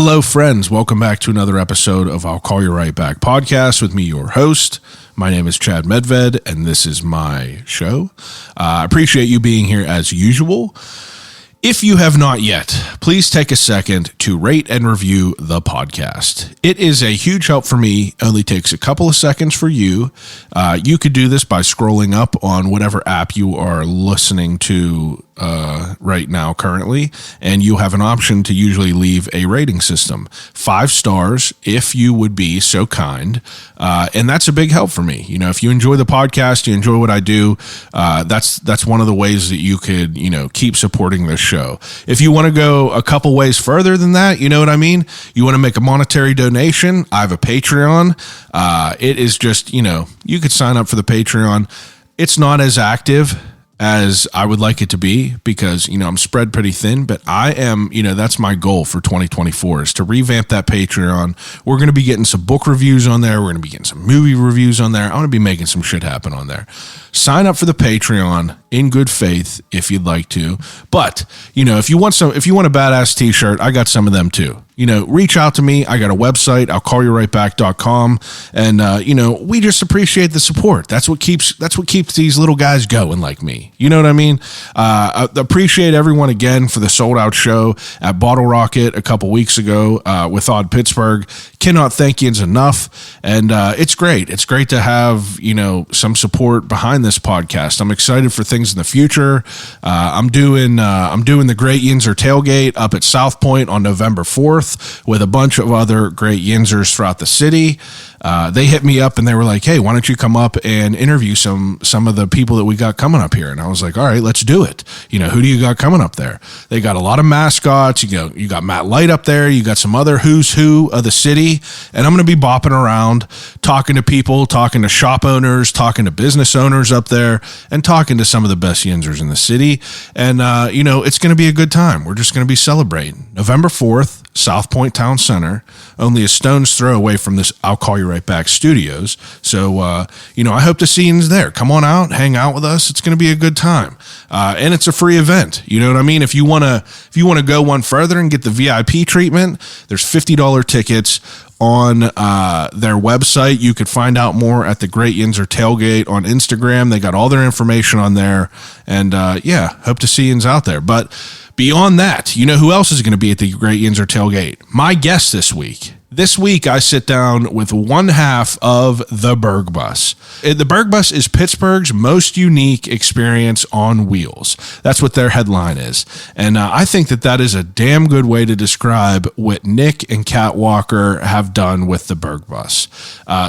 Hello, friends. Welcome back to another episode of I'll Call You Right Back podcast with me, your host. My name is Chad Medved, and this is my show. I appreciate you being here as usual. If you have not yet, please take a second to rate and review the podcast. It is a huge help for me. Only takes a couple of seconds for you. You could do this by scrolling up on whatever app you are listening to right now currently, and you have an option to usually leave a rating system. 5 stars if you would be so kind, and that's a big help for me. You know, if you enjoy the podcast, you enjoy what I do, that's one of the ways that you could, keep supporting this show. If you want to go a couple ways further than that, you know what I mean? You want to make a monetary donation, I have a Patreon. It is just, you could sign up for the Patreon. It's not as active as I would like it to be because, I'm spread pretty thin, but I am, that's my goal for 2024 is to revamp that Patreon. We're going to be getting some book reviews on there. We're going to be getting some movie reviews on there. I want to be making some shit happen on there. Sign up for the Patreon in good faith if you'd like to. But, if you want a badass t-shirt, I got some of them too. Reach out to me. I got a website, I'llCallYouRightBack.com. And, we just appreciate the support. That's what keeps these little guys going like me. You know what I mean? I appreciate everyone again for the sold out show at Bottle Rocket a couple weeks ago, with Odd Pittsburgh. Cannot thank you enough. And, it's great. It's great to have, some support behind this podcast. I'm excited for things in the future. I'm doing the Great Yinzer Tailgate up at South Point on November 4th. With a bunch of other great yinzers throughout the city. They hit me up and they were like, hey, why don't you come up and interview some of the people that we got coming up here? And I was like, all right, let's do it. Who do you got coming up there? They got a lot of mascots. You got Matt Light up there. You got some other who's who of the city. And I'm going to be bopping around, talking to people, talking to shop owners, talking to business owners up there, and talking to some of the best yinzers in the city. And, it's going to be a good time. We're just going to be celebrating. November 4th, South Point Town Center, only a stone's throw away from this I'll Call You Right Back studios. So, I hope to see you there. Come on out, hang out with us. It's going to be a good time. And it's a free event. You know what I mean? If you want to go one further and get the VIP treatment, there's $50 tickets on their website. You could find out more at the Great Yinzer Tailgate on Instagram. They got all their information on there. And, hope to see you out there. But beyond that, who else is going to be at the Great Yinzer Tailgate? My guest this week. This week, I sit down with one half of the Burgh Bus. The Burgh Bus is Pittsburgh's most unique experience on wheels. That's what their headline is. And I think that is a damn good way to describe what Nick and Kat Walker have done with the Burgh Bus.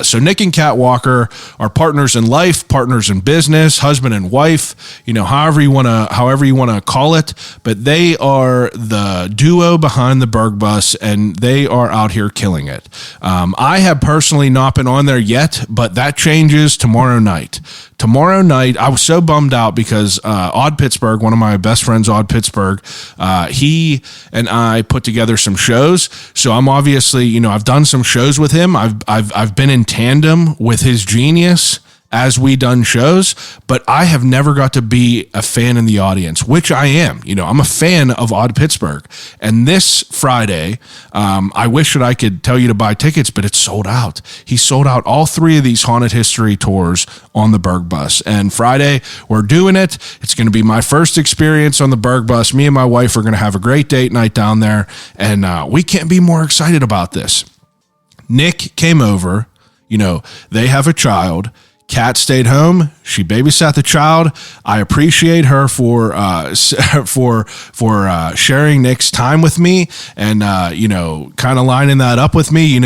So Nick and Kat Walker are partners in life, partners in business, husband and wife, however you want to call it. But they are the duo behind the Burgh Bus, and they are out here killing it. I have personally not been on there yet, but that changes tomorrow night. Tomorrow night, I was so bummed out because Odd Pittsburgh, one of my best friends, Odd Pittsburgh, he and I put together some shows. So I'm obviously, I've done some shows with him. I've been in tandem with his genius as we done shows, but I have never got to be a fan in the audience, which I am. I'm a fan of Odd Pittsburgh. And this Friday, I wish that I could tell you to buy tickets, but it's sold out. He sold out all 3 of these haunted history tours on the Burgh Bus. And Friday, we're doing it. It's going to be my first experience on the Burgh Bus. Me and my wife are going to have a great date night down there, and we can't be more excited about this. Nick came over. They have a child. Kat stayed home. She babysat the child. I appreciate her for sharing Nick's time with me and, kind of lining that up with me.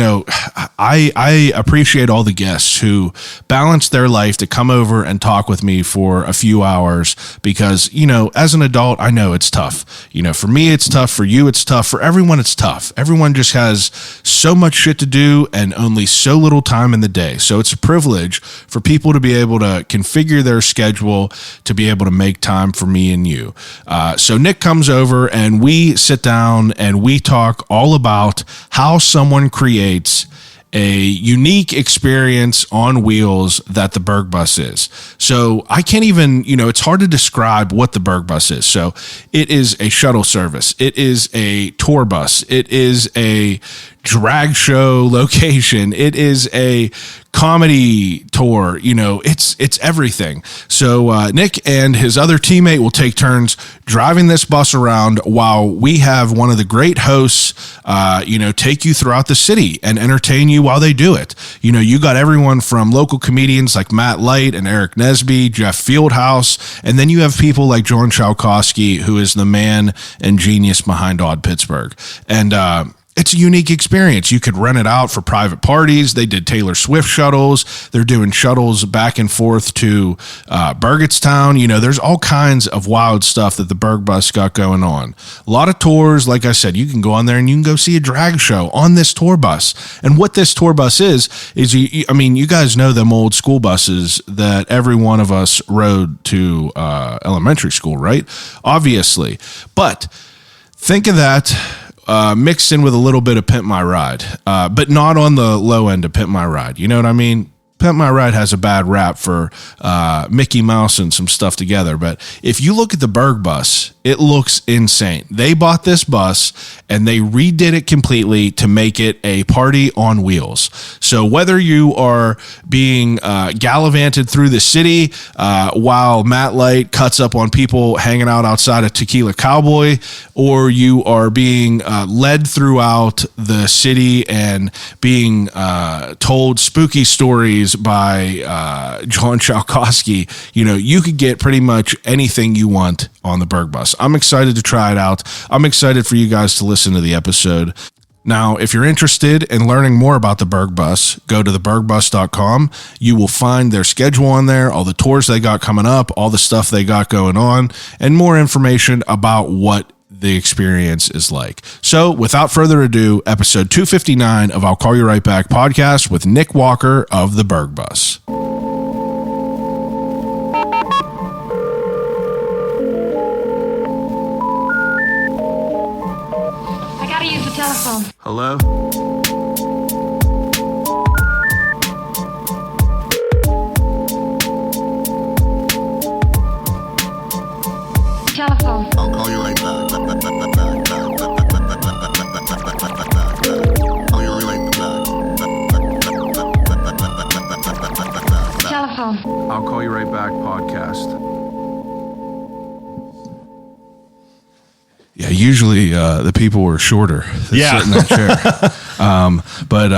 I appreciate all the guests who balance their life to come over and talk with me for a few hours because, as an adult, I know it's tough. For me, it's tough. For you, it's tough. For everyone, it's tough. Everyone just has so much shit to do and only so little time in the day. So it's a privilege for people to be able to configure their schedule to be able to make time for me and you. So Nick comes over and we sit down and we talk all about how someone creates a unique experience on wheels that the Burgh Bus is. So I can't even, it's hard to describe what the Burgh Bus is. So it is a shuttle service. It is a tour bus. It is a drag show location. It is a comedy tour. It's everything. So Nick and his other teammate will take turns driving this bus around while we have one of the great hosts, take you throughout the city and entertain you while they do it. You got everyone from local comedians like Matt Light and Eric Nesby, Jeff Fieldhouse, and then you have people like John Chalkowski, who is the man and genius behind Odd Pittsburgh. And, it's a unique experience. You could rent it out for private parties. They did Taylor Swift shuttles. They're doing shuttles back and forth to Burgettstown. There's all kinds of wild stuff that the Burgh Bus got going on. A lot of tours. Like I said, you can go on there and you can go see a drag show on this tour bus. And what this tour bus is you guys know them old school buses that every one of us rode to elementary school, right? Obviously. But think of that mixed in with a little bit of Pimp My Ride, but not on the low end of Pimp My Ride. You know what I mean? Pimp My Ride has a bad rap for Mickey Mouse and some stuff together. But if you look at the Burgh Bus, it looks insane. They bought this bus and they redid it completely to make it a party on wheels. So whether you are being gallivanted through the city while Matt Light cuts up on people hanging out outside of Tequila Cowboy, or you are being led throughout the city and being told spooky stories by John Chalkowski, you could get pretty much anything you want on the Burgh Bus. I'm excited to try it out. I'm excited for you guys to listen to the episode. Now, if you're interested in learning more about the Burgh Bus, go to theburghbus.com. You will find their schedule on there, all the tours they got coming up, all the stuff they got going on, and more information about what the experience is like. So without further ado, episode 259 of I'll Call You Right Back podcast with Nick Walker of the Burgh Bus. I gotta use the telephone. Hello? Telephone. I'll call you right back. Telephone. I'll Call You Right Back podcast. Yeah, usually the people were shorter that sit in that chair. But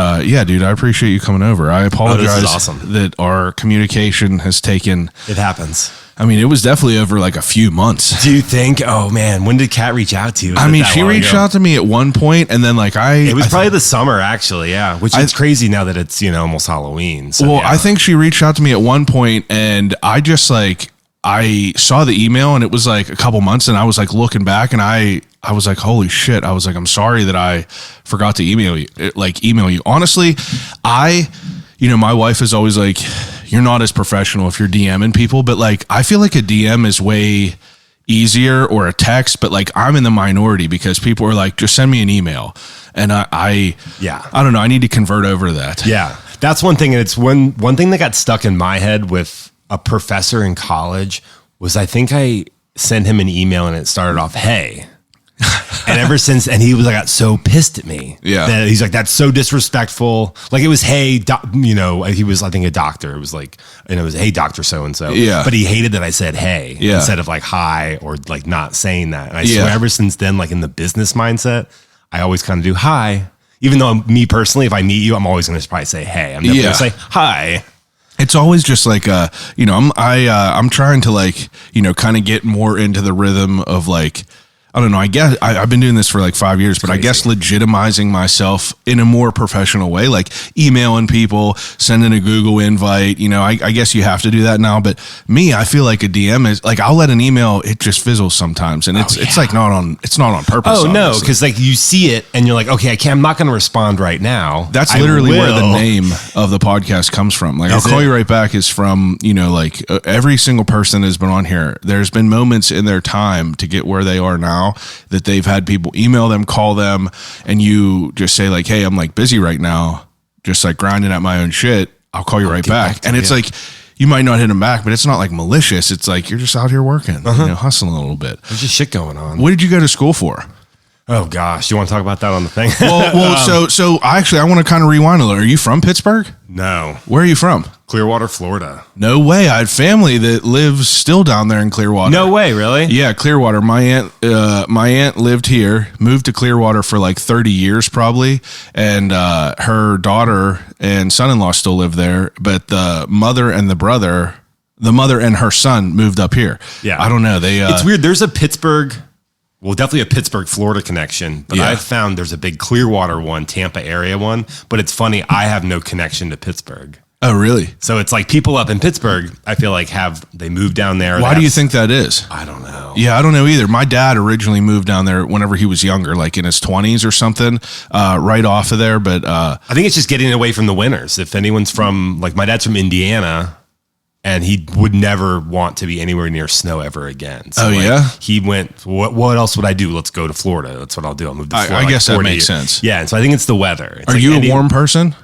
dude, I appreciate you coming over. I apologize that our communication has taken... It happens. It was definitely over like a few months. Do you think? Oh man, when did Kat reach out to you? She reached out to me at one point, and then it was probably the summer actually, yeah. Which is crazy now that it's almost Halloween. So, well, yeah. I think she reached out to me at one point, and I just I saw the email, and it was like a couple months, and I was like looking back, and I was like, holy shit! I was like, I'm sorry that I forgot to email you. Honestly, my wife is always like, you're not as professional if you're DMing people, but I feel like a DM is way easier, or a text, but I'm in the minority because people are like, just send me an email. And I don't know. I need to convert over to that. Yeah. That's one thing. And it's one thing that got stuck in my head with a professor in college was I think I sent him an email and it started off, hey. And ever since, and he got so pissed at me. Yeah. That he's like, that's so disrespectful. It was, hey, he was, I think, a doctor. It was it was, hey, Dr. So-and-so. Yeah. But he hated that I said, hey, instead of hi, or not saying that. And I swear ever since then, in the business mindset, I always kind of do hi. Even though me personally, if I meet you, I'm always going to probably say, hey. I'm never going to say hi. It's always just I'm trying to kind of get more into the rhythm of I don't know. I guess I've been doing this for 5 years, but I guess legitimizing myself in a more professional way, emailing people, sending a Google invite. I guess you have to do that now. But me, I feel like a DM is I'll let an email, it just fizzles sometimes, and it's not on purpose. Oh no, because you see it and you're like, okay, I'm not going to respond right now. That's literally where the name of the podcast comes from. I'll Call You Right Back is from every single person has been on here. There's been moments in their time to get where they are now that they've had people email them, call them, and you just say hey, I'm busy right now. just like grinding at my own shit, I'll call you right get back. back to And it's you. like, you might not hit them back, but it's not like malicious. It's like, you're just out here working, hustling a little bit. There's just shit going on. What did you go to school for? Oh gosh, you want to talk about that on the thing? So I want to kind of rewind a little. Are you from Pittsburgh? No, Where are you from? Clearwater, Florida. No way. I had family that lives still down there in Clearwater. No way, really? Yeah, Clearwater. My aunt lived here, moved to Clearwater for like 30 years probably, and her daughter and son-in-law still live there, but the mother and her son moved up here. Yeah. I don't know. It's weird. There's a Pittsburgh, well, definitely a Pittsburgh, Florida connection, but Yeah. I've found there's a big Clearwater one, Tampa area one, but it's funny, I have no connection to Pittsburgh. Oh, really? So it's like people up in Pittsburgh, I feel like they moved down there. Why do you think that is? I don't know. Yeah, I don't know either. My dad originally moved down there whenever he was younger, like in his 20s or something, right off of there. But I think it's just getting away from the winters. If anyone's from, like my dad's from Indiana, and he would never want to be anywhere near snow ever again. So he went, what else would I do? Let's go to Florida. That's what I'll do. I'll move to Florida. I guess that makes sense. Yeah, and so I think it's the weather. It's are like you a warm person?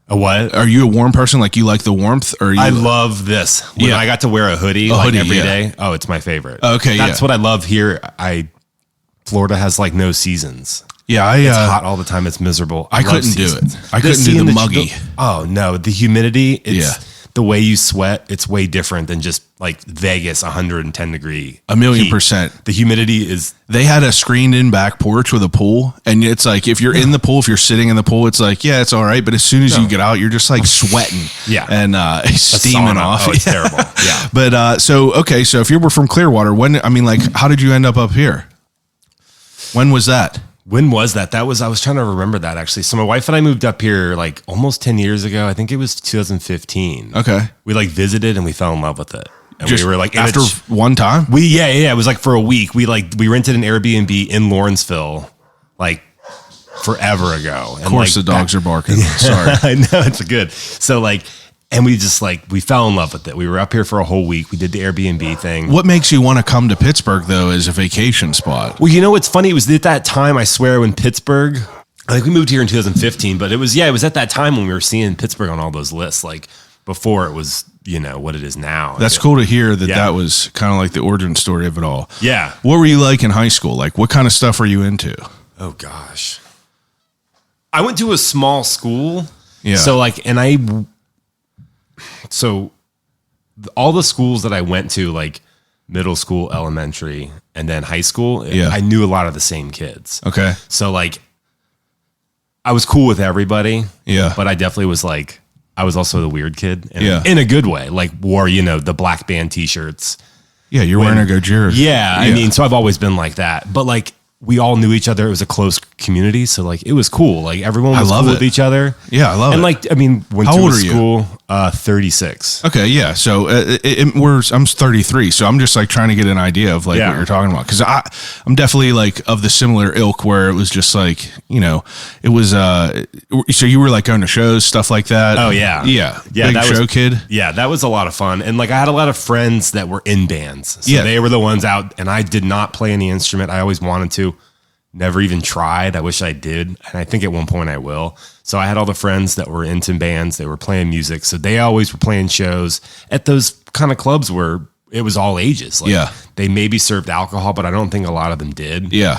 A what? Are you a warm person? Like you like the warmth? Or I love this. When I got to wear a hoodie every day. Oh, it's my favorite. Okay, That's what I love here. Florida has like no seasons. Yeah, It's hot all the time. It's miserable. I couldn't do it. I couldn't do the muggy. Oh no, the humidity. The way you sweat, it's way different than just like Vegas 110 degree. 1,000,000%. The humidity is. They had a screened in back porch with a pool. And it's like, if you're in the pool, if you're sitting in the pool, it's like, yeah, it's all right. But as soon as you get out, you're just like sweating. Yeah. And steaming off. Oh, it's terrible. Yeah. But so if you were from Clearwater, how did you end up here? When was that? When was that? I was trying to remember that actually. So my wife and I moved up here like almost 10 years ago. I think it was 2015. Okay. We like visited and we fell in love with it. And Just we were like after one time? Yeah. It was like for a week. We rented an Airbnb in Lawrenceville like forever ago. And of course the dogs are barking. Sorry. I know, it's good. So and we just we fell in love with it. We were up here for a whole week. We did the Airbnb thing. What makes you want to come to Pittsburgh though as a vacation spot? Well, you know what's funny? It was at that time, I swear, when Pittsburgh, we moved here in 2015, but it was at that time when we were seeing Pittsburgh on all those lists, like before it was, what it is now. That's cool to hear that was kind of like the origin story of it all. Yeah. What were you like in high school? Like what kind of stuff were you into? Oh gosh. I went to a small school. Yeah. So all the schools that I went to, like middle school, elementary, and then high school, I knew a lot of the same kids. Okay. So I was cool with everybody. Yeah. But I definitely was I was also the weird kid Yeah. in a good way, wore, the black band t-shirts. Yeah. You're wearing a Gojira. Yeah. I mean, so I've always been like that, but we all knew each other. It was a close community. So it was cool. Everyone was cool with each other. Yeah. I love it. And went How to old a are you? school, 36. Okay, yeah. So I'm 33, so I'm just trying to get an idea of what you're talking about, because I'm definitely of the similar ilk where it was just it was. So you were going to shows, stuff like that. Oh yeah, Big that show kid. Yeah, that was a lot of fun, and I had a lot of friends that were in bands. So they were the ones out, and I did not play any instrument. I always wanted to. Never even tried. I wish I did. And I think at one point I will. So I had all the friends that were into bands. They were playing music. So they always were playing shows at those kind of clubs where it was all ages. They maybe served alcohol, but I don't think a lot of them did. Yeah.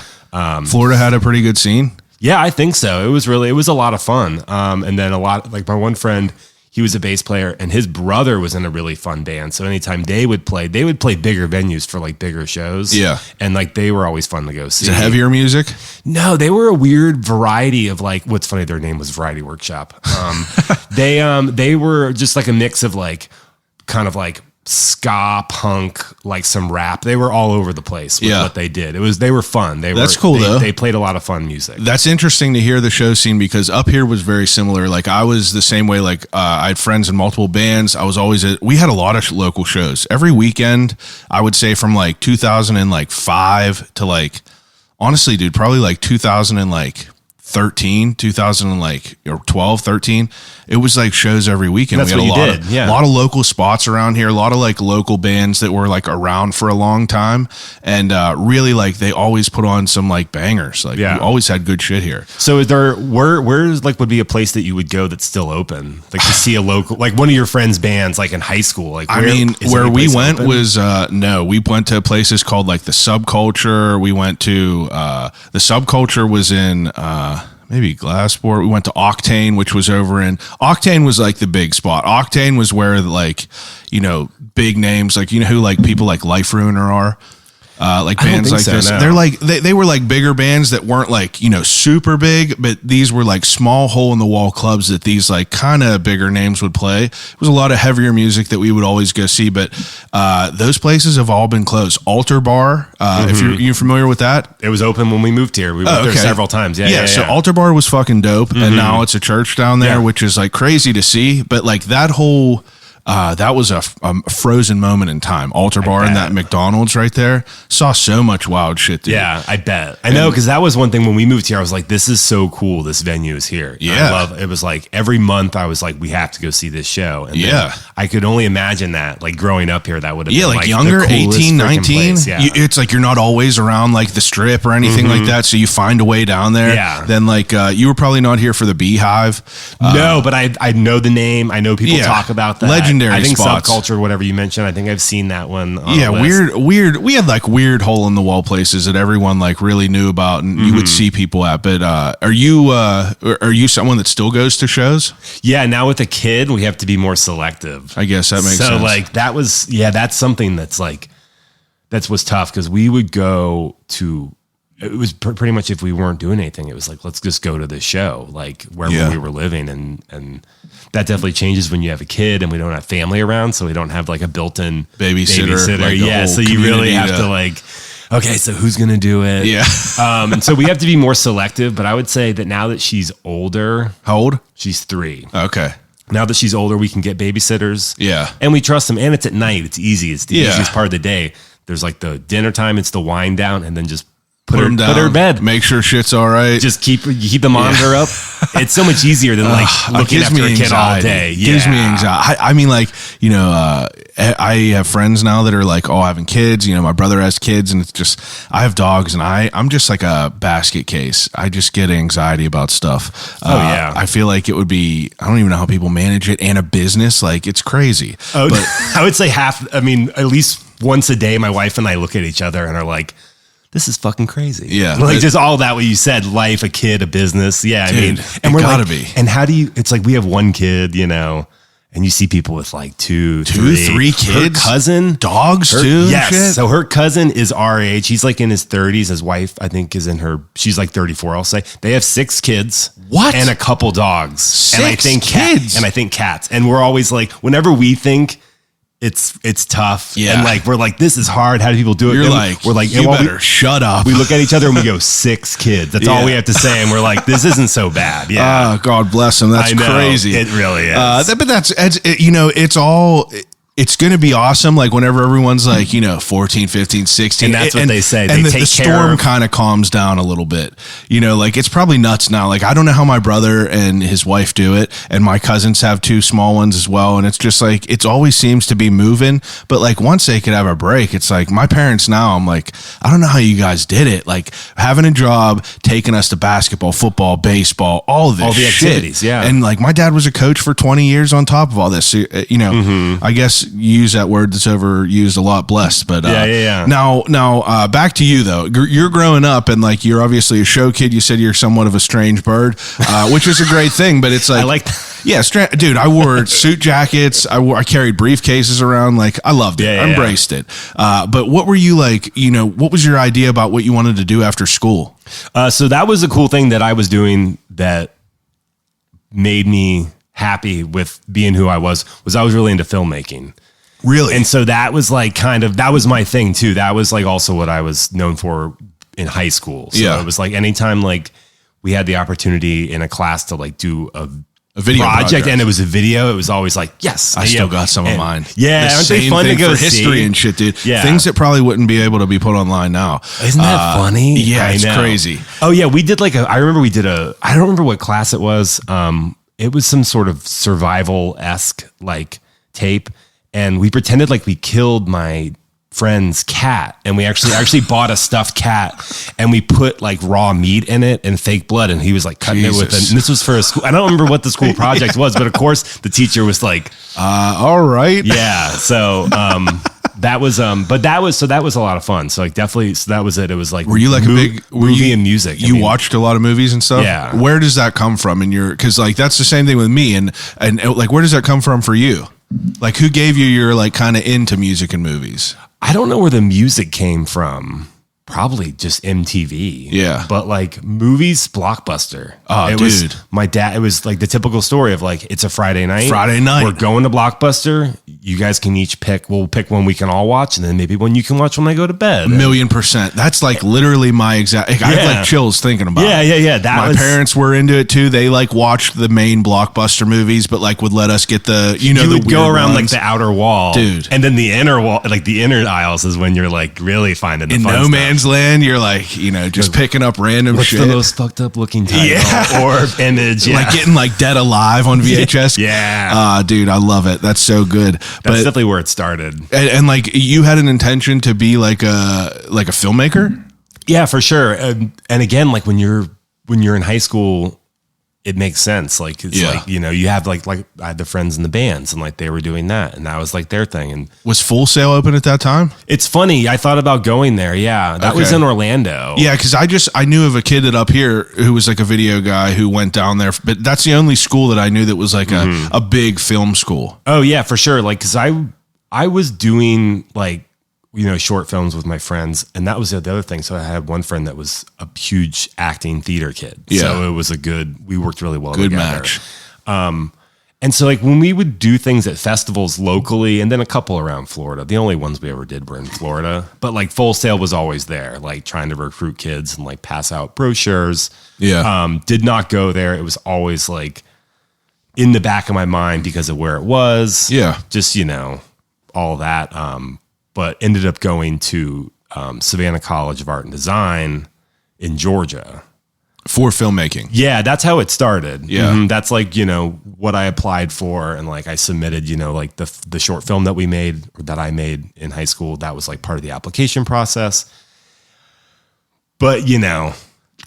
Florida had a pretty good scene. Yeah, I think so. It was a lot of fun. And then my one friend, he was a bass player and his brother was in a really fun band. So anytime they would play bigger venues for bigger shows. Yeah. And they were always fun to go see. Is it heavier music? No, they were a weird variety of what's funny, their name was Variety Workshop. They were just a mix of kind of ska, punk, some rap. They were all over the place with what they did. They were fun. That's cool though. They played a lot of fun music. That's interesting to hear the show scene, because up here was very similar. I was the same way. I had friends in multiple bands. I was always we had a lot of local shows every weekend. I would say from 2005 to honestly, dude, probably 2013 2012, 13, it was like shows every weekend. That's we had a lot of local spots around here, a lot of like local bands that were like around for a long time, and really like they always put on some like bangers. Like we always had good shit here. So is there where's like would be a place that you would go that's still open, like to see a local, like one of your friends' bands, like in high school? Like where we went was no, we went to places called like the Subculture. We went to the Subculture was in maybe Glassport. We went to Octane, which was over in Octane was like the big spot. Octane was where like, you know, big names, like, you know, who like people like Life Ruiner are. Like bands like this, no. They're like they were like bigger bands that weren't like, you know, super big, but these were like small hole in the wall clubs that these like kind of bigger names would play. It was a lot of heavier music that we would always go see, but those places have all been closed. Altar Bar, if you're familiar with that, it was open when we moved here. We went there several times. Yeah. So Altar Bar was fucking dope, and now it's a church down there, which is like crazy to see. But like that whole. That was a frozen moment in time. Altar Bar and that McDonald's right there. Saw so much wild shit, dude. Yeah, I bet. I know, because that was one thing when we moved here. I was like, this is so cool. This venue is here. Yeah. I love it. Was like every month I was like, we have to go see this show. And I could only imagine that, like growing up here, that would have been like younger, the 18, 19. Yeah. It's like you're not always around like the Strip or anything like that. So you find a way down there. Yeah. Then like you were probably not here for the Beehive. No, but I know the name. I know people talk about that. Legendary I think spots. Subculture, whatever you mentioned, I think I've seen that one. Weird. We had like weird hole in the wall places that everyone like really knew about, and you would see people at. But are you someone that still goes to shows? Yeah, now with a kid, we have to be more selective. I guess that makes sense. So like that was that's something that's like was tough, because we would go to. It was pretty much, if we weren't doing anything, it was like, let's just go to this show, like wherever we were living. And that definitely changes when you have a kid and we don't have family around. So we don't have like a built-in babysitter. Like so you really have to like, okay, so who's going to do it? Yeah. And so we have to be more selective, but I would say that now that she's older. How old? She's 3. Okay. Now that she's older, we can get babysitters. Yeah. And we trust them. And it's at night. It's easy. It's the easiest part of the day. There's like the dinner time. It's the wind down, and then just put her down, put her in bed. Make sure shit's all right. Just keep the monitor up. It's so much easier than like looking after a kid all day. Gives me anxiety. I mean, like, you know, I have friends now that are like, having kids. You know, my brother has kids, and it's just, I have dogs, and I'm just like a basket case. I just get anxiety about stuff. I feel like it would be, I don't even know how people manage it, and a business. Like, it's crazy. But I would say at least once a day, my wife and I look at each other and are like, this is fucking crazy. Yeah. Like just all that, what you said, life, a kid, a business. Yeah. Dude, and we're gotta like, be. And how do you, it's like we have one kid, you know, and you see people with like two, three kids, her cousin, dogs too. Yes. Shit. So her cousin is our age. He's like in his 30s. His wife, I think, is in she's like 34, I'll say. They have 6 kids. What? And a couple dogs. 6 and I think kids. And I think cats. And we're always like, whenever we think it's tough. Yeah. And like, we're like, this is hard. How do people do it? You're and like, we're like, you better shut up. We look at each other and we go, 6 kids. That's all we have to say. And we're like, this isn't so bad. Yeah. God bless them. That's crazy. It really is. But you know, it's going to be awesome. Like whenever everyone's like, you know, 14, 15, 16. And that's what they say. And the storm kind of calms down a little bit. You know, like it's probably nuts now. Like I don't know how my brother and his wife do it. And my cousins have 2 small ones as well. And it's just like, it always seems to be moving. But like once they could have a break, it's like my parents now, I'm like, I don't know how you guys did it. Like having a job, taking us to basketball, football, baseball, all of this the shit. activities. Yeah. And like my dad was a coach for 20 years on top of all this. You know, I guess use that word that's overused a lot, blessed, but now back to you though. You're growing up and like you're obviously a show kid. You said you're somewhat of a strange bird, which is a great thing, but it's like, I like that. Yeah, dude, I wore suit jackets. I carried briefcases around. Like I loved it. I embraced it. But what were you like, you know, what was your idea about what you wanted to do after school? So that was a cool thing that I was doing that made me happy with being who I was really into filmmaking. Really? And so that was like that was my thing too. That was like also what I was known for in high school. So it was like anytime like we had the opportunity in a class to like do a A video project. And it was a video. It was always like, yes. I still got some of mine. Yeah, aren't they fun to go for see? history and shit, dude. Yeah. Things that probably wouldn't be able to be put online now. Isn't that funny? Yeah, it's crazy. Oh yeah, we did I remember we did I don't remember what class it was. It was some sort of survival-esque like tape, and we pretended like we killed my friend's cat, and we actually bought a stuffed cat, and we put like raw meat in it and fake blood, and he was like cutting it with it. And this was for a school. I don't remember what the school project was, but of course the teacher was like, all right. Yeah. So that was that was a lot of fun. So like definitely, so that was it. It was like, were you like a big movie and music? You watched a lot of movies and stuff? Yeah. Where does that come from in your, cause like that's the same thing with me, and like where does that come from for you? Like who gave you your like kind of into music and movies? I don't know where the music came from. Probably just MTV. Yeah. But like movies, Blockbuster. Oh, it dude. Was my dad. It was like the typical story of like, it's a Friday night. We're going to Blockbuster. You guys can each pick. We'll pick one we can all watch, and then maybe one you can watch when I go to bed. 1,000,000%. That's like literally my exact. I have like chills thinking about it. Yeah. My parents were into it too. They like watched the main Blockbuster movies, but like would let us get the, you would the go around ones. like the outer wall, dude, and then the inner wall, like the inner aisles, is when you're like really finding the in fun no stuff. man's land. You're like, just picking up random What's shit. the most fucked up looking title or image? Like getting like Dead Alive on VHS. Yeah. Dude, I love it. That's so good. That's definitely where it started. And like you had an intention to be like a filmmaker? Yeah, for sure. And again, like when you're in high school, it makes sense. Like it's like, you have like I had the friends in the bands, and like they were doing that, and that was like their thing. And was Full Sail open at that time? It's funny. I thought about going there. Yeah. That was in Orlando. Yeah. Cause I knew of a kid that up here who was like a video guy who went down there, but that's the only school that I knew that was like a big film school. Oh yeah, for sure. Like, cause I was doing like, short films with my friends, and that was the other thing. So I had one friend that was a huge acting theater kid. Yeah. So it was we worked really well Good together. match. And so like when we would do things at festivals locally, and then a couple around Florida, the only ones we ever did were in Florida, but like Full Sail was always there, like trying to recruit kids and like pass out brochures. Yeah. Did not go there. It was always like in the back of my mind because of where it was. Yeah. Just, all that. But ended up going to Savannah College of Art and Design in Georgia. For filmmaking. Yeah, that's how it started. Yeah. Mm-hmm. That's like, what I applied for, and like I submitted, like the short film that I made in high school. That was like part of the application process. But,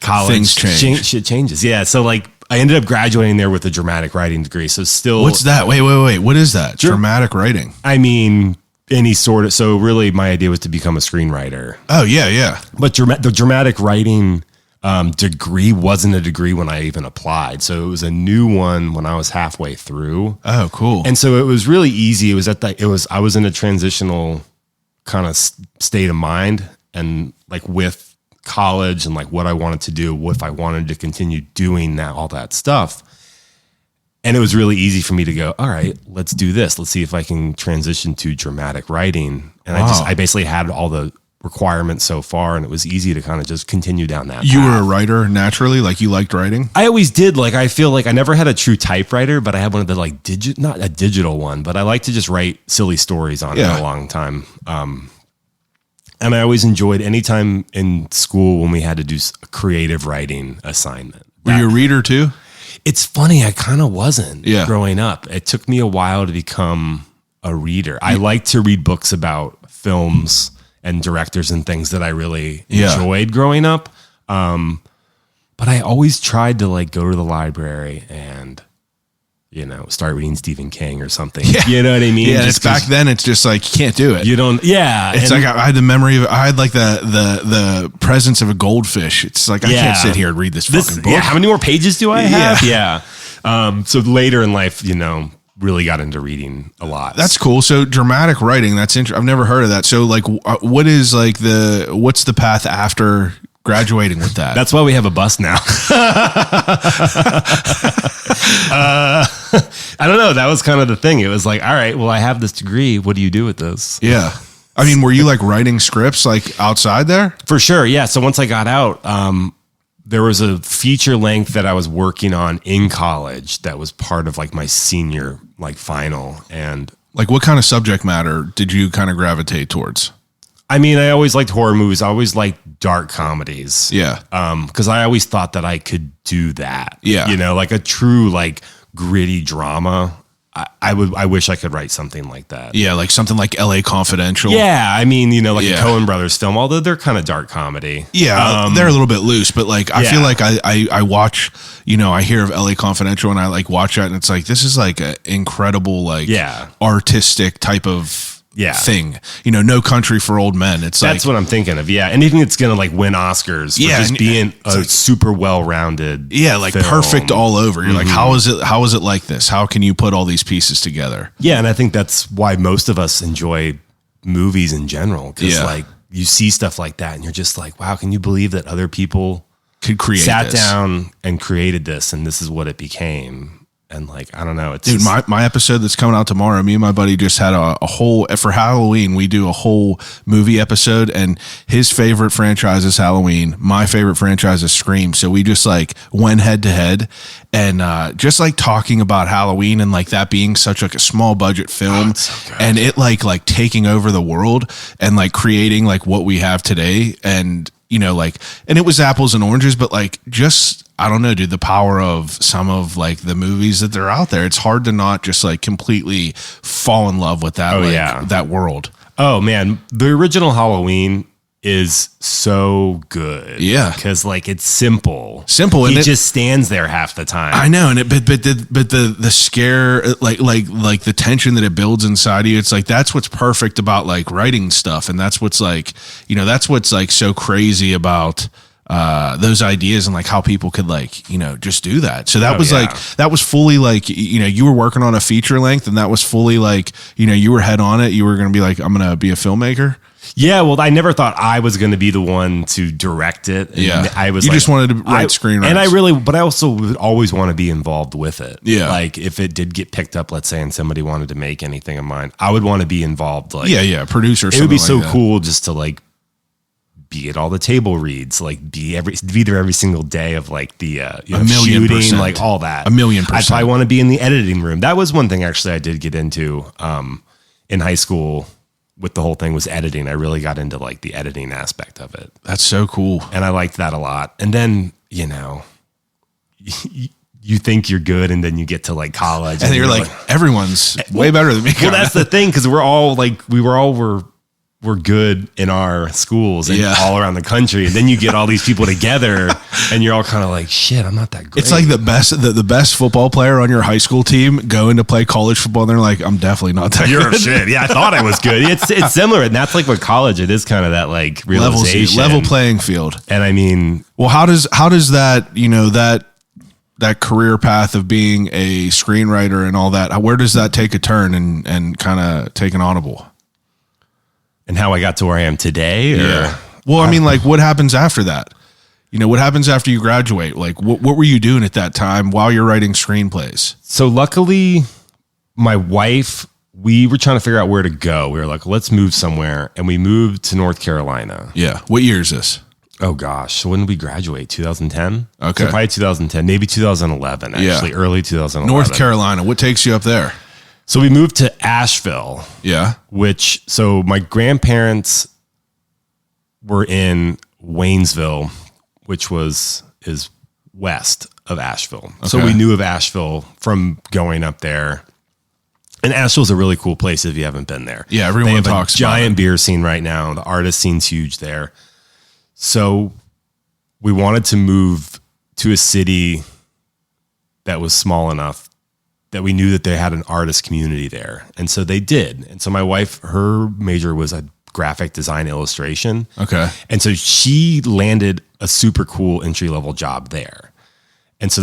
college things change. Shit changes. Yeah. So like I ended up graduating there with a dramatic writing degree. So still. What's that? Wait. What is that? Dramatic writing. I mean, any sort of, so really my idea was to become a screenwriter. Oh yeah. But the dramatic writing degree wasn't a degree when I even applied. So it was a new one when I was halfway through. Oh, cool. And so it was really easy. I was in a transitional kind of state of mind, and like with college and like what I wanted to do, if I wanted to continue doing all that stuff. And it was really easy for me to go, all right, let's do this. Let's see if I can transition to dramatic writing. And I basically had all the requirements so far, and it was easy to kind of just continue down that You path. were a writer naturally? Like you liked writing? I always did. Like, I feel like I never had a true typewriter, but I had one of the like not a digital one, but I like to just write silly stories on it a long time. And I always enjoyed any time in school when we had to do a creative writing assignment. Were you a reader too? It's funny. I kind of wasn't growing up. It took me a while to become a reader. I like to read books about films and directors and things that I really enjoyed growing up. But I always tried to like go to the library and, start reading Stephen King or something. Yeah. You know what I mean? Yeah. It's back then. It's just like, you can't do it. You don't. Yeah. It's like I had the memory of, I had like the presence of a goldfish. It's like, I can't sit here and read this fucking book. Yeah. How many more pages do I have? Yeah. So later in life, really got into reading a lot. That's cool. So dramatic writing, that's interesting. I've never heard of that. So like, what is like what's the path after graduating with that? That's why we have a bus now. I don't know. That was kind of the thing. It was like, all right, well, I have this degree. What do you do with this? Yeah. I mean, were you like writing scripts like outside there? For sure. Yeah. So once I got out, there was a feature length that I was working on in college that was part of like my senior like final. And like, what kind of subject matter did you kind of gravitate towards? I mean, I always liked horror movies. I always liked dark comedies. Yeah. Because I always thought that I could do that. Yeah. You know, like a true like gritty drama. I wish I could write something like that. Yeah, like something like L.A. Confidential. Yeah, I mean, you know, like Yeah. a Coen Brothers film, although they're kind of dark comedy. Yeah, they're a little bit loose, but like I Yeah. feel like I watch, you know, I hear of L.A. Confidential and I like watch that and it's like this is like an incredible like Yeah. artistic type of Yeah. thing. You know, No Country for Old Men. It's That's like what I'm thinking of. Yeah, anything that's gonna like win Oscars for Yeah, just and being a like- super well-rounded. yeah, like film. perfect all over. You're like, how is it like this? How can you put all these pieces together? Yeah, and I think that's why most of us enjoy movies in general. Because Yeah. like you see stuff like that, and you're just like, wow, can you believe that other people Could create sat this. down and created this, and this is what it became. And like, I don't know. It's Dude, just- my episode that's coming out tomorrow, me and my buddy just had a whole, for Halloween, we do a whole movie episode, and his favorite franchise is Halloween. My favorite franchise is Scream. So we just like went head to head and just like talking about Halloween and like that being such like a small budget film and it like taking over the world and like creating like what we have today. And, you know, like, and it was apples and oranges, but like just, I don't know, dude, the power of some of like the movies that they're out there. It's hard to not just like completely fall in love with that, that world. Oh man, the original Halloween is so good. Yeah. Because like it's simple. Simple, He and it- just stands there half the time. I know, and but the scare, like the tension that it builds inside of you, it's like that's what's perfect about like writing stuff, and that's what's like, you know, that's what's like so crazy about those ideas and like how people could like, you know, just do that. So that was like, that was fully like, you know, you were working on a feature length, and that was fully like, you know, you were head on it. You were going to be like, I'm going to be a filmmaker. Yeah, well, I never thought I was going to be the one to direct it. And Yeah. I was. You like, just wanted to write screenwrites. and I also would always want to be involved with it. Yeah. like if it did get picked up, let's say, and somebody wanted to make anything of mine, I would want to be involved. Like, Yeah, producer. it would be so cool just to like be at all the table reads, like be there every single day of like the you know, shooting, %. like all that. 1,000,000%. I'd probably want to be in the editing room. That was one thing actually I did get into in high school. With the whole thing was editing. I really got into like the editing aspect of it. That's so cool. And I liked that a lot. And then, you know, you think you're good, and then you get to like college, And you're like, everyone's way better than me. well, that's the thing, because we're good in our schools and Yeah. all around the country, and then you get all these people together, and you're all kind of like, shit, I'm not that great. It's like the best football player on your high school team going to play college football, and they're like, I'm definitely not that you're good. shit. Yeah, I thought I was good. It's similar, and that's like what college. It is kind of that like realization, level playing field. And I mean, Well, how does that, you know, that career path of being a screenwriter and all that, where does that take a turn and kind of take an audible? and how I got to where I am today. Or, Well, I mean, like, what happens after that? You know, what happens after you graduate? Like, what were you doing at that time while you're writing screenplays? So luckily, my wife, we were trying to figure out where to go. We were like, let's move somewhere. And we moved to North Carolina. Yeah. What year is this? Oh gosh. So when did we graduate? 2010? Okay. So probably 2010, maybe 2011, actually, early 2011. North Carolina. What takes you up there? So we moved to Asheville, Yeah. so my grandparents were in Waynesville, which is west of Asheville. So Okay. we knew of Asheville from going up there. And Asheville's a really cool place if you haven't been there. Yeah, everyone They have talks a about giant beer scene right now. The artist scene's huge there. So we wanted to move to a city that was small enough that we knew that they had an artist community there. And so they did. And so my wife, her major was a graphic design illustration. Okay. And so she landed a super cool entry-level job there. And so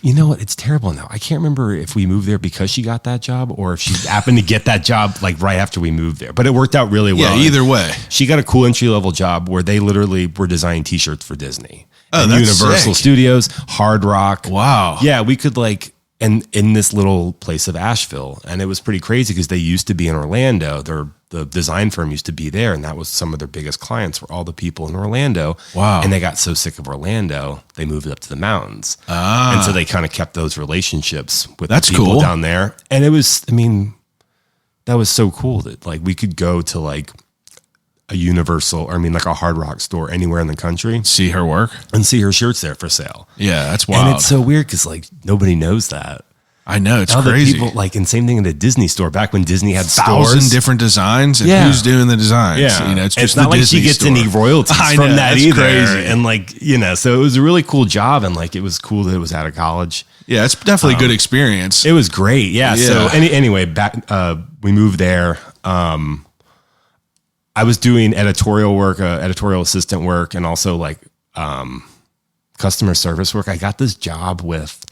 you know what? It's terrible now. I can't remember if we moved there because she got that job or if she happened to get that job like right after we moved there. But it worked out really well. Yeah, either way. She got a cool entry-level job where they literally were designing t-shirts for Disney. Oh, and that's Universal sick. Studios, Hard Rock. Wow. Yeah, we could like and in this little place of Asheville. And it was pretty crazy because they used to be in Orlando. The design firm used to be there, and that was some of their biggest clients were all the people in Orlando. Wow. And they got so sick of Orlando, they moved up to the mountains. Ah. And so they kind of kept those relationships with That's the people cool. down there. And it was, I mean, that was so cool that like we could go to like a Universal, or I mean like a Hard Rock store anywhere in the country See her work. and see her shirts there for sale. Yeah, that's wild. And it's so weird because like nobody knows that. I know, it's Now the crazy. people like, and same thing in the Disney store back when Disney had 1,000 stores. different designs, and Yeah. who's doing the designs? Yeah, You know, it's just not the like Disney she gets store. any royalties I from know, that that's either. crazy. And like, you know, so it was a really cool job, and like it was cool that it was out of college. Yeah, it's definitely a good experience. It was great. Yeah. So Yeah. anyway, back we moved there. I was doing editorial work, editorial assistant work, and also like customer service work. I got this job with.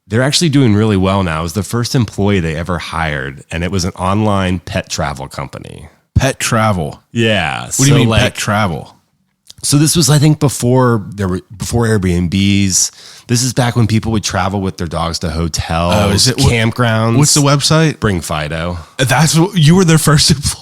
They're actually doing really well now. It was the first employee they ever hired, and it was an online pet travel company. Pet travel. Yeah. What do you mean pet travel? So this was, I think, before Airbnbs. This is back when people would travel with their dogs to hotels, is it- campgrounds. What's the website? Bring Fido. That's what, you were their first employee.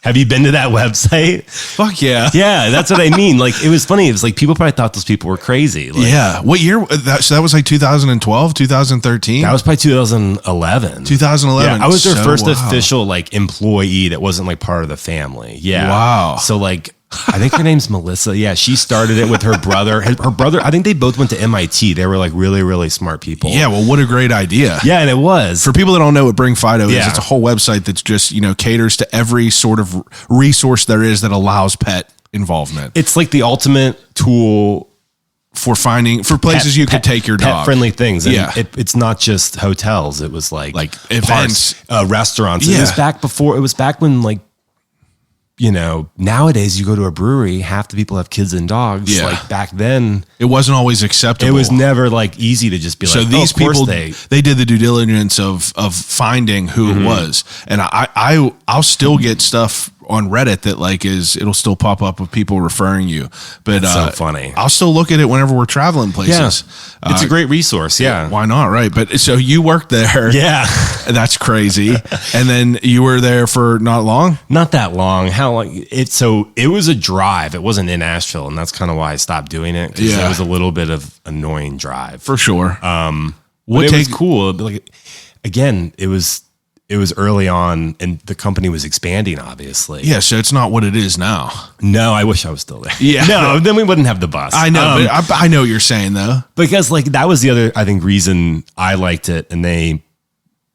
Have you been to that website? Fuck yeah. Yeah, that's what I mean. Like, it was funny. It was like people probably thought those people were crazy. Like, Yeah. What year? So that was like 2012, 2013? that was probably 2011. 2011. Yeah, I was their So, first wow. official like employee that wasn't like part of the family. Yeah. Wow. So like, I think her name's Melissa. Yeah, she started it with her brother. Her brother, I think they both went to MIT. They were like really, really smart people. Yeah, well, what a great idea. Yeah, and it was. For people that don't know what Bring Fido is, Yeah. it's a whole website that's just, caters to every sort of resource there is that allows pet involvement It's like the ultimate tool for places you could take your dog. Pet friendly things. And Yeah. it's not just hotels. It was like events. parks, restaurants. Yeah. It was back when like, nowadays you go to a brewery, half the people have kids and dogs. Yeah. Like back then, It wasn't always acceptable. it was never like easy to just be So like, these of course people, they did the due diligence of finding who Mm-hmm. it was, and I'll still get stuff on Reddit that like it'll still pop up with people referring you. But That's so funny. I'll still look at it whenever we're traveling places. It's a great resource. Yeah. Why not? Right. But so you worked there. Yeah. That's crazy. And then you were there for not long. Not that long. How long? It was a drive. It wasn't in Asheville, and that's kind of why I stopped doing it. Because Yeah. it was a little bit of annoying drive. For sure. But it was cool. But like, again, it was early on, and the company was expanding. Obviously, Yeah. So it's not what it is now. No, I wish I was still there. Yeah. No, then we wouldn't have the bus. I know. But I know what you're saying though. because like that was the other, I think, reason I liked it, and they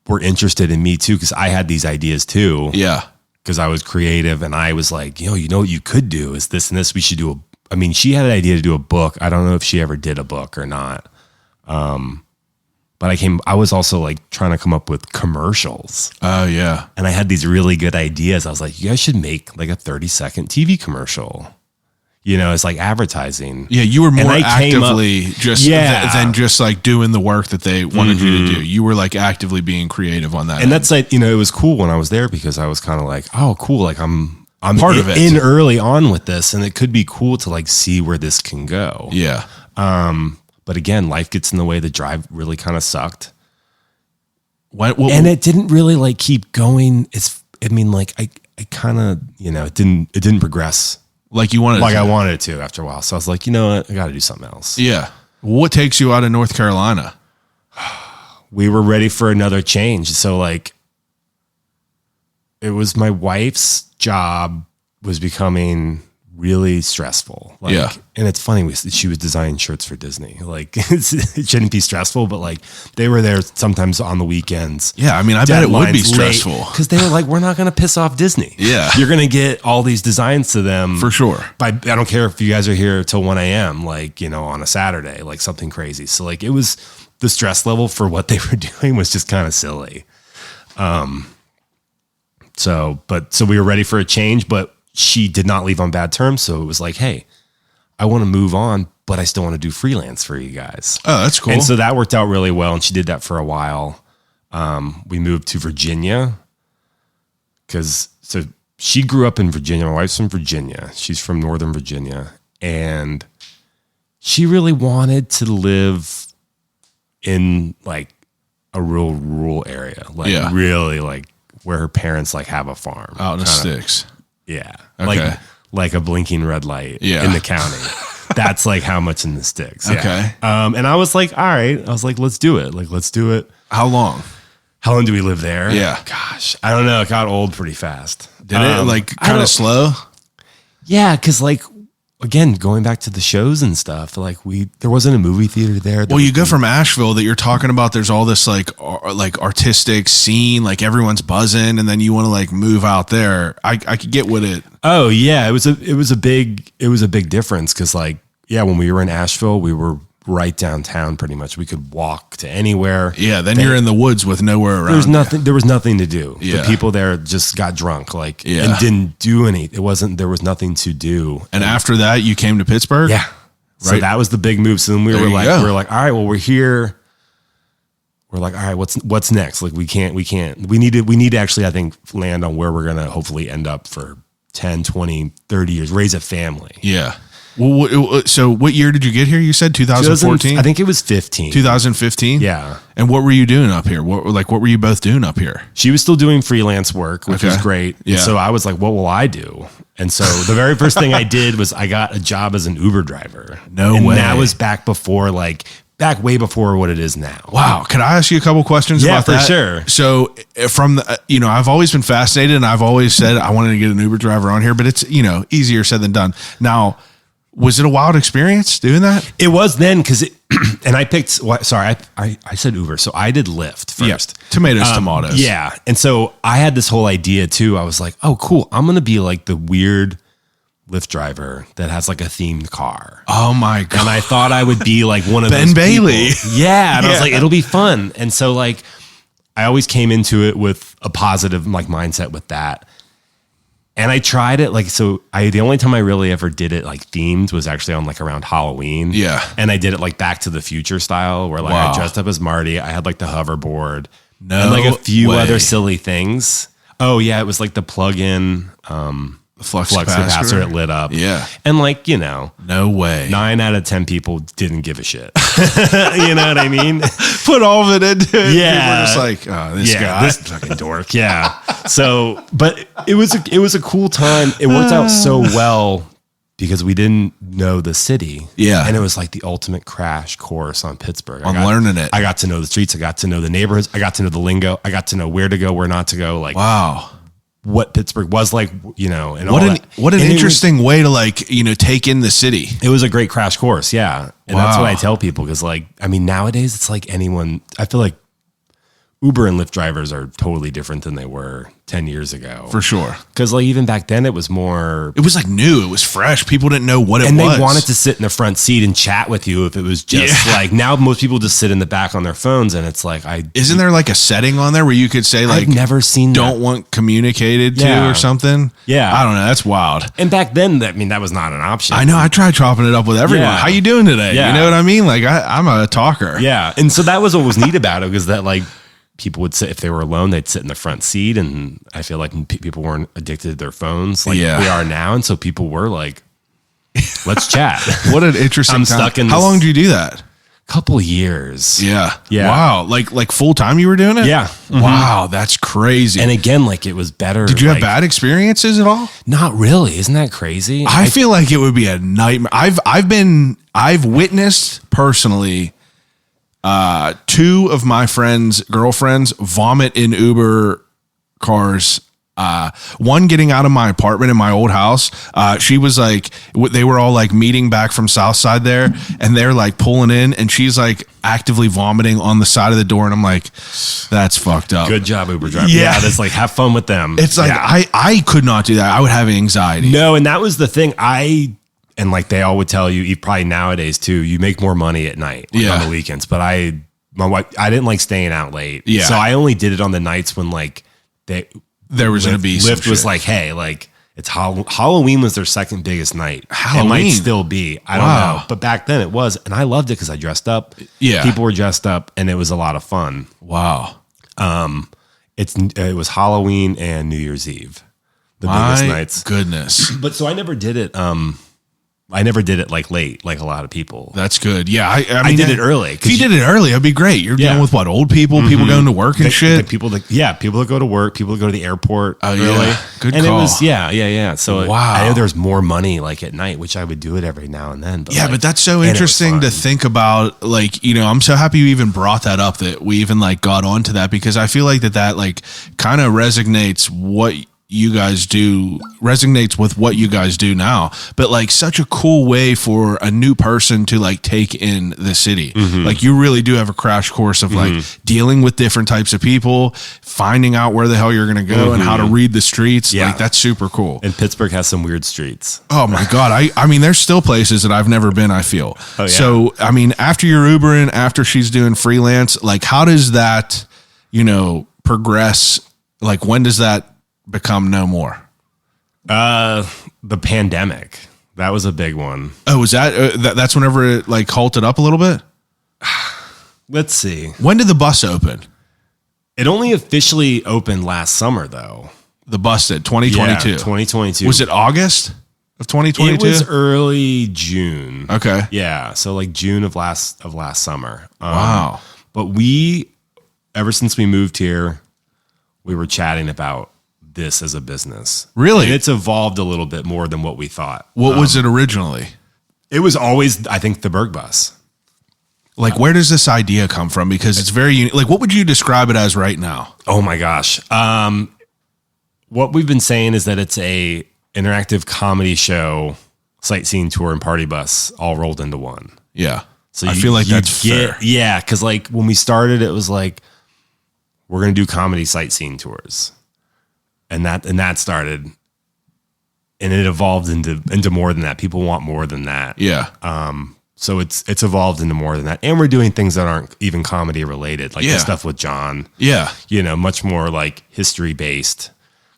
were interested in me too, because I had these ideas too. Yeah. Because I was creative, and I was like, you know what you could do is this and this. We should do she had an idea to do a book. I don't know if she ever did a book or not. But I was also like trying to come up with commercials, Oh yeah. and I had these really good ideas. I was like, you guys should make like a 30-second TV commercial. It's like advertising. Yeah, you were more I came up- actively just than just like doing the work that they wanted you to do. You were like actively being creative on that. And that's like, it was cool when I was there, because I was kind of like, oh, cool. Like I'm Part of it. in early on with this, and it could be cool to like see where this can go. Yeah. But again, life gets in the way. The drive really kind of sucked. What, And it didn't really like keep going. I kind of, it didn't progress like you wanted like to. I wanted it to after a while. So I was like, you know what? I got to do something else. Yeah. What takes you out of North Carolina? We were ready for another change. So like, it was my wife's job was becoming really stressful. Like, Yeah. And it's funny, she was designing shirts for Disney. Like it shouldn't be stressful, but like they were there sometimes on the weekends. Yeah, I mean, I bet it would be stressful. Because they were like, we're not going to piss off Disney. Yeah. You're going to get all these designs to them. For sure. I don't care if you guys are here till 1 a.m., like, on a Saturday, like something crazy. So like it was, the stress level for what they were doing was just kind of silly. So we were ready for a change, but she did not leave on bad terms. So it was like, hey, I want to move on, but I still want to do freelance for you guys. Oh, that's cool. And so that worked out really well. And she did that for a while. We moved to Virginia so she grew up in Virginia. My wife's from Virginia. She's from Northern Virginia. And she really wanted to live in like a real rural area, like really like where her parents like have a farm out in the sticks. Yeah. Okay. Like a blinking red light in the county. That's like how much in the sticks. Yeah. Okay. And I was like, all right. I was like, let's do it. Like, let's do it. How long? How long do we live there? Yeah. Gosh, I don't know. It got old pretty fast. Did it like kind of slow? Yeah. Cause like, again, going back to the shows and stuff, like there wasn't a movie theater there. Well, you go from Asheville that you're talking about. There's all this like artistic scene, like everyone's buzzing, and then you want to like move out there. I could get with it. Oh yeah, it was a big difference because like when we were in Asheville, we were right downtown pretty much. We could walk to anywhere. Yeah, then you're in the woods with nowhere around. There was nothing to do. Yeah. The people there just got drunk and didn't do any. There was nothing to do. And after that you came to Pittsburgh? Yeah. So right. that was the big move. So then we were like, all right, we're here. We're like, all right, what's next? Like we need to actually, I think, land on where we're going to hopefully end up for 10, 20, 30 years, raise a family. Yeah. Well, so what year did you get here? You said 2014? I think it was 15. 2015? Yeah. And what were you doing up here? What were you both doing up here? She was still doing freelance work, which was great. Yeah. And so I was like, what will I do? And so the very first thing I did was I got a job as an Uber driver. No and way. That was back way before what it is now. Wow. Could I ask you a couple questions about that? Yeah, for sure. So from the, I've always been fascinated and I've always said I wanted to get an Uber driver on here, but it's, easier said than done. Now, was it a wild experience doing that? It was then because and I picked, I said Uber. So I did Lyft first. Yeah. Tomatoes. Yeah. And so I had this whole idea too. I was like, oh, cool. I'm going to be like the weird Lyft driver that has like a themed car. Oh my God. And I thought I would be like one of Ben those Bailey. people. Yeah. And I was like, it'll be fun. And so like, I always came into it with a positive like mindset with that. And I tried it the only time I really ever did it like themed was actually on like around Halloween. Yeah. And I did it like Back to the Future style where like I dressed up as Marty. I had like the hoverboard and like a few other silly things. Oh yeah. It was like the plug-in, flux capacitor. It lit up. Yeah. And like, no way. 9 out of 10 people didn't give a shit. You know what I mean? Put all of it into it. Yeah. People are just like, this guy. This fucking dork. Yeah. So, but it was a cool time. It worked out so well because we didn't know the city. Yeah. And it was like the ultimate crash course on Pittsburgh. Learning it. I got to know the streets. I got to know the neighborhoods. I got to know the lingo. I got to know where to go, where not to go. Like, wow. What Pittsburgh was like, and what an interesting way to like, take in the city. It was a great crash course. Yeah. And that's what I tell people. Cause like, I mean, nowadays it's like I feel like Uber and Lyft drivers are totally different than they were 10 years ago. For sure. Cause like even back then it was more. It was like new. It was fresh. People didn't know what it was. And they wanted to sit in the front seat and chat with you if it was just like, now most people just sit in the back on their phones and it's like, isn't there like a setting on there where you could say like, I've never seen don't want communicated to or something? Yeah. I don't know. That's wild. And back then, that was not an option. I know. I tried chopping it up with everyone. Yeah. How you doing today? Yeah. You know what I mean? Like I'm a talker. Yeah. And so that was what was neat about it was that like, people would sit, if they were alone, they'd sit in the front seat. And I feel like people weren't addicted to their phones like we are now. And so people were like, let's chat. What an interesting I'm time. stuck in How long did you do that? Couple of years. Yeah. Yeah. Wow. Like full time you were doing it? Yeah. Mm-hmm. Wow. That's crazy. And again, like it was better. Did you have bad experiences at all? Not really. Isn't that crazy? I feel like it would be a nightmare. I've witnessed personally 2 of my friends' girlfriends vomit in Uber cars. One getting out of my apartment in my old house. She was like, they were all like meeting back from Southside there and they're like pulling in and she's like actively vomiting on the side of the door. And I'm like, that's fucked up. Good job, Uber driver. Yeah. That's like, have fun with them. It's like, I could not do that. I would have anxiety. No. And that was the thing. And like they all would tell you, probably nowadays too, you make more money at night on the weekends. But my wife, I didn't like staying out late. Yeah. So I only did it on the nights when like there was going to be Lyft was like, hey, like it's Halloween was their second biggest night. Halloween. It might still be. I don't know. But back then it was. And I loved it because I dressed up. Yeah. People were dressed up and it was a lot of fun. Wow. It was Halloween and New Year's Eve. The biggest nights. Goodness. But so I never did it. I never did it like late, like a lot of people. That's good. Yeah, I mean, I did it early. If you did it early, that'd be great. You're dealing with what, old people, people going to work and shit. People that go to work, people that go to the airport early. Yeah. Good and call. It was So wow. I know there's more money like at night, which I would do it every now and then. But but that's so interesting to think about. Like, I'm so happy you even brought that up, that we even like got onto that, because I feel like that like kind of resonates with what you guys do now, but like such a cool way for a new person to like take in the city. Like you really do have a crash course of like dealing with different types of people, finding out where the hell you're going to go and how to read the streets. Yeah. Like that's super cool. And Pittsburgh has some weird streets. Oh my God. I mean, there's still places that I've never been, I feel. Oh, yeah. So, I mean, after you're Ubering, after she's doing freelance, like how does that, progress? Like when does that become no more? The pandemic, that was a big one. Oh, was that's whenever it like halted up a little bit? Let's see. When did the bus open? It only officially opened last summer, though. The bus did 2022. Yeah, 2022. Was it August of 2022? It was early June. Okay. Yeah, so like June of last summer. Wow. But ever since we moved here, we were chatting about this as a business. Really? And it's evolved a little bit more than what we thought. What was it originally? It was always, I think, the Burgh Bus. Like, where does this idea come from? Because it's very unique. Like, what would you describe it as right now? Oh my gosh. What we've been saying is that it's a interactive comedy show, sightseeing tour, and party bus all rolled into one. Yeah. So I feel like that's fair. Yeah, because like when we started, it was like, we're going to do comedy sightseeing tours. And that started, and it evolved into more than that. People want more than that. Yeah. So it's evolved into more than that. And we're doing things that aren't even comedy related, like the stuff with John. Yeah. Much more like history based,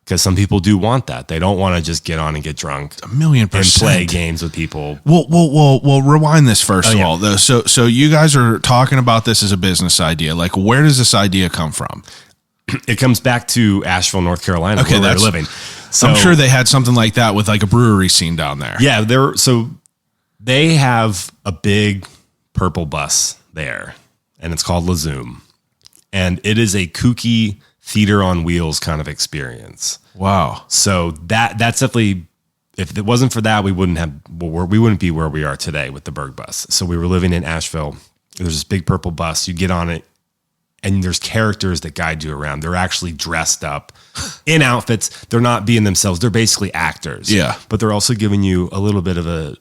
because some people do want that. They don't want to just get on and get drunk. 1,000,000%. And play games with people. Well, rewind this first of all, though. So you guys are talking about this as a business idea. Like, where does this idea come from? It comes back to Asheville, North Carolina, where we're living. So I'm sure they had something like that with like a brewery scene down there. Yeah, they have a big purple bus there, and it's called La Zoom. And it is a kooky theater on wheels kind of experience. Wow. So that's definitely, if it wasn't for that, we wouldn't be where we are today with the Burgh Bus. So we were living in Asheville. There's this big purple bus. You get on it, and there's characters that guide you around. They're actually dressed up in outfits. They're not being themselves. They're basically actors. Yeah. But they're also giving you a little bit of a,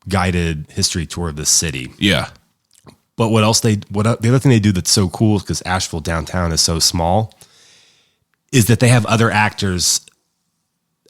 guided history tour of the city. Yeah. But the other thing they do that's so cool, because Asheville downtown is so small, is that they have other actors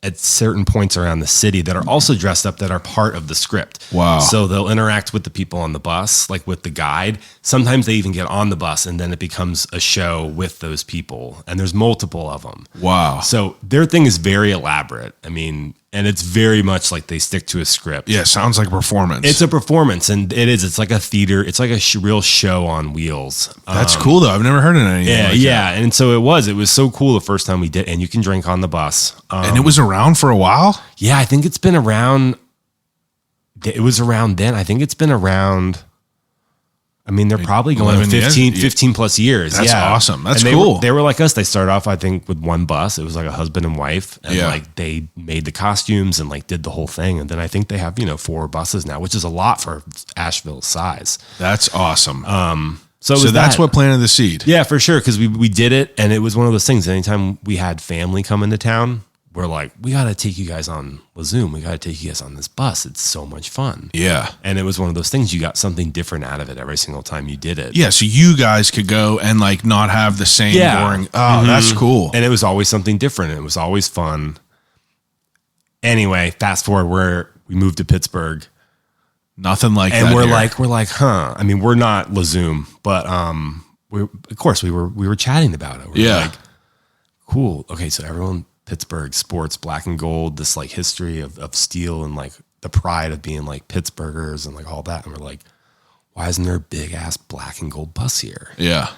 at certain points around the city that are also dressed up, that are part of the script. Wow. So they'll interact with the people on the bus, like with the guide. Sometimes they even get on the bus, and then it becomes a show with those people. And there's multiple of them. Wow. So their thing is very elaborate. I mean, and it's very much like they stick to a script. Yeah, sounds like a performance. It's a performance, and it is. It's like a theater. It's like a real show on wheels. That's cool, though. I've never heard of anything like that. And so it was so cool the first time we did, and you can drink on the bus. And it was around for a while? Yeah, I think it's been around. It was around then. I think it's been around. I mean, they're probably going 15 plus years. That's awesome. That's and cool. They were like us. They started off, I think, with one bus. It was like a husband and wife. And like they made the costumes and like did the whole thing. And then I think they have, 4 buses now, which is a lot for Asheville's size. That's awesome. So that's what planted the seed. Yeah, for sure. Because we did it. And it was one of those things. Anytime we had family come into town, we're like, we got to take you guys on La Zoom. We got to take you guys on this bus. It's so much fun. Yeah. And it was one of those things, you got something different out of it every single time you did it. Yeah. So you guys could go and like not have the same boring. Oh, that's cool. And it was always something different. It was always fun. Anyway, fast forward where we moved to Pittsburgh. Nothing like and that. And we're like, huh. I mean, we're not La Zoom, but of course we were chatting about it. We're like, cool. Okay, so everyone, Pittsburgh sports, black and gold, this like history of steel and like the pride of being like Pittsburghers and like all that. And we're like, why isn't there a big ass black and gold bus here? Yeah.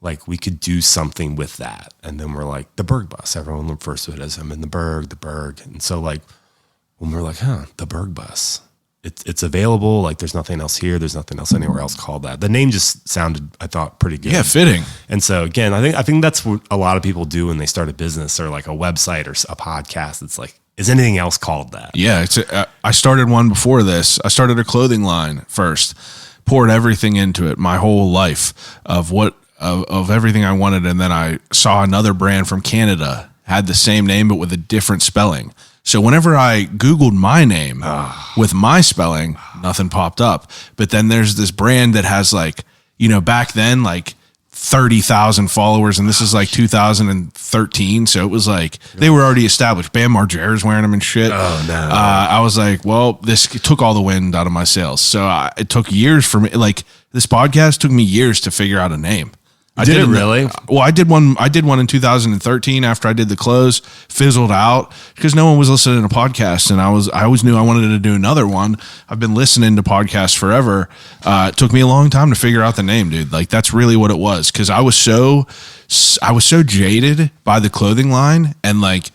Like we could do something with that. And then we're like, the Burgh Bus. Everyone refers to it as I'm in the Burgh. And so like when we're like, the Burgh Bus. It's available. Like there's nothing else here. There's nothing else anywhere else called that. The name just sounded, I thought, pretty good. Yeah, fitting. And so again, I think that's what a lot of people do when they start a business or like a website or a podcast. It's like, is anything else called that? Yeah, I started one before this. I started a clothing line first, poured everything into it, my whole life of everything I wanted, and then I saw another brand from Canada had the same name but with a different spelling. So whenever I Googled my name with my spelling, nothing popped up. But then there's this brand that has like, back then, like 30,000 followers, and this is like 2013. So it was like they were already established. Bam Margera's wearing them and shit. Oh, no. I was like, well, this took all the wind out of my sails. So it took years for me. Like this podcast took me years to figure out a name. Did it really? Well, I did one in 2013 after I did the close, fizzled out because no one was listening to podcasts, and I always knew I wanted to do another one. I've been listening to podcasts forever. It took me a long time to figure out the name, dude. Like that's really what it was, because I was so jaded by the clothing line, and like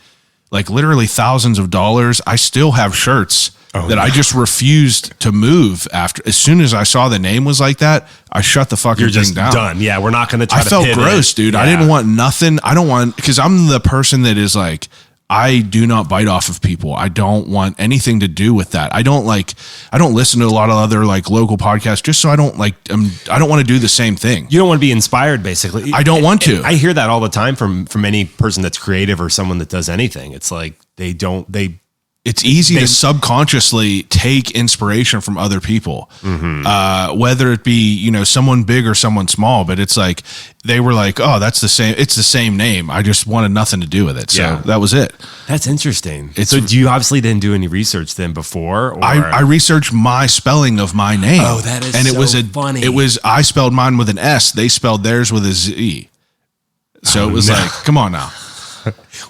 literally thousands of dollars. I still have shirts I just refused to move after. As soon as I saw the name was like that, I shut the fucking thing down. Done. Yeah, we're not going to try to pivot. I felt gross, dude. Yeah. I didn't want nothing. Because I'm the person that is like, I do not bite off of people. I don't want anything to do with that. I don't listen to a lot of other like local podcasts just so I don't want to do the same thing. You don't want to be inspired, basically. I don't want to. I hear that all the time from any person that's creative or someone that does anything. It's like it's easy to subconsciously take inspiration from other people, whether it be, someone big or someone small, but it's like, they were like, oh, it's the same name. I just wanted nothing to do with it. So that was it. That's interesting. So you obviously didn't do any research then before? Or? I researched my spelling of my name. Oh, that is funny. I spelled mine with an S. They spelled theirs with a Z. So it was like, come on now.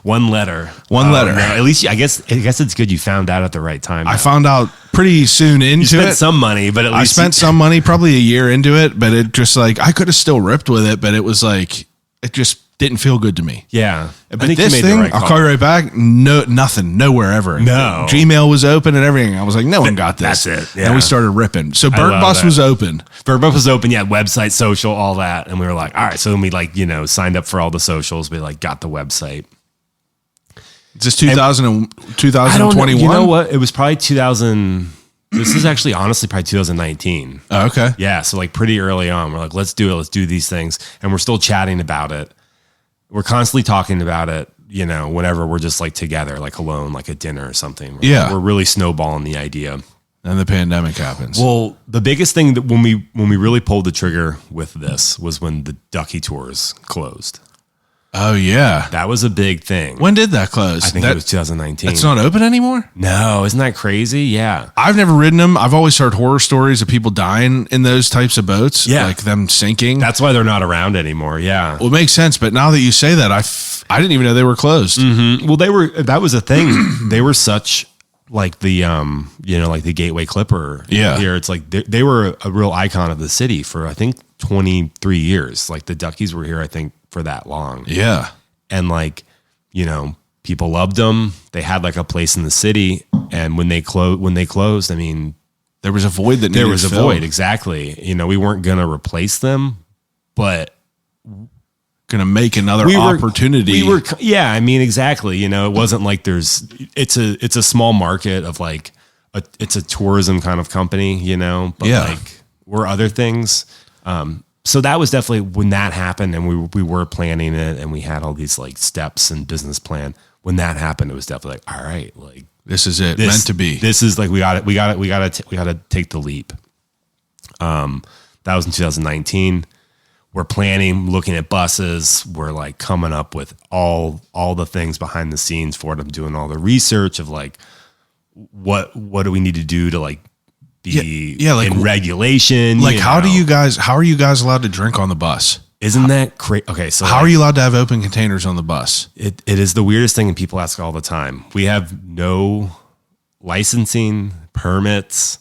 One letter. No, at least I guess it's good you found out at the right time. I found out pretty soon into you spent some money, but at least I spent some money, probably a year into it, but it just like, I could have still ripped with it, but it was like, it just didn't feel good to me. Yeah. But this thing, I'll call you right back. No, nothing, nowhere ever. No. Gmail was open and everything. I was like, no one got this. That's it. Yeah. And we started ripping. So Burgh Bus was open. Burgh Bus was open. Yeah. Website, social, all that. And we were like, all right. So then we signed up for all the socials. We got the website. Is this 2021? You know what? It was probably 2000. This is actually honestly probably 2019. Oh, okay. Yeah. So like pretty early on, we're like, let's do it. Let's do these things. And we're still chatting about it. We're constantly talking about it, whenever we're just like together, like alone, like at dinner or something. We're really snowballing the idea. And the pandemic happens. Well, the biggest thing that when we really pulled the trigger with this was when the Ducky tours closed. Oh, yeah. That was a big thing. When did that close? I think it was 2019. It's not open anymore? No, isn't that crazy? Yeah. I've never ridden them. I've always heard horror stories of people dying in those types of boats. Yeah. Like them sinking. That's why they're not around anymore. Yeah. Well, it makes sense. But now that you say that, I didn't even know they were closed. Mm-hmm. Well, that was a thing. They were such like the, like the Gateway Clipper. Yeah. Here. It's like they were a real icon of the city for, I think, 23 years. Like the Duckies were here, I think, for that long. Yeah. And like, people loved them. They had like a place in the city. And when they closed, I mean, there was a void that there was a void. Exactly. We weren't going to replace them, but going to make another opportunity. Yeah. I mean, exactly. It wasn't like it's a small market of like, it's a tourism kind of company, but like we're other things. So that was definitely when that happened, and we were planning it, and we had all these like steps and business plan. When that happened, it was definitely like, all right, like this is it, meant to be. This is like we got to take the leap. That was in 2019. We're planning, looking at buses. We're like coming up with all the things behind the scenes for it. I'm doing all the research of like what do we need to do to like be like in regulation. Like how are you guys allowed to drink on the bus? Isn't that crazy? Okay, so how are you allowed to have open containers on the bus? It is the weirdest thing, and people ask all the time. We have no licensing, permits.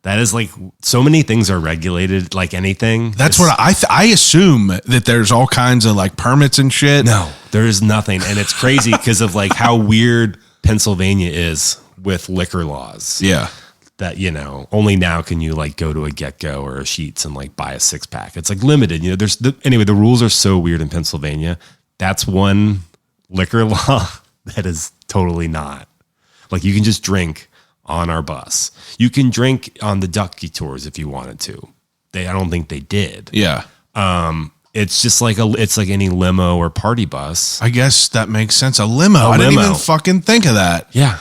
That is like so many things are regulated like anything. That's what I assume that there's all kinds of like permits and shit. No, there is nothing. And it's crazy because of like how weird Pennsylvania is with liquor laws. Yeah. That, you know, only now can you like go to a Get-Go or a Sheetz and like buy a 6-pack. It's like limited. You know, the rules are so weird in Pennsylvania. That's one liquor law that is totally not. Like you can just drink on our bus. You can drink on the Ducky tours if you wanted to. I don't think they did. Yeah. It's just like it's like any limo or party bus. I guess that makes sense. A limo. I didn't even fucking think of that. Yeah.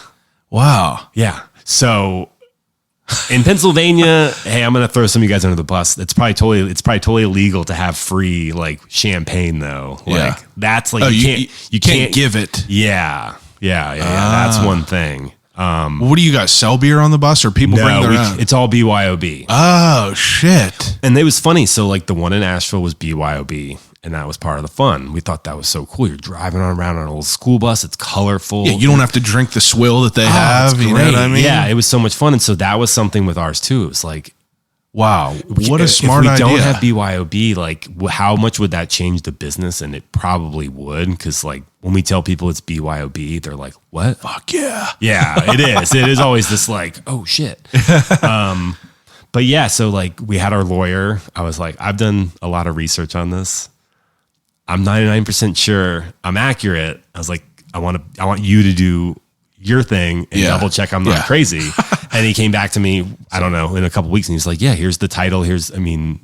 Wow. Yeah. So in Pennsylvania, hey, I'm gonna throw some of you guys under the bus. It's probably totally illegal to have free like champagne though. Like that's like you can't give it. Yeah. That's one thing. What do you guys sell beer on the bus or people bring their own? It's all BYOB. Oh shit. And it was funny. So like the one in Asheville was BYOB. And that was part of the fun. We thought that was so cool. You're driving around on an old school bus. It's colorful. Yeah, you don't have to drink the swill that they have. You know what I mean? Yeah, it was so much fun. And so that was something with ours too. It was like, wow, what a smart idea. If we don't have BYOB, like how much would that change the business? And it probably would. Because like when we tell people it's BYOB, they're like, what? Fuck yeah. Yeah, it is. It is always this like, oh shit. But yeah, so like we had our lawyer. I was like, I've done a lot of research on this. I'm 99% sure I'm accurate. I was like, I want you to do your thing and double check I'm not crazy. And he came back to me, I don't know, in a couple of weeks and he's like, yeah, here's the title.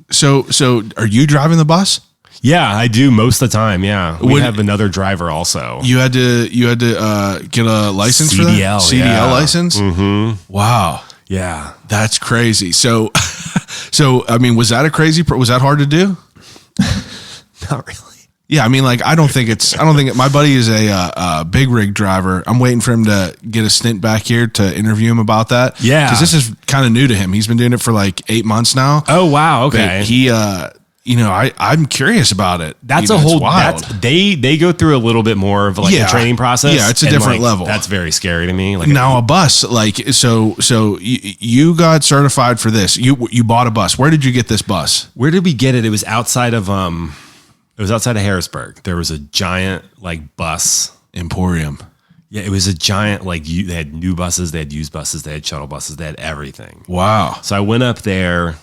So are you driving the bus? Yeah, I do most of the time. Yeah. We have another driver also. You had to get a license for that? CDL license? Mm-hmm. Wow. Yeah. That's crazy. So I mean, was that hard to do? Not really. Yeah, I mean, like, I don't think my buddy is a big rig driver. I'm waiting for him to get a stint back here to interview him about that. Yeah. Because this is kind of new to him. He's been doing it for like 8 months now. Oh, wow. Okay. But he, I'm curious about it. That's a whole, they go through a little bit more of like a training process. Yeah, it's a different level. That's very scary to me. Like now a bus, like, so you got certified for this. You bought a bus. Where did you get this bus? Where did we get it? It was outside of, Harrisburg. There was a giant like bus emporium. Yeah, it was a giant like they had new buses, they had used buses, they had shuttle buses, they had everything. Wow. So I went up there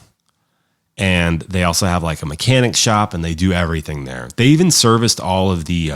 and they also have like a mechanic shop and they do everything there. They even serviced all the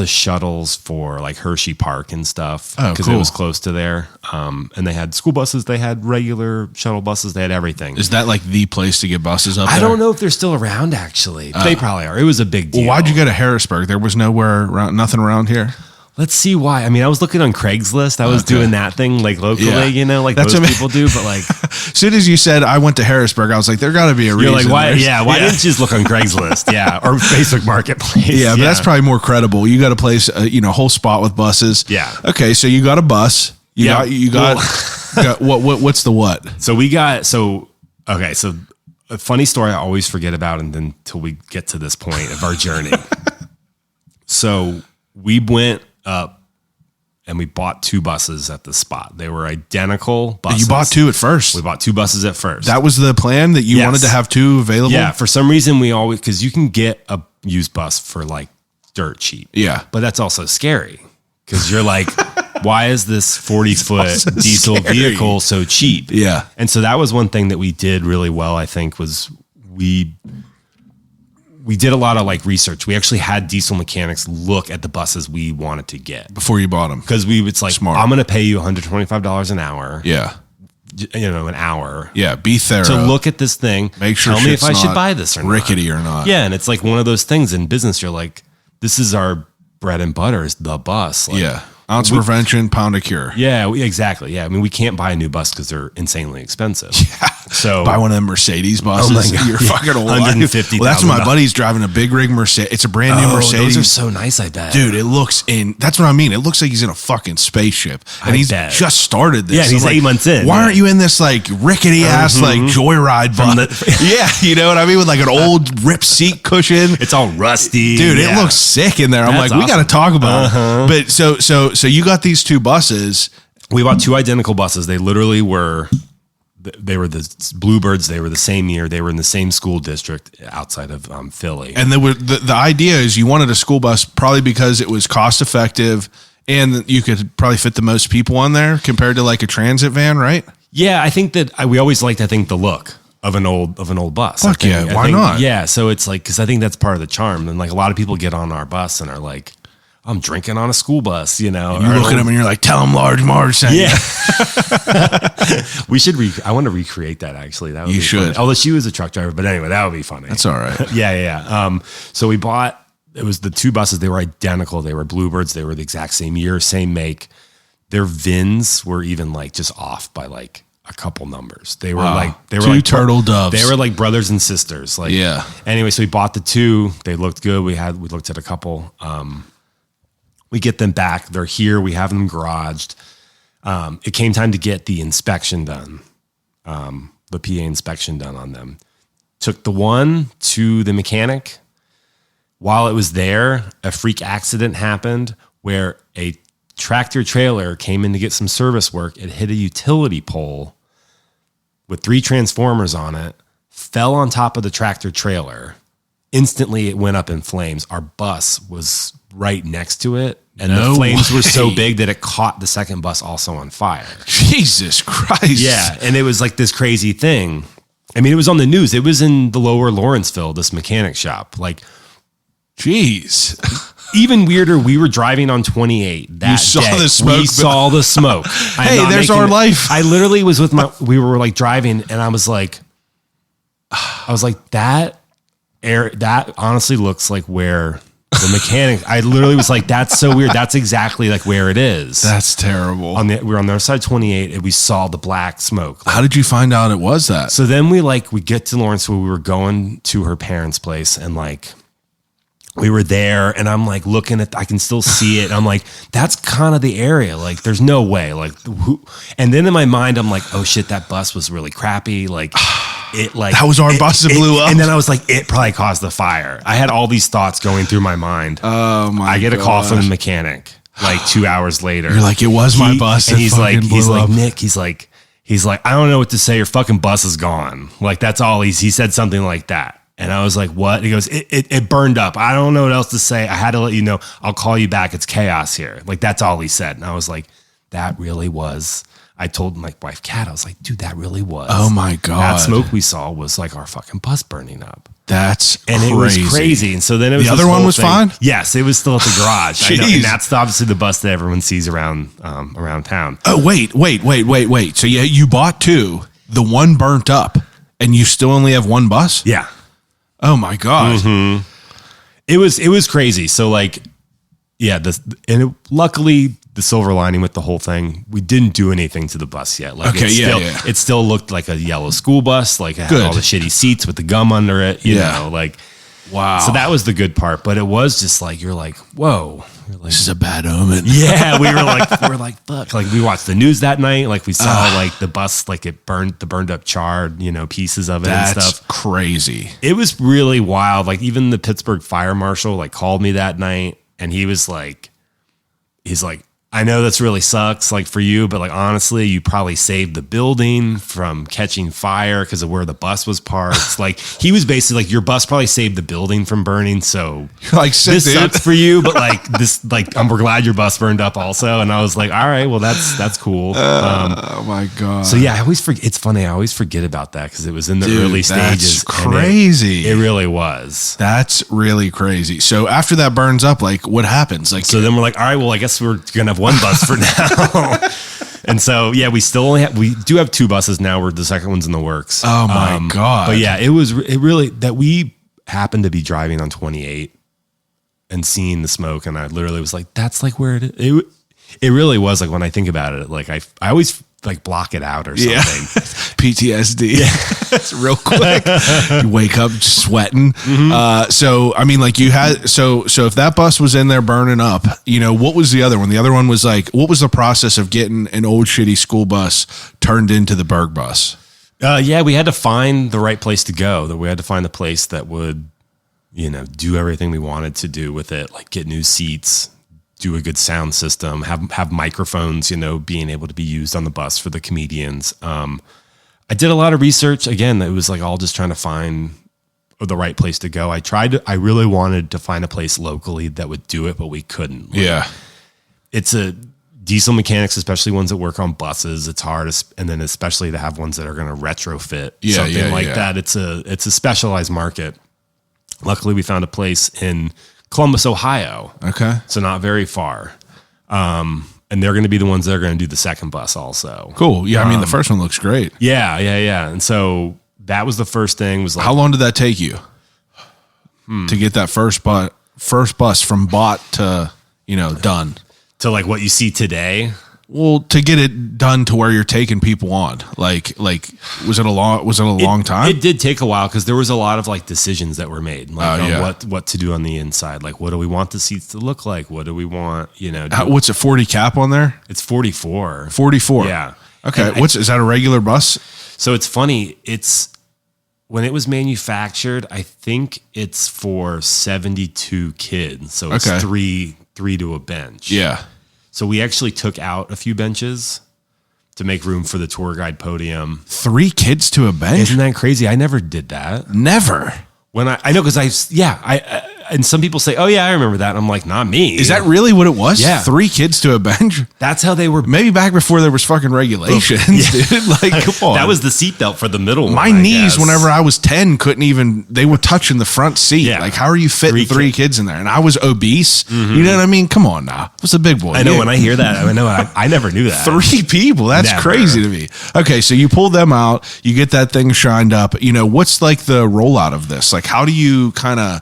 shuttles for like Hershey Park and stuff because it was close to there. And they had school buses, they had regular shuttle buses, they had everything. Is that like the place to get buses up there? I don't know if they're still around actually. They probably are. It was a big deal. Well, why'd you go to Harrisburg? There was nothing around here. Let's see why. I mean, I was looking on Craigslist. I was doing that thing like locally, like that's most people do. But like, as soon as you said I went to Harrisburg, I was like, there got to be a reason. You're like, why? Yeah, why didn't you just look on Craigslist? Yeah, or Facebook Marketplace. Yeah, but that's probably more credible. You got a place, a whole spot with buses. Yeah. Okay, so you got a bus. You got what's the what? So a funny story I always forget about, and then until we get to this point of our journey. So we went up and we bought 2 buses at the spot. They were identical buses. You bought 2 at first. We bought 2 buses at first. That was the plan, that you wanted to have 2 available? Yeah. For some reason because you can get a used bus for like dirt cheap. Yeah. But that's also scary because you're like, why is this 40-foot diesel vehicle so cheap? Yeah. And so that was one thing that we did really well, I think, was we did a lot of like research. We actually had diesel mechanics look at the buses we wanted to get before you bought them. Because it's like, smart. I'm going to pay you $125 an hour. Yeah. An hour. Yeah. Be thorough. To look at this thing. Make sure tell me if I should buy this or rickety or not. Yeah. And it's like one of those things in business. You're like, this is our bread and butter, is the bus. Like, yeah. Ounce prevention, pound a cure. Yeah, exactly. Yeah, I mean, we can't buy a new bus because they're insanely expensive. Yeah. So buy one of them Mercedes buses. Oh my God. You're fucking old. $150,000. Well, that's what my buddy's driving, a big rig Mercedes. It's a brand new Mercedes. Those are so nice, I bet. Dude, that's what I mean. It looks like he's in a fucking spaceship. And he's just started this. Yeah, he's 8 months in. Why aren't you in this like rickety ass like joyride bus? Yeah, you know what I mean? With like an old ripped seat cushion. It's all rusty. Dude, it looks sick in there. I'm like, we got to talk about it. But so you got these 2 buses. We bought 2 identical buses. They literally were the Bluebirds. They were the same year. They were in the same school district outside of Philly. And the idea is you wanted a school bus probably because it was cost effective And you could probably fit the most people on there compared to like a transit van, right? Yeah, I think that we always liked, I think, the look of an old bus. Fuck yeah, why not? Yeah, so it's like, because I think that's part of the charm. And like a lot of people get on our bus and are like, I'm drinking on a school bus, you know. And you look at them and you're like, tell them Large Marge sent you. We should, I want to recreate that actually. That would You be should. funny. Although she was a truck driver, but anyway, that would be funny. That's all right. Yeah. So we bought, it was the two buses. They were identical. They were Bluebirds. They were the exact same year, same make. Their VINs were even like just off by like a couple numbers. They were Two like turtle doves. They were like brothers and sisters. Like, yeah. Anyway, so we bought the two. They looked good. We looked at a couple. We get them back. They're here. We have them garaged. It came time to get the inspection done, the PA inspection done on them. Took the one to the mechanic. While it was there, a freak accident happened where a tractor trailer came in to get some service work. It hit a utility pole with 3 transformers on it, fell on top of the tractor trailer. Instantly, it went up in flames. Our bus was right next to it, and the flames were so big that it caught the second bus also on fire. Jesus Christ. Yeah, and it was like this crazy thing. I mean, it was on the news. It was in the lower Lawrenceville, this mechanic shop. Like, jeez. Even weirder, we were driving on 28 that You saw day. the smoke. We saw the smoke. Hey, there's our life. I literally was with we were like driving, and I was like, that honestly looks like where the mechanic, I literally was like, that's so weird. That's exactly like where it is. That's terrible. We were on the other side of 28, and we saw the black smoke. How did you find out it was that? So then we get to Lawrenceville. We were going to her parents' place, and like, we were there, and I'm like looking I can still see it. I'm like, that's kind of the area. Like, there's no way. Like, who? And then in my mind, I'm like, oh shit, that bus was really crappy. Like, that was our bus that blew up. And then I was like, it probably caused the fire. I had all these thoughts going through my mind. Oh my! I get a call from the mechanic like 2 hours later. You're like, it was my bus. And he's like, Nick, he's like, I don't know what to say. Your fucking bus is gone. Like, that's all he said something like that. And I was like, what? He goes, it burned up. I don't know what else to say. I had to let you know. I'll call you back. It's chaos here. Like, that's all he said. And I was like, that really was. I told my wife, Kat, I was like, dude, that really was. Oh my God. That smoke we saw was like our fucking bus burning up. That's crazy. It was crazy. And so then it was the other one was fine? Yes, it was still at the garage. I know, and that's obviously the bus that everyone sees around town. Oh, wait. So you bought 2. The one burnt up, and you still only have 1 bus? Yeah. Oh my God. Mm-hmm. It was crazy. So like, yeah, luckily the silver lining with the whole thing, we didn't do anything to the bus yet. Like, it still looked like a yellow school bus. Like, it had all the shitty seats with the gum under it, you know, like, wow. So that was the good part, but it was just like, you're like, whoa. You're like, this is a bad omen. Yeah, we were like, fuck. Like, we watched the news that night. Like, we saw like the bus, like it burned up charred, pieces of it and stuff. That's crazy. It was really wild. Like, even the Pittsburgh fire marshal like called me that night, and he's like, I know this really sucks, like, for you, but like, honestly, you probably saved the building from catching fire because of where the bus was parked. Like, he was basically like, your bus probably saved the building from burning. So like, this sucks for you, but like we're glad your bus burned up also. And I was like, all right, well, that's cool. Oh my God. So yeah, I always forget. It's funny. I always forget about that because it was in the early stages. That's crazy. It really was. That's really crazy. So after that burns up, like, what happens? Like, so then we're like, all right, well, I guess we're going to have 1 bus for now. And so, yeah, we do have 2 buses now. Where the second one's in the works. Oh my God. But yeah, it really, that we happened to be driving on 28 and seeing the smoke. And I literally was like, that's like where it is. It really was like, when I think about it, like I always like block it out or something. Yeah. PTSD. Yeah. It's real quick. You wake up sweating. Mm-hmm. So, I mean, like so if that bus was in there burning up, what was the other one? The other one was like, what was the process of getting an old shitty school bus turned into the Burgh Bus? Yeah, we had to find the right place to go. That we had to find the place that would, do everything we wanted to do with it, like get new seats, do a good sound system, have microphones, being able to be used on the bus for the comedians. I did a lot of research. Again, it was like all just trying to find the right place to go. I really wanted to find a place locally that would do it, but we couldn't. Yeah. it's a diesel mechanics, especially ones that work on buses. It's hard, and then especially to have ones that are going to retrofit something like that. It's a specialized market. Luckily, we found a place in Columbus, Ohio. Okay, so not very far. And they're going to be the ones that are going to do the second bus also. Cool. Yeah, I mean the first one looks great. Yeah. And so that was the first thing. Was like, how long did that take you to get that first bus from bought to done? To like what you see today? Well, to get it done to where you're taking people on, like was it a long time? It did take a while because there was a lot of like decisions that were made, like on what to do on the inside. Like, what do we want the seats to look like? What do we want? What's it? 40 cap on there? It's 44. 44. Yeah. Okay. Is that a regular bus? So it's funny. It's when it was manufactured. I think it's for 72 kids. So it's three to a bench. Yeah. So we actually took out a few benches to make room for the tour guide podium. 3 kids to a bench? Isn't that crazy? I never did that. Never. When I know, because and some people say, oh yeah, I remember that. And I'm like, not me. Is that really what it was? Yeah. 3 kids to a bench? That's how they were. Maybe back before there was fucking regulations, dude. Like, come on. That was the seatbelt for the middle one. My knees, whenever I was 10, they were touching the front seat. Yeah. Like, how are you fitting 3 kids in there? And I was obese. Mm-hmm. You know what I mean? Come on now. I was a big boy. I know when I hear that, I never knew that. 3 people. That's crazy to me. Okay. So you pull them out, you get that thing shined up. What's like the rollout of this? Like, how do you kind of,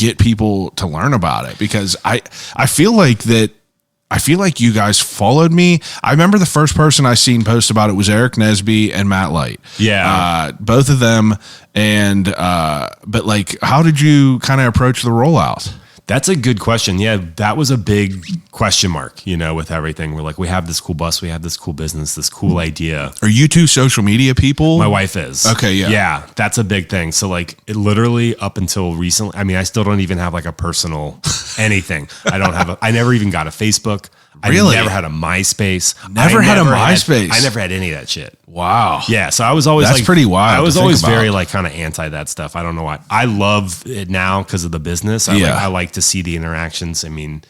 get people to learn about it? Because I feel like you guys followed me. I remember the first person I seen post about it was Eric Nesby and Matt Light. Yeah. Both of them. And, but like, how did you kind of approach the rollout? That's a good question. Yeah, that was a big question mark, with everything. We're like, we have this cool bus, we have this cool business, this cool idea. Are you 2 social media people? My wife is. Okay, yeah. Yeah, that's a big thing. So like it literally up until recently, I still don't even have like a personal anything. I never even got a Facebook. Really? I never had a MySpace. Never had a MySpace? I never had any of that shit. Wow. Yeah, so I was always That's pretty wild. I was always very like kind of anti that stuff. I don't know why. I love it now because of the business. I like to see the interactions. I'm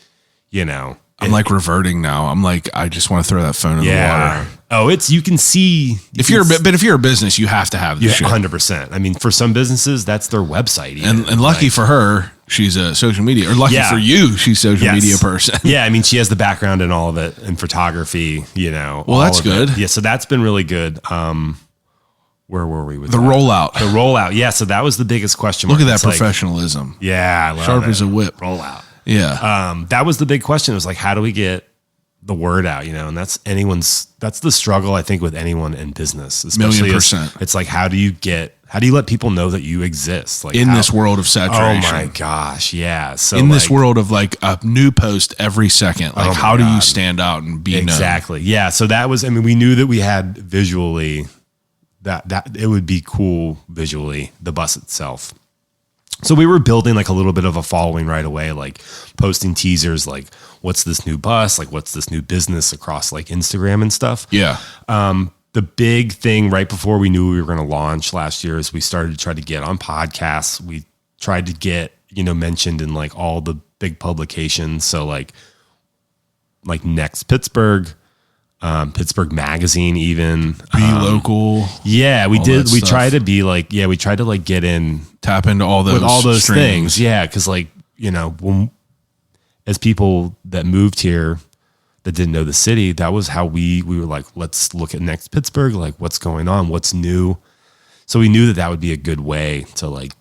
like reverting now. I'm like, I just want to throw that phone in the water. Oh, you can see. If you're a business, you have to have this shit. 100%. For some businesses, that's their website. Even. And lucky for her, she's a social media, or lucky for you, she's a social media person. Yeah. She has the background in all of it, in photography, Well, that's good. Yeah. So that's been really good. Where were we with the rollout? The rollout. Yeah. So that was the biggest question mark. Look at that professionalism. I love Sharp as a whip. Rollout. Yeah. That was the big question. It was like, how do we get the word out, and that's the struggle, I think, with anyone in business, especially 1,000,000%. It's like, how do you let people know that you exist? Like in this world of saturation. Oh my gosh. Yeah. So in this world of like a new post every second, like how do you stand out and be exactly known? Yeah. So that was, we knew that we had visually that it would be cool visually, the bus itself. So we were building like a little bit of a following right away, like posting teasers, like what's this new bus? Like what's this new business across like Instagram and stuff. Yeah. The big thing right before we knew we were going to launch last year is we started to try to get on podcasts. We tried to get, mentioned in like all the big publications. So like Next Pittsburgh, Pittsburgh Magazine, even Be Local. Yeah, we did. We tried to be like, we tried to like get in, tap into all those streams. Things. Yeah. Cause like, as people that moved here that didn't know the city, that was how we were like, let's look at Next Pittsburgh, like what's going on, what's new. So we knew that would be a good way to like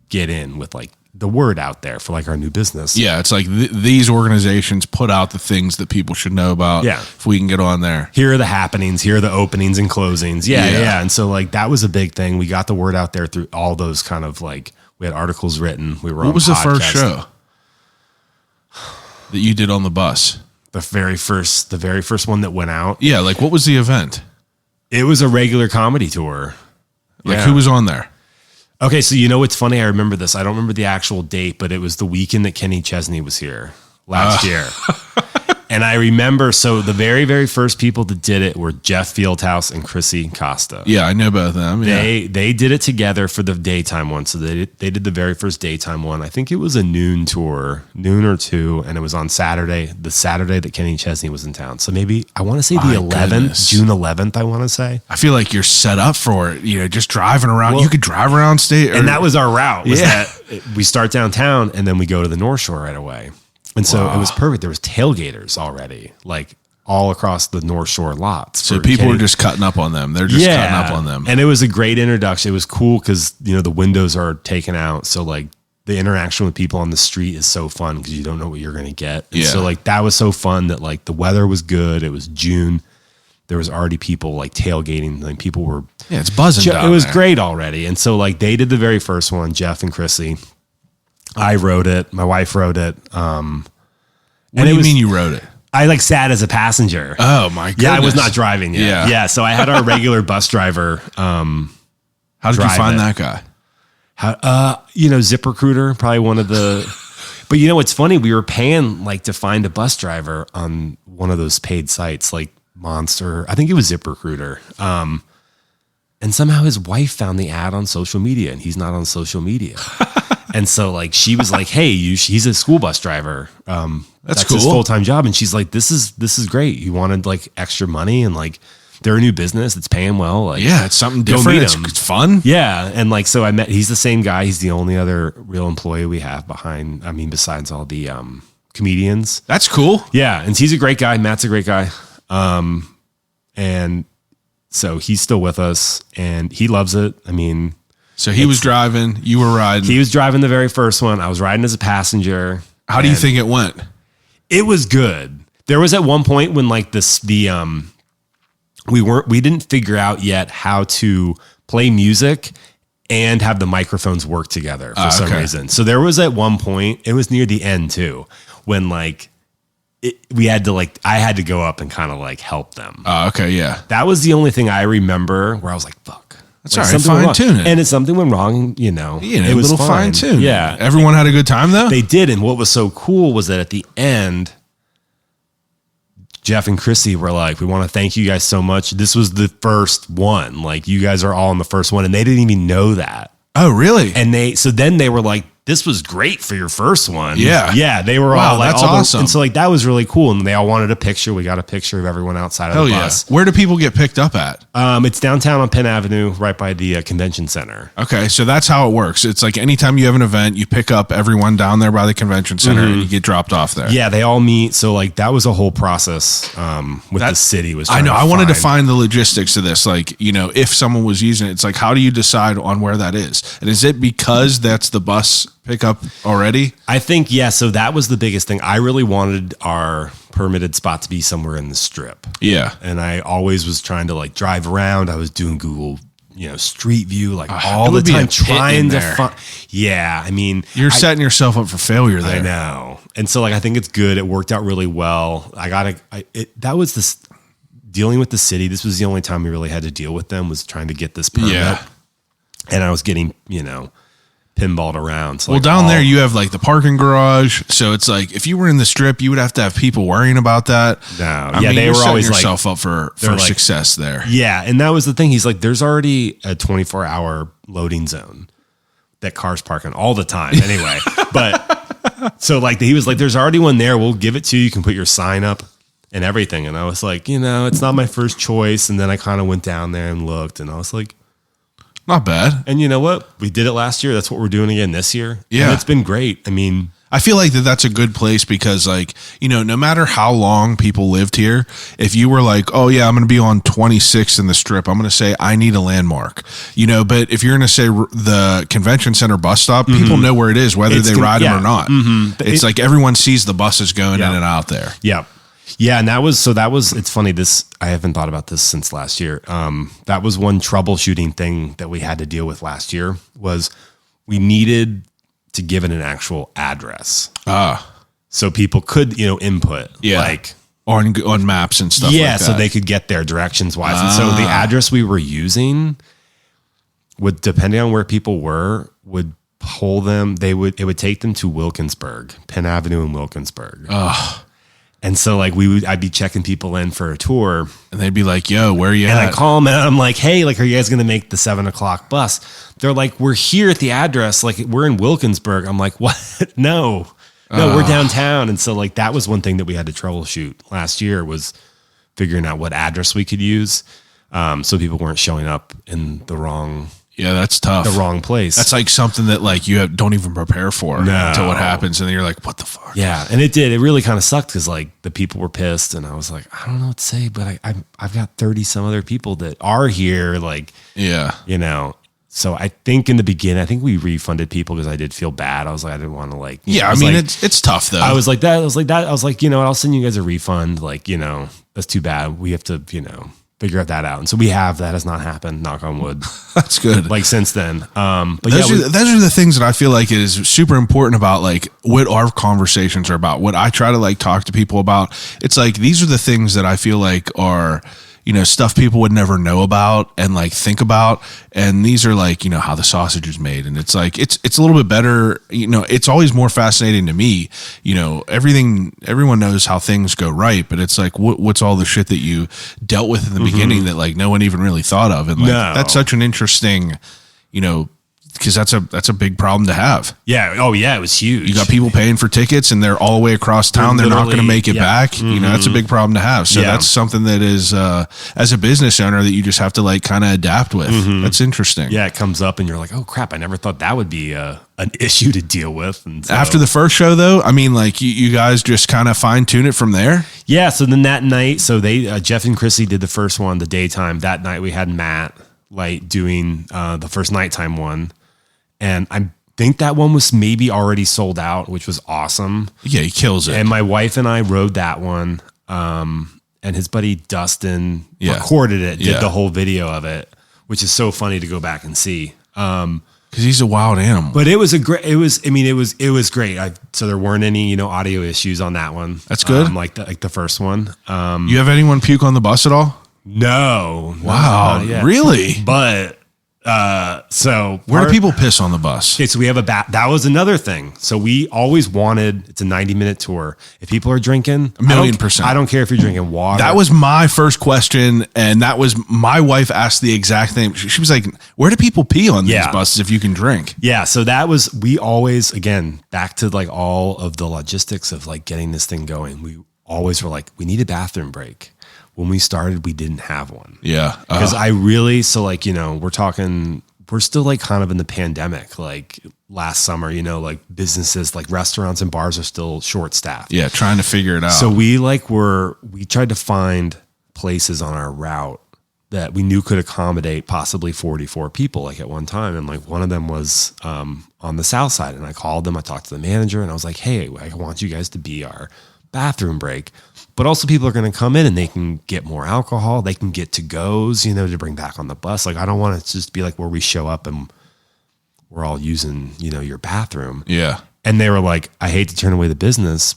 get in with like the word out there for like our new business. Yeah. It's like these organizations put out the things that people should know about. Yeah. If we can get on there. Here are the happenings. Here are the openings and closings. Yeah. And so like, that was a big thing. We got the word out there through all those kind of like, we had articles written. We were on What was podcasts. the first show that you did on the bus? The very first one that went out. Yeah. Like what was the event? It was a regular comedy tour. Like who was on there? Okay, so it's funny. I remember this. I don't remember the actual date, but it was the weekend that Kenny Chesney was here last year. And I remember, so the very, very first people that did it were Jeff Fieldhouse and Chrissy Costa. Yeah, I know both of them. Yeah. They did it together for the daytime one. So they did the very first daytime one. I think it was a noon tour, noon or 2, and it was on Saturday, the Saturday that Kenny Chesney was in town. So maybe, I want to say the 11th, goodness. June 11th, I want to say. I feel like you're set up for it. Just driving around. You could drive around state. And that was our route. We start downtown and then we go to the North Shore right away. And so it was perfect. There was tailgaters already, like all across the North Shore lots. So people were just cutting up on them. They're just cutting up on them. And it was a great introduction. It was cool because, the windows are taken out. So like the interaction with people on the street is so fun because you don't know what you're going to get. And so like that was so fun that like the weather was good. It was June. There was already people like tailgating. Like people were. Yeah, it's buzzing down It was there. great already. And so like they did the very first one, Jeff and Chrissy. I wrote it. My wife wrote it. What do you mean you wrote it? I like sat as a passenger. Oh my goodness. Yeah, I was not driving yet. Yeah. Yeah. So I had our regular bus driver. How did you find that guy? ZipRecruiter, probably one of the, but it's funny. We were paying like to find a bus driver on one of those paid sites like Monster. I think it was ZipRecruiter. And somehow his wife found the ad on social media and he's not on social media. And so like, she was like, hey, he's a school bus driver. That's cool. His full-time job. And she's like, this is great. You wanted like extra money and like they're a new business. It's paying well. Like, Yeah, it's something go different. meet him. It's fun. Yeah. And like, so he's the same guy. He's the only other real employee we have besides all the comedians. That's cool. Yeah. And he's a great guy. Matt's a great guy. And so he's still with us and he loves it. So he was driving, you were riding. He was driving the very first one. I was riding as a passenger. How do you think it went? It was good. There was at one point when like we didn't figure out yet how to play music and have the microphones work together for some reason. So there was at one point, it was near the end too, when like I had to go up and kind of like help them. Okay, yeah. That was the only thing I remember where I was like, fuck. That's all right, fine tune it. And if something went wrong, it was little fine tune. Yeah. Everyone had a good time though? They did. And what was so cool was that at the end, Jeff and Chrissy were like, we want to thank you guys so much. This was the first one. Like you guys are all in the first one. And they didn't even know that. Oh, really? And then they were like, this was great for your first one. Yeah. Yeah. They were all like, that's awesome. And so like, that was really cool. And they all wanted a picture. We got a picture of everyone outside of the bus. Where do people get picked up at? It's downtown on Penn Avenue, right by the convention center. Okay. So that's how it works. It's like anytime you have an event, you pick up everyone down there by the convention center and you get dropped off there. Yeah. They all meet. So like, that was a whole process with the city. I know. I wanted to find the logistics of this. Like, if someone was using it, it's like, how do you decide on where that is? And is it because that's the bus pickup already? I think, yeah. So that was the biggest thing. I really wanted our permitted spot to be somewhere in the Strip. Yeah. And I always was trying to like drive around. I was doing Google, Street View, like all the time trying to find. Yeah. You're setting yourself up for failure there. I know. And so like, I think it's good. It worked out really well. That was this dealing with the city. This was the only time we really had to deal with them, was trying to get this permit. Yeah. And I was getting, pinballed around. So well, down there you have like the parking garage, so it's like if you were in the Strip, you would have to have people worrying about that. No, they were always setting like yourself up for success there. Yeah, and that was the thing. He's like, there's already a 24-hour loading zone that cars park in all the time. Anyway, but so like he was like, there's already one there. We'll give it to you. You can put your sign up and everything. And I was like, it's not my first choice. And then I kind of went down there and looked, and I was like, not bad. And you know what? We did it last year. That's what we're doing again this year. Yeah. And it's been great. I feel like that's a good place because like, no matter how long people lived here, if you were like, oh yeah, I'm going to be on 26 in the Strip, I'm going to say I need a landmark, but if you're going to say the convention center bus stop, people know where it is, whether they ride them or not. Mm-hmm. It's like everyone sees the buses going in and out there. Yeah. Yeah, and it's funny, I haven't thought about this since last year. That was one troubleshooting thing that we had to deal with last year, was we needed to give it an actual address. So people could, input like on maps and stuff like that. So they could get there directions wise. And so the address we were using would, depending on where people were, would pull them, it would take them to Wilkinsburg, Penn Avenue in Wilkinsburg. And so like I'd be checking people in for a tour, And they'd be like, yo, where are you and at? I call them and I'm like, hey, like, are you guys going to make the 7:00 bus? They're like, we're here at the address. Like, we're in Wilkinsburg. I'm like, what? No, we're downtown. And so like, that was one thing that we had to troubleshoot last year, was figuring out what address we could use. So people weren't showing up in the wrong that's tough. the wrong place. That's like something that like don't even prepare for until it happens. And then you're like, what the fuck? Yeah. And it really kind of sucked, because like the people were pissed, and I was like, I don't know what to say, but I've got 30 some other people that are here. Like, you know, so I think in the beginning, I think we refunded people because I did feel bad. I was like, I didn't want to like, I mean, it's tough though. I was like, you know what, I'll send you guys a refund. Like, you know, that's too bad. We have to, you know, figure that out. And so that has not happened, knock on wood. That's good. Like since then. But those are the things that I feel like is super important about like what our conversations are about. What I try to like talk to people about. It's like, these are the things that I feel like are, you know, stuff people would never know about and like think about. And these are like, you know, how the sausage is made. And it's like, it's a little bit better, you know, it's always more fascinating to me, you know, everyone knows how things go right, but it's like, what's all the shit that you dealt with in the beginning that like no one even really thought of. And like, that's such an interesting, you know, because that's a big problem to have. Yeah. Oh yeah. It was huge. You got people paying for tickets and they're all the way across town. They're not going to make it back. You know, that's a big problem to have. So that's something that is, as a business owner, that you just have to like kind of adapt with. That's interesting. Yeah. It comes up and you're like, oh crap, I never thought that would be an issue to deal with. And so, after the first show though, I mean, like you guys just kind of fine tune it from there. Yeah. So then that night, so they, Jeff and Chrissy did the first one, the daytime. That night we had Matt Light doing the first nighttime one. And I think that one was maybe already sold out, which was awesome. Yeah, he kills it. And my wife and I rode that one. And his buddy Dustin recorded it, did the whole video of it, which is so funny to go back and see. Because he's a wild animal. But it was great. So there weren't any, you know, audio issues on that one. That's good. Like the first one. You have anyone puke on the bus at all? No. Wow. Really? But so where do people piss on the bus? Okay, so we have that was another thing. So we always wanted, it's a 90-minute tour. If people are drinking, 1,000,000%. I don't care if you're drinking water. That was my first question. And that was my wife asked the exact thing. She was like, where do people pee on these buses if you can drink? Yeah. So we always, again, back to like all of the logistics of like getting this thing going. We always were like, we need a bathroom break. When we started, we didn't have one. Yeah. Because so like, you know, we're still like kind of in the pandemic, like last summer, you know, like businesses like restaurants and bars are still short staffed. Yeah. Trying to figure it out. So we tried to find places on our route that we knew could accommodate possibly 44 people like at one time. And like one of them was on the south side. And I called them, I talked to the manager and I was like, hey, I want you guys to be our bathroom break. But also people are going to come in and they can get more alcohol. They can get to-goes, you know, to bring back on the bus. Like, I don't want it to just be like where we show up and we're all using, you know, your bathroom. Yeah. And they were like, I hate to turn away the business,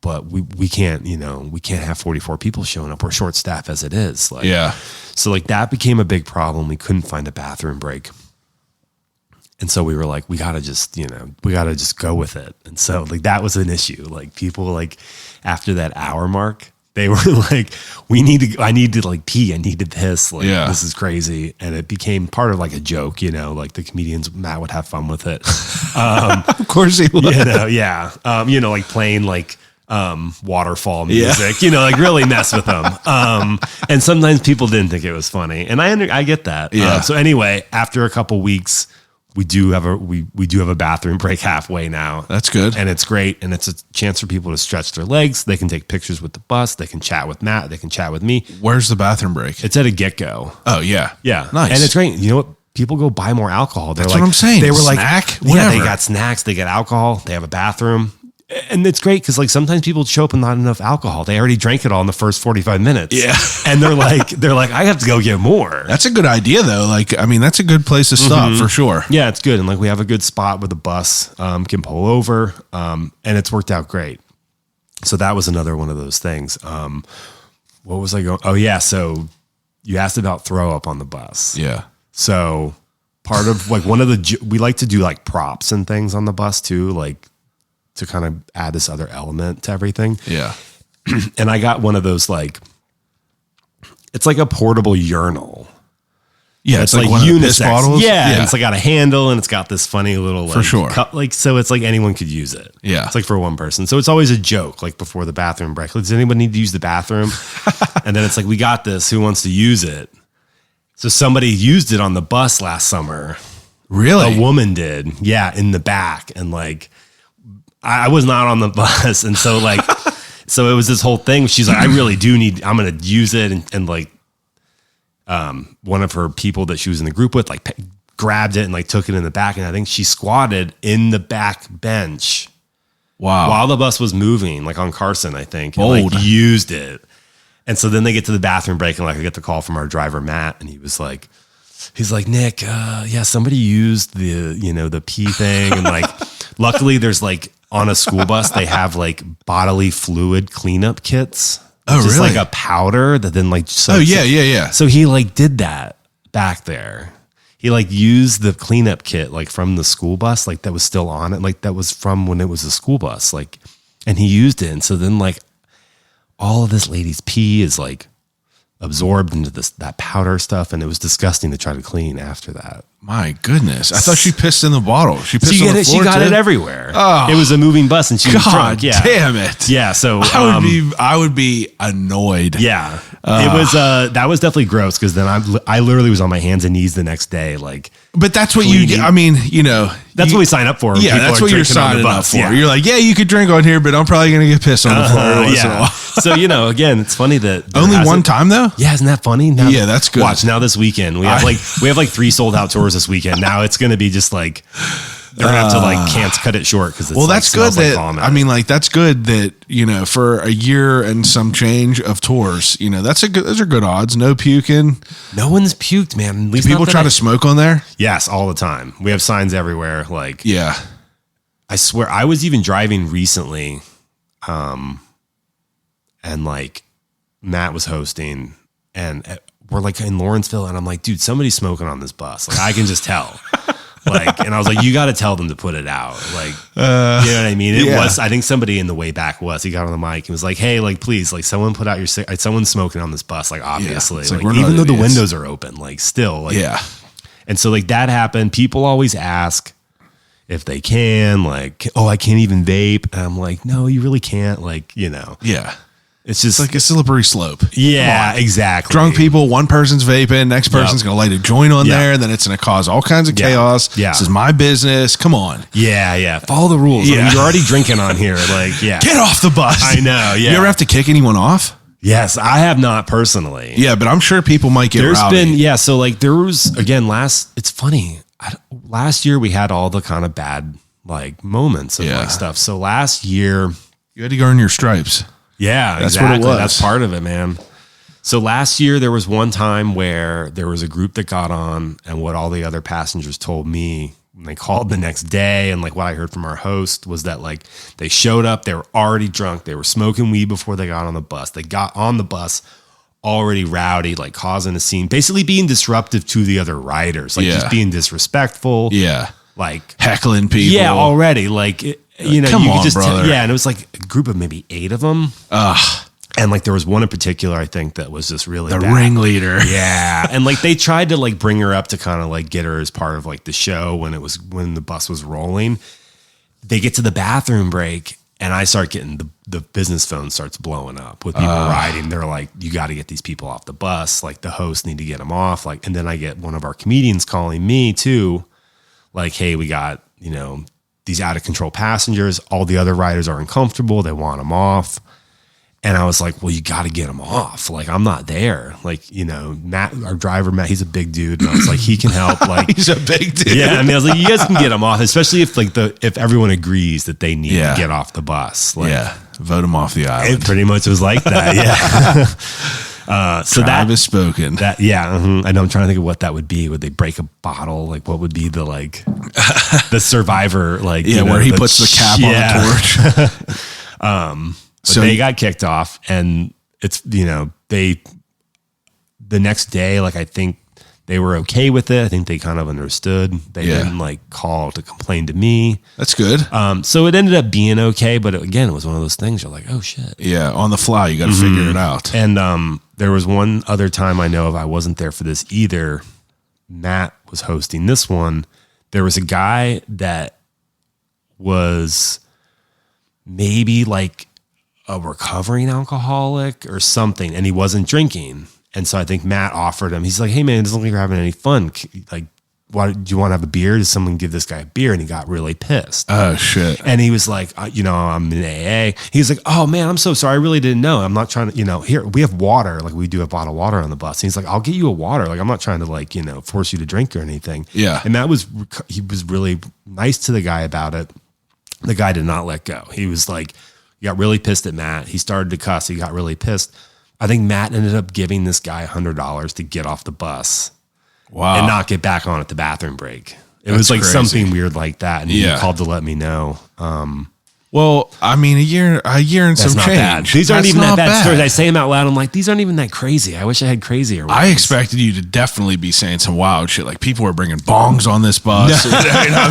but we can't, you know, we can't have 44 people showing up. We're short staffed as it is. Like, yeah. So like that became a big problem. We couldn't find a bathroom break. And so we were like, we got to just go with it. And so like, that was an issue. Like people like after that hour mark, they were like, I need to like pee. I need to piss. Like, this is crazy. And it became part of like a joke, you know, like the comedians, Matt would have fun with it. Of course he would. You know, yeah. You know, like playing like waterfall music, you know, like really mess with them. And sometimes people didn't think it was funny. And I get that. Yeah. So anyway, after a couple weeks, we do have a bathroom break halfway now. That's good. And it's great. And it's a chance for people to stretch their legs. They can take pictures with the bus. They can chat with Matt. They can chat with me. Where's the bathroom break? It's at a get-go. Oh, yeah. Yeah. Nice. And it's great. You know what? People go buy more alcohol. That's what I'm saying. They were like, snack? Yeah, they got snacks. They get alcohol. They have a bathroom. And it's great because like sometimes people show up with not enough alcohol. They already drank it all in the first 45 minutes. Yeah. And they're like, I have to go get more. That's a good idea though. Like, I mean, that's a good place to stop for sure. Yeah, it's good. And like we have a good spot where the bus can pull over. And it's worked out great. So that was another one of those things. What was I going? Oh yeah. So you asked about throw up on the bus. Yeah. So part of like we like to do like props and things on the bus too, like to kind of add this other element to everything. Yeah. and I got one of those like, it's like a portable urinal. Yeah, it's like one of the piss unisex. bottles. Yeah, and it's like got a handle and it's got this funny little like, For sure. cup, like so it's like anyone could use it. Yeah. It's like for one person. So it's always a joke, like before the bathroom break. Like, does anybody need to use the bathroom? And then it's like, we got this. Who wants to use it? So somebody used it on the bus last summer. Really? A woman did. Yeah, in the back. And like, I was not on the bus. And so like, so it was this whole thing. She's like, I really do need, I'm going to use it. And like, one of her people that she was in the group with, like grabbed it and like took it in the back. And I think she squatted in the back bench. Wow. While the bus was moving, like on Carson, I think, and Bold. like used it. And so then they get to the bathroom break and like I get the call from our driver, Matt. And he's like, Nick, yeah, somebody used the pee thing. And like, luckily there's like on a school bus, they have like bodily fluid cleanup kits. Oh, just really? like a powder that then like, Yeah. So he like did that back there. He like used the cleanup kit like from the school bus, like that was still on it. Like that was from when it was a school bus, like, and he used it. And so then like all of this lady's pee is like absorbed into that powder stuff. And it was disgusting to try to clean after that. My goodness. I thought she pissed in the bottle. She pissed on the floor She got too? it everywhere. Oh. It was a moving bus and she was God drunk. Yeah. damn it. Yeah. So I would be annoyed. yeah, it was, that was definitely gross. Cause then I literally was on my hands and knees the next day. Like, But that's what you get. I mean, that's what we sign up for. Yeah, People that's are what you're drinking on the signing up bus. for. Yeah. You're like, yeah, you could drink on here, but I'm probably going to get pissed on the floor every once in a while. So, again, it's funny that there Only one hasn't- time though? Yeah, isn't that funny? Now, Yeah, that's good. Watch now this weekend. We have like 3 sold out tours this weekend. Now it's going to be just like they're going to have to like can't cut it short because Well, that's good that that's good that for a year and some change of tours, those are good odds. No puking. no one's puked, man. At least Do people try to smoke on there? Yes, all the time. We have signs everywhere. Like, Yeah. I swear, I was even driving recently, and like Matt was hosting, and we're like in Lawrenceville, and I'm like, dude, somebody's smoking on this bus. Like, I can just tell. Like, and I was like, you got to tell them to put it out. Like, you know what I mean? It was, I think somebody in the way back he got on the mic and was like, hey, like, please, like someone put out someone's smoking on this bus. Like, obviously, It's like, like we're even not though the idiots. windows are open, like still, like, Yeah. And so like that happened. People always ask if they can, like, oh, I can't even vape. And I'm like, no, you really can't. Like, Yeah. it's just It's like a slippery slope. yeah, exactly. Drunk people, one person's vaping, next person's going to light a joint on there, and then it's going to cause all kinds of chaos. Yeah. This is my business. Come on. Yeah. Follow the rules. I mean, you're already drinking on here. Like, yeah. Get off the bus. I know. Yeah. You ever have to kick anyone off? Yes, I have not personally. Yeah, but I'm sure people might get There's rowdy. been, so like there was, again, it's funny. Last year we had all the kind of bad like moments and like stuff. So last year, You had to earn your stripes. yeah, That's exactly. what it was. That's part of it, man. So last year there was one time where there was a group that got on, and what all the other passengers told me when they called the next day, and like what I heard from our host was that like they showed up, they were already drunk, they were smoking weed before they got on the bus. They got on the bus already rowdy, like causing a scene, basically being disruptive to the other riders, like just being disrespectful. Yeah. Like Heckling people. yeah, already like come on, you could just brother. yeah, and it was like a group of maybe 8 of them. And like there was one in particular, I think, that was just really The bad. ringleader. Yeah. And like they tried to like bring her up to kind of like get her as part of like the show when the bus was rolling. They get to the bathroom break and I start getting the business phone starts blowing up with people riding. They're like, you got to get these people off the bus. Like the hosts need to get them off. Like, and then I get one of our comedians calling me too. Like, hey, we got, these out of control passengers. All the other riders are uncomfortable. They want them off. And I was like, well, you got to get him off. Like, I'm not there. Like, Matt, our driver, Matt, he's a big dude. And I was like, he can help. Like, He's a big dude. yeah. I mean, I was like, you guys can get him off, especially if if everyone agrees that they need to get off the bus. Like, Yeah. Vote him off the island. it pretty much was like that. Yeah. So Tribe has spoken. I know. I'm trying to think of what that would be. Would they break a bottle? Like, what would be the the survivor? Like, where he puts the cap on the torch. So they got kicked off, and it's the next day, like I think they were okay with it. I think they kind of understood. They didn't like call to complain to me. That's good. So it ended up being okay. But again, it was one of those things you're like, oh shit. Yeah. On the fly, you got to figure it out. And there was one other time I know of, I wasn't there for this either. Matt was hosting this one. There was a guy that was maybe like a recovering alcoholic or something, and he wasn't drinking. And so I think Matt offered him, he's like, hey man, it doesn't look like you're having any fun. Like, why do you want to have a beer? Does someone give this guy a beer? And he got really pissed. Oh shit. And he was like, I'm in AA. He's like, oh man, I'm so sorry. I really didn't know. I'm not trying to, here, we have water. Like we do a bottle of water on the bus. And he's like, I'll get you a water. Like, I'm not trying to force you to drink or anything. Yeah. And he was really nice to the guy about it. The guy did not let go. He was like, he got really pissed at Matt. He started to cuss. He got really pissed. I think Matt ended up giving this guy $100 to get off the bus. Wow. And not get back on at the bathroom break. It was like crazy. something weird like that. And he called to let me know. Well, I mean, a year and some not change. bad. These aren't That's even that not bad stories. I say them out loud. I'm like, these aren't even that crazy. I wish I had crazier ones. I expected you to definitely be saying some wild shit. Like people were bringing bongs on this bus. I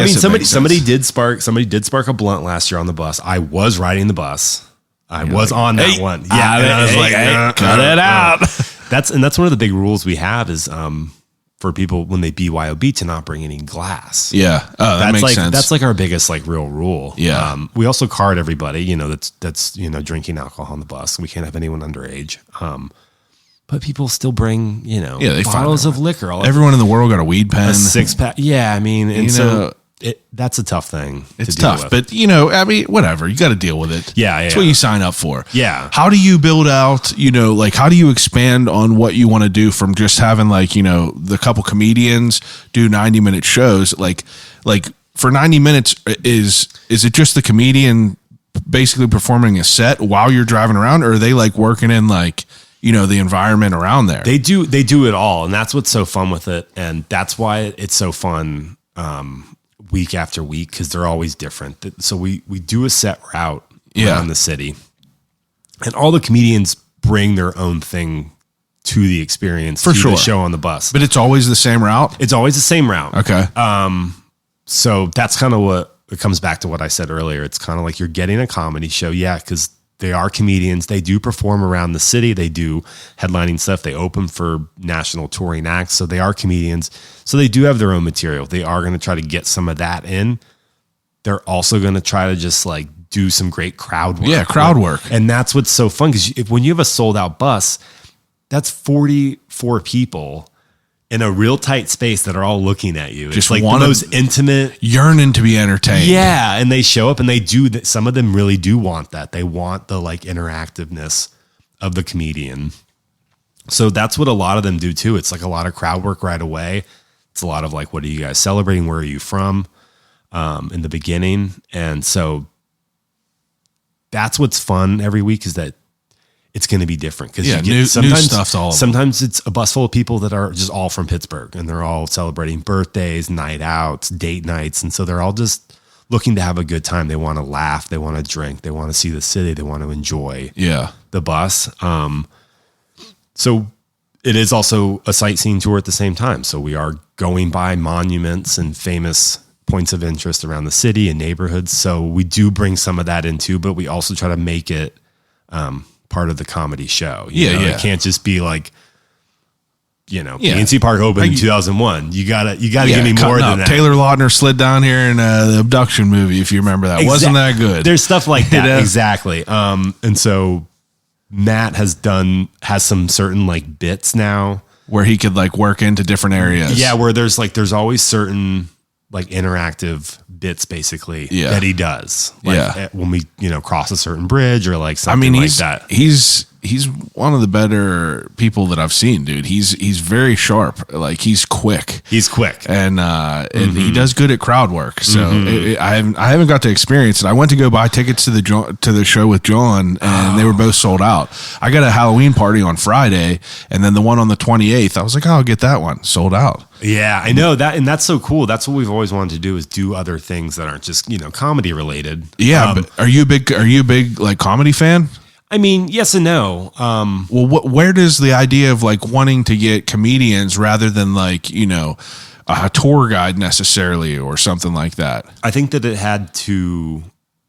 mean, somebody did spark a blunt last year on the bus. I was riding the bus. I was on that one. Yeah. And I was like, cut it out. That's one of the big rules we have is, for people when they BYOB to not bring any glass. Yeah. That makes sense. That's like our biggest real rule. Yeah. We also card everybody, that's drinking alcohol on the bus. We can't have anyone underage. But people still bring, they bottles of liquor. Everyone in the world got a weed pen. A 6-pack. Yeah. I mean, and that's a tough thing. It's to deal tough, with. but I mean, whatever. You got to deal with it. Yeah. That's what you sign up for. Yeah. How do you build out, how do you expand on what you want to do from just having the couple comedians do 90-minute shows? Like for 90 minutes, is it just the comedian basically performing a set while you're driving around, or are they working in the environment around there? They do it all. And that's what's so fun with it. And that's why it's so fun, week after week, because they're always different. So we do a set route around the city, and all the comedians bring their own thing to the experience, for sure, the show on the bus. But it's always the same route. It's always the same route. Okay. So that's kind of what it comes back to what I said earlier. It's kind of like you're getting a comedy show. Yeah. Because they are comedians. They do perform around the city. They do headlining stuff. They open for national touring acts. So they are comedians. So they do have their own material. They are going to try to get some of that in. They're also going to try to just do some great crowd work. Yeah, crowd work. And that's what's so fun, because when you have a sold out bus, that's 44 people in a real tight space that are all looking at you. Just it's the most intimate, yearning to be entertained. Yeah. And they show up and they do that. Some of them really do want that. They want the interactiveness of the comedian. So that's what a lot of them do too. It's a lot of crowd work right away. It's a lot of what are you guys celebrating? Where are you from? In the beginning. And so that's what's fun every week, is that it's going to be different, because new stuff to all of them. Sometimes it's a bus full of people that are just all from Pittsburgh, and they're all celebrating birthdays, night outs, date nights. And so they're all just looking to have a good time. They want to laugh. They want to drink. They want to see the city. They want to enjoy the bus. So it is also a sightseeing tour at the same time. So we are going by monuments and famous points of interest around the city and neighborhoods. So we do bring some of that into, but we also try to make it part of the comedy show. You know? It can't just be PNC Park opened in 2001. You gotta give me more than that. Taylor Lautner slid down here in the Abduction movie, if you remember that. Wasn't that good? There's stuff like that. Exactly. And so Matt has some certain bits now where he could work into different areas. Yeah, where there's always certain interactive bits basically that he does. When we cross a certain bridge or something like that. He's one of the better people that I've seen, dude. He's very sharp. He's quick. And he does good at crowd work. So I haven't got to experience it. I went to go buy tickets to the show with John, and they were both sold out. I got a Halloween party on Friday, and then the one on the 28th, I was like, I'll get that one. Sold out. Yeah, I know that. And that's so cool. That's what we've always wanted to do, is do other things that aren't just, comedy related. Yeah. But are you a big comedy fan? I mean, yes and no. Well, where does the idea of like wanting to get comedians rather than like, a tour guide necessarily or something like that? I think that it had to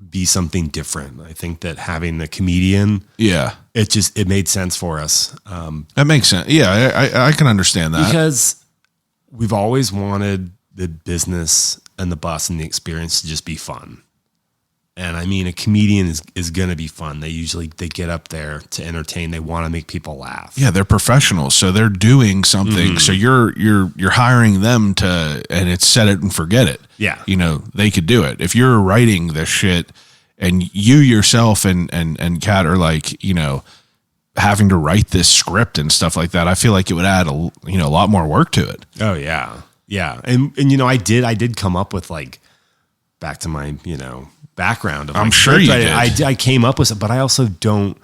be something different. I think that having the comedian, it made sense for us. That makes sense. Yeah, I can understand that. Because we've always wanted the business and the bus and the experience to just be fun. And I mean, a comedian is going to be fun. They get up there to entertain. They want to make people laugh. Yeah, they're professionals, so they're doing something. So you're hiring them and it's set it and forget it. Yeah, they could do it. If you're writing this shit and you yourself and Kat are like, having to write this script and stuff like that, I feel like it would add a lot more work to it. Oh yeah, yeah, and I did come up with like back to my background of I'm sure you did. I came up with it, but I also don't.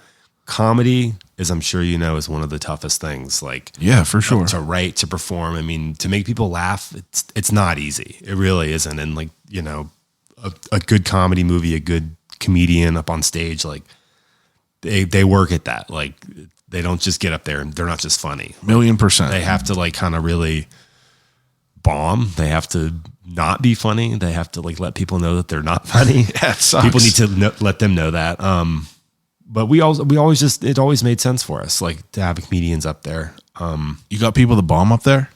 Comedy, as I'm sure you know, is one of the toughest things. Like, yeah, for sure. To write, to perform. I mean, to make people laugh, it's not easy. It really isn't. And like, a good comedy movie, a good comedian up on stage, like they work at that. Like, they don't just get up there and they're not just funny. 1,000,000%. They have to like kind of really bomb. They have to not be funny. They have to like let people know that they're not funny. Yeah, it sucks. People need to let them know that. But we always just, it always made sense for us, like to have comedians up there. You got people to bomb up there?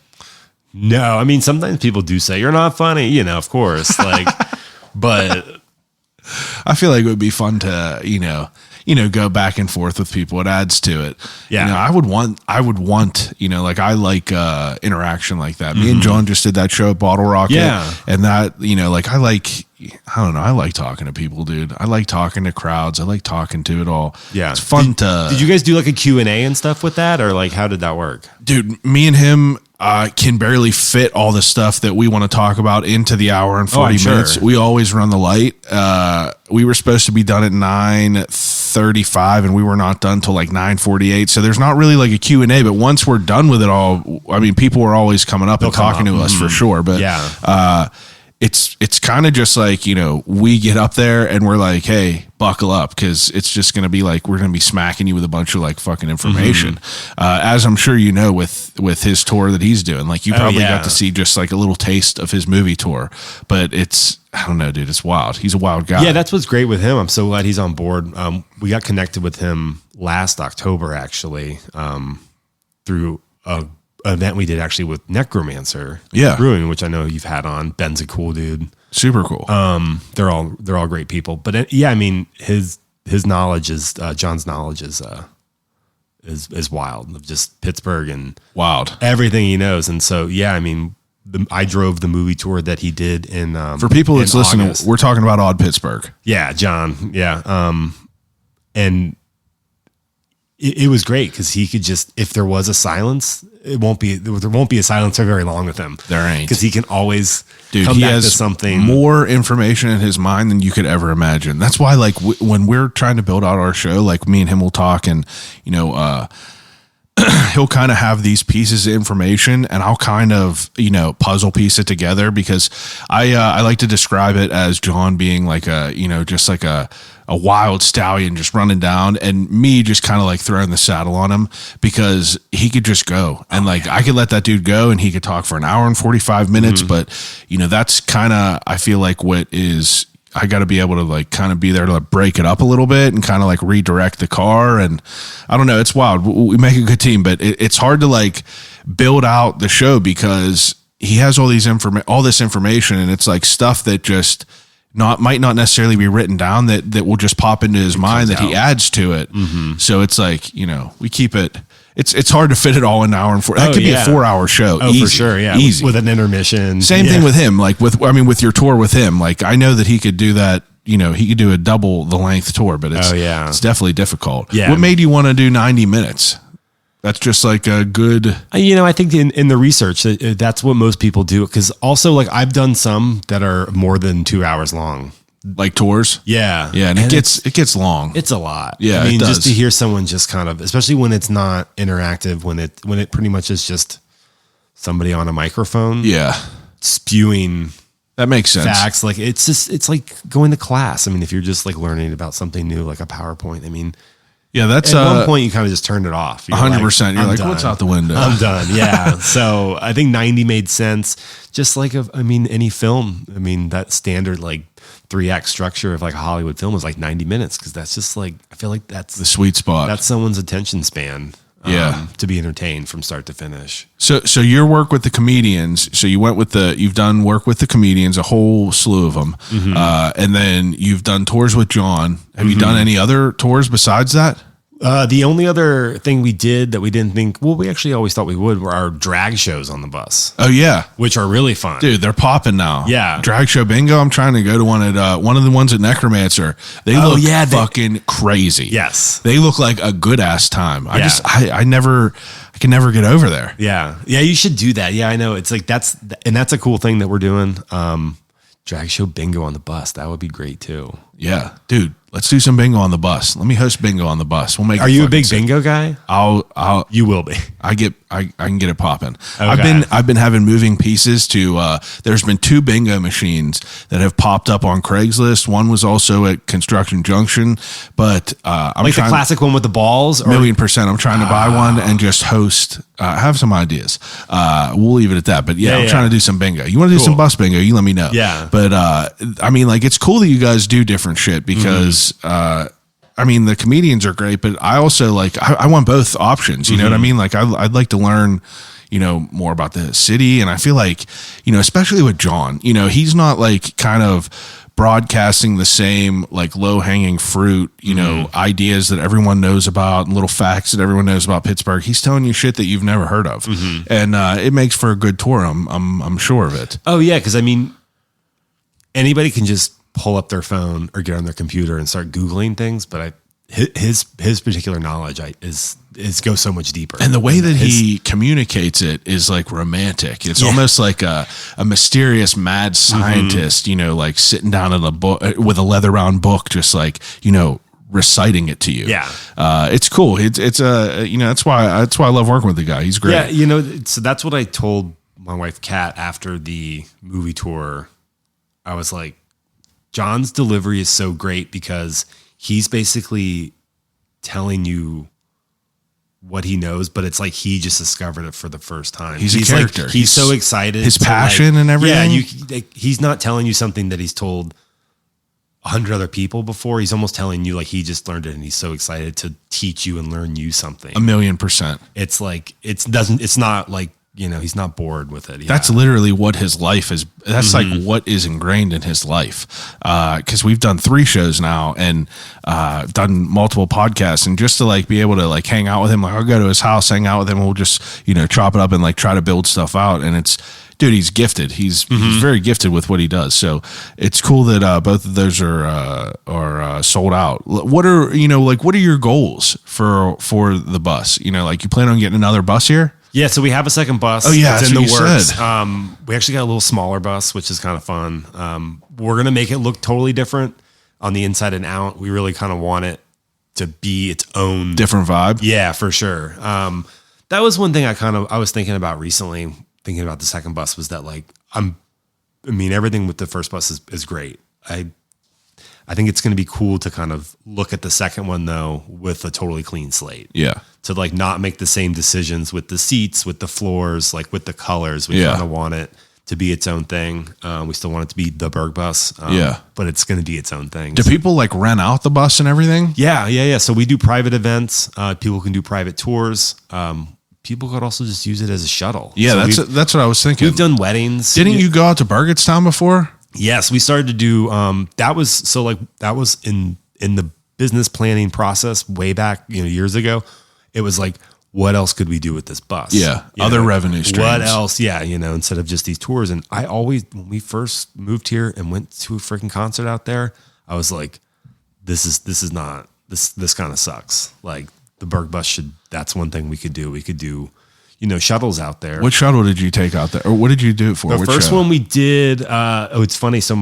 No, I mean, sometimes people do say you're not funny, of course, like, but I feel like it would be fun to, go back and forth with people. It adds to it. Yeah. I would want, like I like interaction like that. Me and John just did that show at Bottle Rocket. Yeah. And that, I don't know. I like talking to people, dude. I like talking to crowds. I like talking to it all. Yeah. It's fun to. Did you guys do like a Q&A and stuff with that? Or like, how did that work? Dude, me and him can barely fit all the stuff that we want to talk about into the hour and 40 minutes. Sure. We always run the light. We were supposed to be done at 9:35 and we were not done till like 9:48. So there's not really like a Q&A, but once we're done with it all, I mean, people are always coming up and talking to us for sure. But yeah. It's kind of just like, we get up there and we're like, hey, buckle up, because it's just going to be like, we're going to be smacking you with a bunch of like fucking information. As I'm sure with his tour that he's doing, like you probably got to see just like a little taste of his movie tour, but I don't know, dude, it's wild. He's a wild guy. Yeah, that's what's great with him. I'm so glad he's on board. We got connected with him last October, actually, through an event we did actually with Necromancer Brewing, which I know you've had on. Ben's a cool dude. Super cool. They're all great people. But yeah, I mean, his knowledge is John's knowledge is wild, of just Pittsburgh and wild everything he knows. And so yeah, I mean, I drove the movie tour that he did in for people that's listening. We're talking about Odd Pittsburgh. Yeah, John. Yeah, and it was great because he could just, if there was a silence, there won't be a silence for very long with him. There ain't, because he can always come back to something, more information in his mind than you could ever imagine. That's why, like, when we're trying to build out our show, like me and him will talk, and he'll kind of have these pieces of information, and I'll kind of, puzzle piece it together, because I like to describe it as John being like just like a wild stallion just running down, and me just kind of like throwing the saddle on him, because he could just go. And I could let that dude go and he could talk for an hour and 45 minutes. But, that's kind of, I feel like what is, I got to be able to like kind of be there to like break it up a little bit and kind of like redirect the car. And I don't know, it's wild. We make a good team, but it's hard to like build out the show because he has all this information, and it's like stuff that just might not necessarily be written down that will just pop into his mind that he adds to it. So it's like, we keep it. It's hard to fit it all in an hour and 4. That could be a 4-hour show. Oh, easy, for sure. Yeah. Easy. With an intermission. Same thing with him. Like with your tour with him, like I know that he could do that. He could do a double the length tour, but it's definitely difficult. Yeah. What made you want to do 90 minutes? That's just like a good, I think in the research, that's what most people do. Cause also like I've done some that are more than 2 hours long. Like tours. Yeah. Yeah. And it gets long. It's a lot. Yeah. I mean, just to hear someone just kind of, especially when it's not interactive, when it pretty much is just somebody on a microphone. Yeah. Spewing. That makes sense. Facts. Like it's like going to class. I mean, if you're just like learning about something new, like a PowerPoint, I mean, Yeah, that's at one point you kind of just turned it off. 100%. You're like, done. what's out the window? I'm done. Yeah. So I think 90 made sense. Just like, any film, that standard like 3-act structure of like a Hollywood film is like 90 minutes. Cause that's just like, I feel like that's the sweet spot. That's someone's attention span. To be entertained from start to finish. So your work with the comedians. So you've done work with the comedians, a whole slew of them. And then you've done tours with John. Have you done any other tours besides that? The only other thing we did that we didn't think, we actually always thought we would, were our drag shows on the bus. Oh yeah. Which are really fun. Dude, they're popping now. Yeah. Drag show bingo. I'm trying to go to one of the ones at Necromancer. They look fucking crazy. Yes. They look like a good ass time. I can never get over there. Yeah. Yeah. You should do that. Yeah, I know. It's like, that's a cool thing that we're doing. Drag show bingo on the bus. That would be great too. Yeah, dude. Let's do some bingo on the bus. Let me host bingo on the bus. We'll make. Are you a big bingo guy? You will be. I can get it popping. Okay. I've been having moving pieces to. There's been 2 bingo machines that have popped up on Craigslist. One was also at Construction Junction, but I'm like the classic one with the balls. $1,000,000%. I'm trying to buy one and just host. I have some ideas. We'll leave it at that. But I'm trying to do some bingo. You want to do some bus bingo? You let me know. Yeah. But it's cool that you guys do different shit because. The comedians are great, but I also I want both options. You know what I mean? Like I'd like to learn, more about the city. And I feel like, especially with John, he's not like kind of broadcasting the same like low hanging fruit, ideas that everyone knows about and little facts that everyone knows about Pittsburgh. He's telling you shit that you've never heard of. And it makes for a good tour. I'm sure of it. Oh yeah. Cause anybody can just pull up their phone or get on their computer and start Googling things. But his particular knowledge is goes so much deeper. And the way that he communicates it is like romantic. It's almost like a mysterious mad scientist, like sitting down in a book with a leather bound book, just like, reciting it to you. Yeah. It's cool. It's that's why I love working with the guy. He's great. Yeah. So that's what I told my wife, Kat, after the movie tour. I was like, John's delivery is so great because he's basically telling you what he knows, but it's like he just discovered it for the first time. He's a character. He's so excited. His passion and everything. Yeah, he's not telling you something that he's told 100 other people before. He's almost telling you like he just learned it and he's so excited to teach you and learn you something. 1,000,000%. It's like, it's not like, he's not bored with it. Yeah. That's literally what his life is. That's like what is ingrained in his life. Cause we've done 3 shows now and, done multiple podcasts, and just to like be able to like hang out with him, like I'll go to his house, hang out with him. We'll just, chop it up and like try to build stuff out. And it's, dude, he's gifted. He's very gifted with what he does. So it's cool that, both of those are sold out. What are your goals for the bus? Like you plan on getting another bus here? Yeah, so we have a second bus. Oh yeah, it's in the works. Said. We actually got a little smaller bus, which is kind of fun. We're gonna make it look totally different on the inside and out. We really kind of want it to be its own different vibe. Yeah, for sure. That was one thing I was thinking about recently. Thinking about the second bus was that like everything with the first bus is great. I think it's going to be cool to kind of look at the second one though with a totally clean slate. Yeah. To like not make the same decisions with the seats, with the floors, like with the colors. We kind of want it to be its own thing. We still want it to be the Burgh Bus. But it's going to be its own thing. Do people like rent out the bus and everything? Yeah. So we do private events. People can do private tours. People could also just use it as a shuttle. Yeah, so that's what I was thinking. We've done weddings. Didn't you go out to Burgettstown before? Yes, we started to do that was in the business planning process way back, years ago. It was like, what else could we do with this bus? Yeah, other revenue streams. What else? Yeah, instead of just these tours. And I always, when we first moved here and went to a freaking concert out there, I was like, this kind of sucks. Like the Burgh Bus that's one thing we could do. We could do, shuttles out there. What shuttle did you take out there? Or what did you do it for? The first one we did, it's funny. So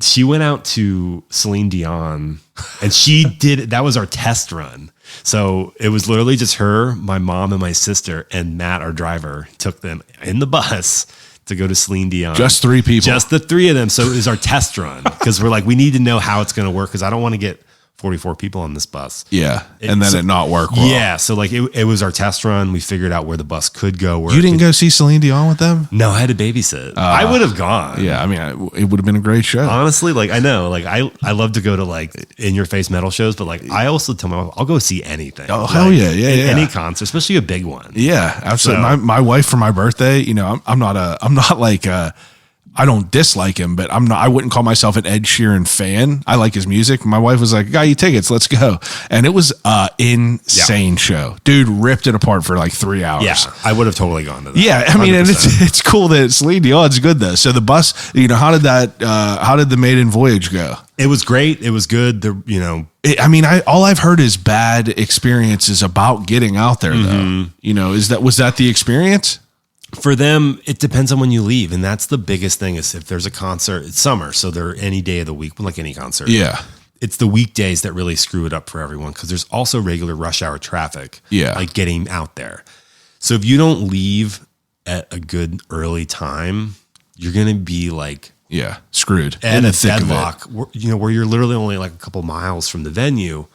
she went out to Celine Dion and that was our test run. So it was literally just her, my mom and my sister, and Matt, our driver, took them in the bus to go to Celine Dion. Just 3 people. Just the 3 of them. So it was our test run because we're like, we need to know how it's going to work because I don't want to get 44 people on this bus. Yeah. And then it not work well. Yeah. So like it was our test run. We figured out where the bus could go. Where You didn't go see Celine Dion with them? No, I had to babysit. I would have gone. Yeah. I mean, it would have been a great show. Honestly, like I know, like I love to go to like in your face metal shows, but like I also tell my wife, I'll go see anything. Oh, hell yeah. Yeah. Yeah. Any concert, especially a big one. Yeah, absolutely. So- My wife for my birthday, you know, I'm not like I don't dislike him, but I wouldn't call myself an Ed Sheeran fan. I like his music. My wife was like, "Got you tickets, let's go." And it was insane show. Dude ripped it apart for like 3 hours. Yeah, I would have totally gone to that. Yeah, I mean, and 100%. it's cool that Celine Dion's good though. So the bus, you know, how did the maiden voyage go? It was great. It was good. All I've heard is bad experiences about getting out there though. You know, was that the experience? For them, it depends on when you leave. And that's the biggest thing is if there's a concert, it's summer. So they're any day of the week, like any concert. Yeah. It's the weekdays that really screw it up for everyone because there's also regular rush hour traffic. Yeah. Like getting out there. So if you don't leave at a good early time, you're going to be like, yeah, screwed. in the a thick of it. deadlock, where you're literally only like a couple miles from the venue.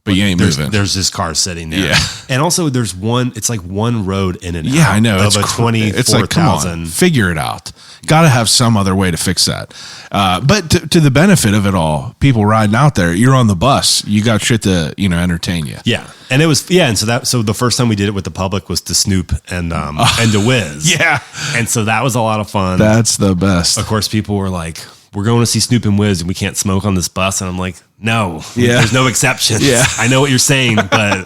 But you ain't moving. There's this car sitting there. Yeah. And also it's like one road in and out. Yeah, I know. Of a 24,000. It's like, come on, figure it out. Got to have some other way to fix that. But to the benefit of it all, people riding out there, you're on the bus. You got shit to, entertain you. Yeah. And it was, and so the first time we did it with the public was to Snoop and to Wiz. Yeah. And so that was a lot of fun. That's the best. Of course, people were like, we're going to see Snoop and Wiz and we can't smoke on this bus. And I'm like, no, there's no exceptions. Yeah. I know what you're saying, but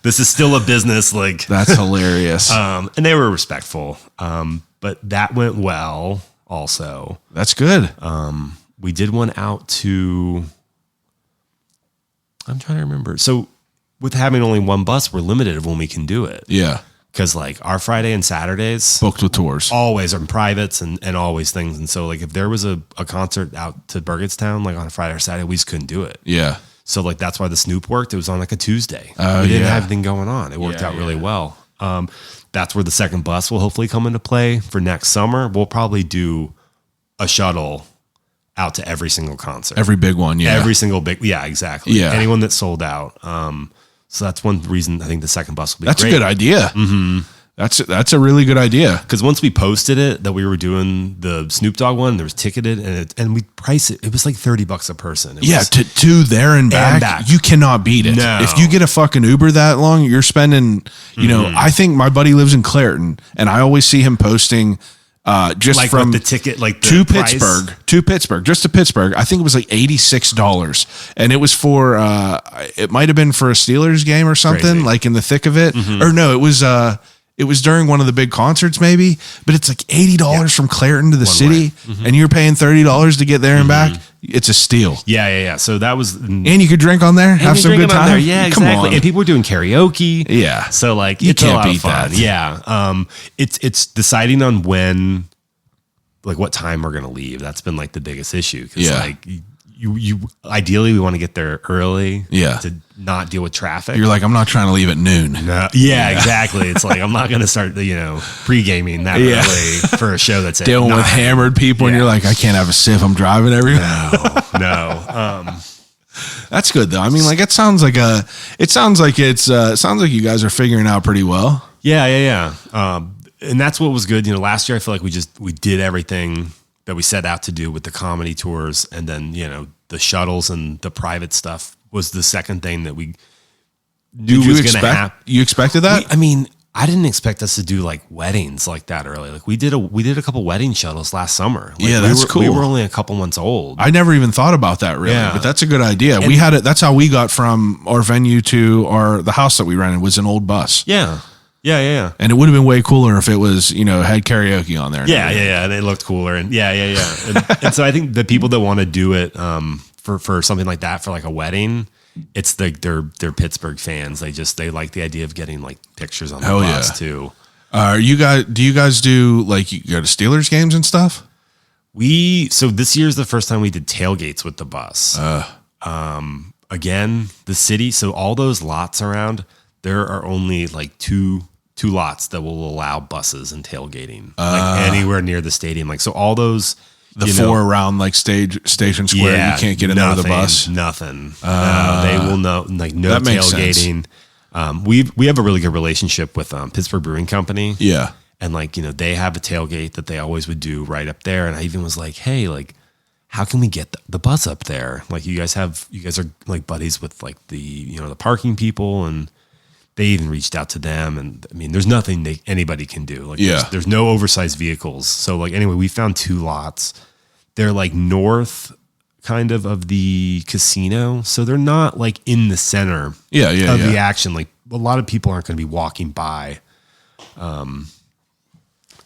this is still a business. Like That's hilarious. and they were respectful. But that went well also. That's good. We did one out to, I'm trying to remember. So with having only one bus, we're limited of when we can do it. Yeah. Because like our Friday and Saturdays Booked with tours. always are privates and always things. And so like if there was a concert out to Burgettstown, like on a Friday or Saturday, we just couldn't do it. Yeah. So like that's why the Snoop worked. It was on like a Tuesday. Oh, We didn't yeah. have anything going on. It worked out really well. That's where the second bus will hopefully come into play for next summer. We'll probably do a shuttle out to every single concert. Every big one. Yeah. Every single big, yeah, exactly. Yeah. Anyone that's sold out. So that's one reason I think the second bus will be That's great. a good idea. Mm-hmm. That's a really good idea. Because once we posted it that we were doing the Snoop Dogg one, there was ticketed and we priced it. It was like $30 a person. It Yeah, was, to there and back, you cannot beat it. No. If you get a fucking Uber that long, you're spending, I think my buddy lives in Clareton and I always see him posting just like from with the ticket, like the to price. Pittsburgh, just to Pittsburgh. I think it was like $86 and it was for, it might've been for a Steelers game or something, Crazy. like in the thick of it. Or no, it was during one of the big concerts maybe, but it's like $80 from Clareton to the city and you're paying $30 to get there and back. It's a steal. Yeah. So that was, And you could drink on there, have some good time. There. Yeah, Come exactly. on. And people were doing karaoke. Yeah. So like, You it's a can't lot of beat fun. that. Yeah. It's deciding on when, like what time we're going to leave. That's been like the biggest issue. Cause Yeah. like you ideally we want to get there early. Yeah. To not deal with traffic. You're like, I'm not trying to leave at noon. No, yeah, exactly. It's like I'm not going to start, pre-gaming that early for a show that's at Dealing with 9. hammered people and Yeah. you're like, I can't have a sip. I'm driving everywhere. No. That's good though. I mean, like it sounds like you guys are figuring out pretty well. Yeah. And that's what was good. Last year I feel like we did everything that we set out to do with the comedy tours, and then the shuttles and the private stuff was the second thing that we knew was going to happen. You expected that? I didn't expect us to do like weddings like that early. Like we did a couple wedding shuttles last summer. Like, Yeah, that's cool. We were only a couple months old. I never even thought about that really, Yeah. but that's a good idea. We had it. That's how we got from our venue to the house that we rented was an old bus. Yeah. And it would have been way cooler if it was, had karaoke on there. Yeah. And it looked cooler. And yeah. And so I think the people that want to do it for something like that, for like a wedding, it's they're Pittsburgh fans. They like the idea of getting like pictures on the bus too. Do you guys do like you go to Steelers games and stuff? So this year's the first time we did tailgates with the bus. Again, the city. So all those lots around, there are only like two lots that will allow buses and tailgating like anywhere near the stadium. Like, so all those, The four around like station square. You can't get into the bus. Nothing. They will know, like no tailgating. We have a really good relationship with Pittsburgh Brewing Company. Yeah. And like, they have a tailgate that they always would do right up there. And I even was like, hey, like, how can we get the bus up there? Like you guys are like buddies with like the parking people, and they even reached out to them. And I mean, there's nothing anybody can do. Like there's no oversized vehicles. So like, anyway, we found 2 lots. They're like north kind of the casino. So they're not like in the center of the action. Like a lot of people aren't going to be walking by.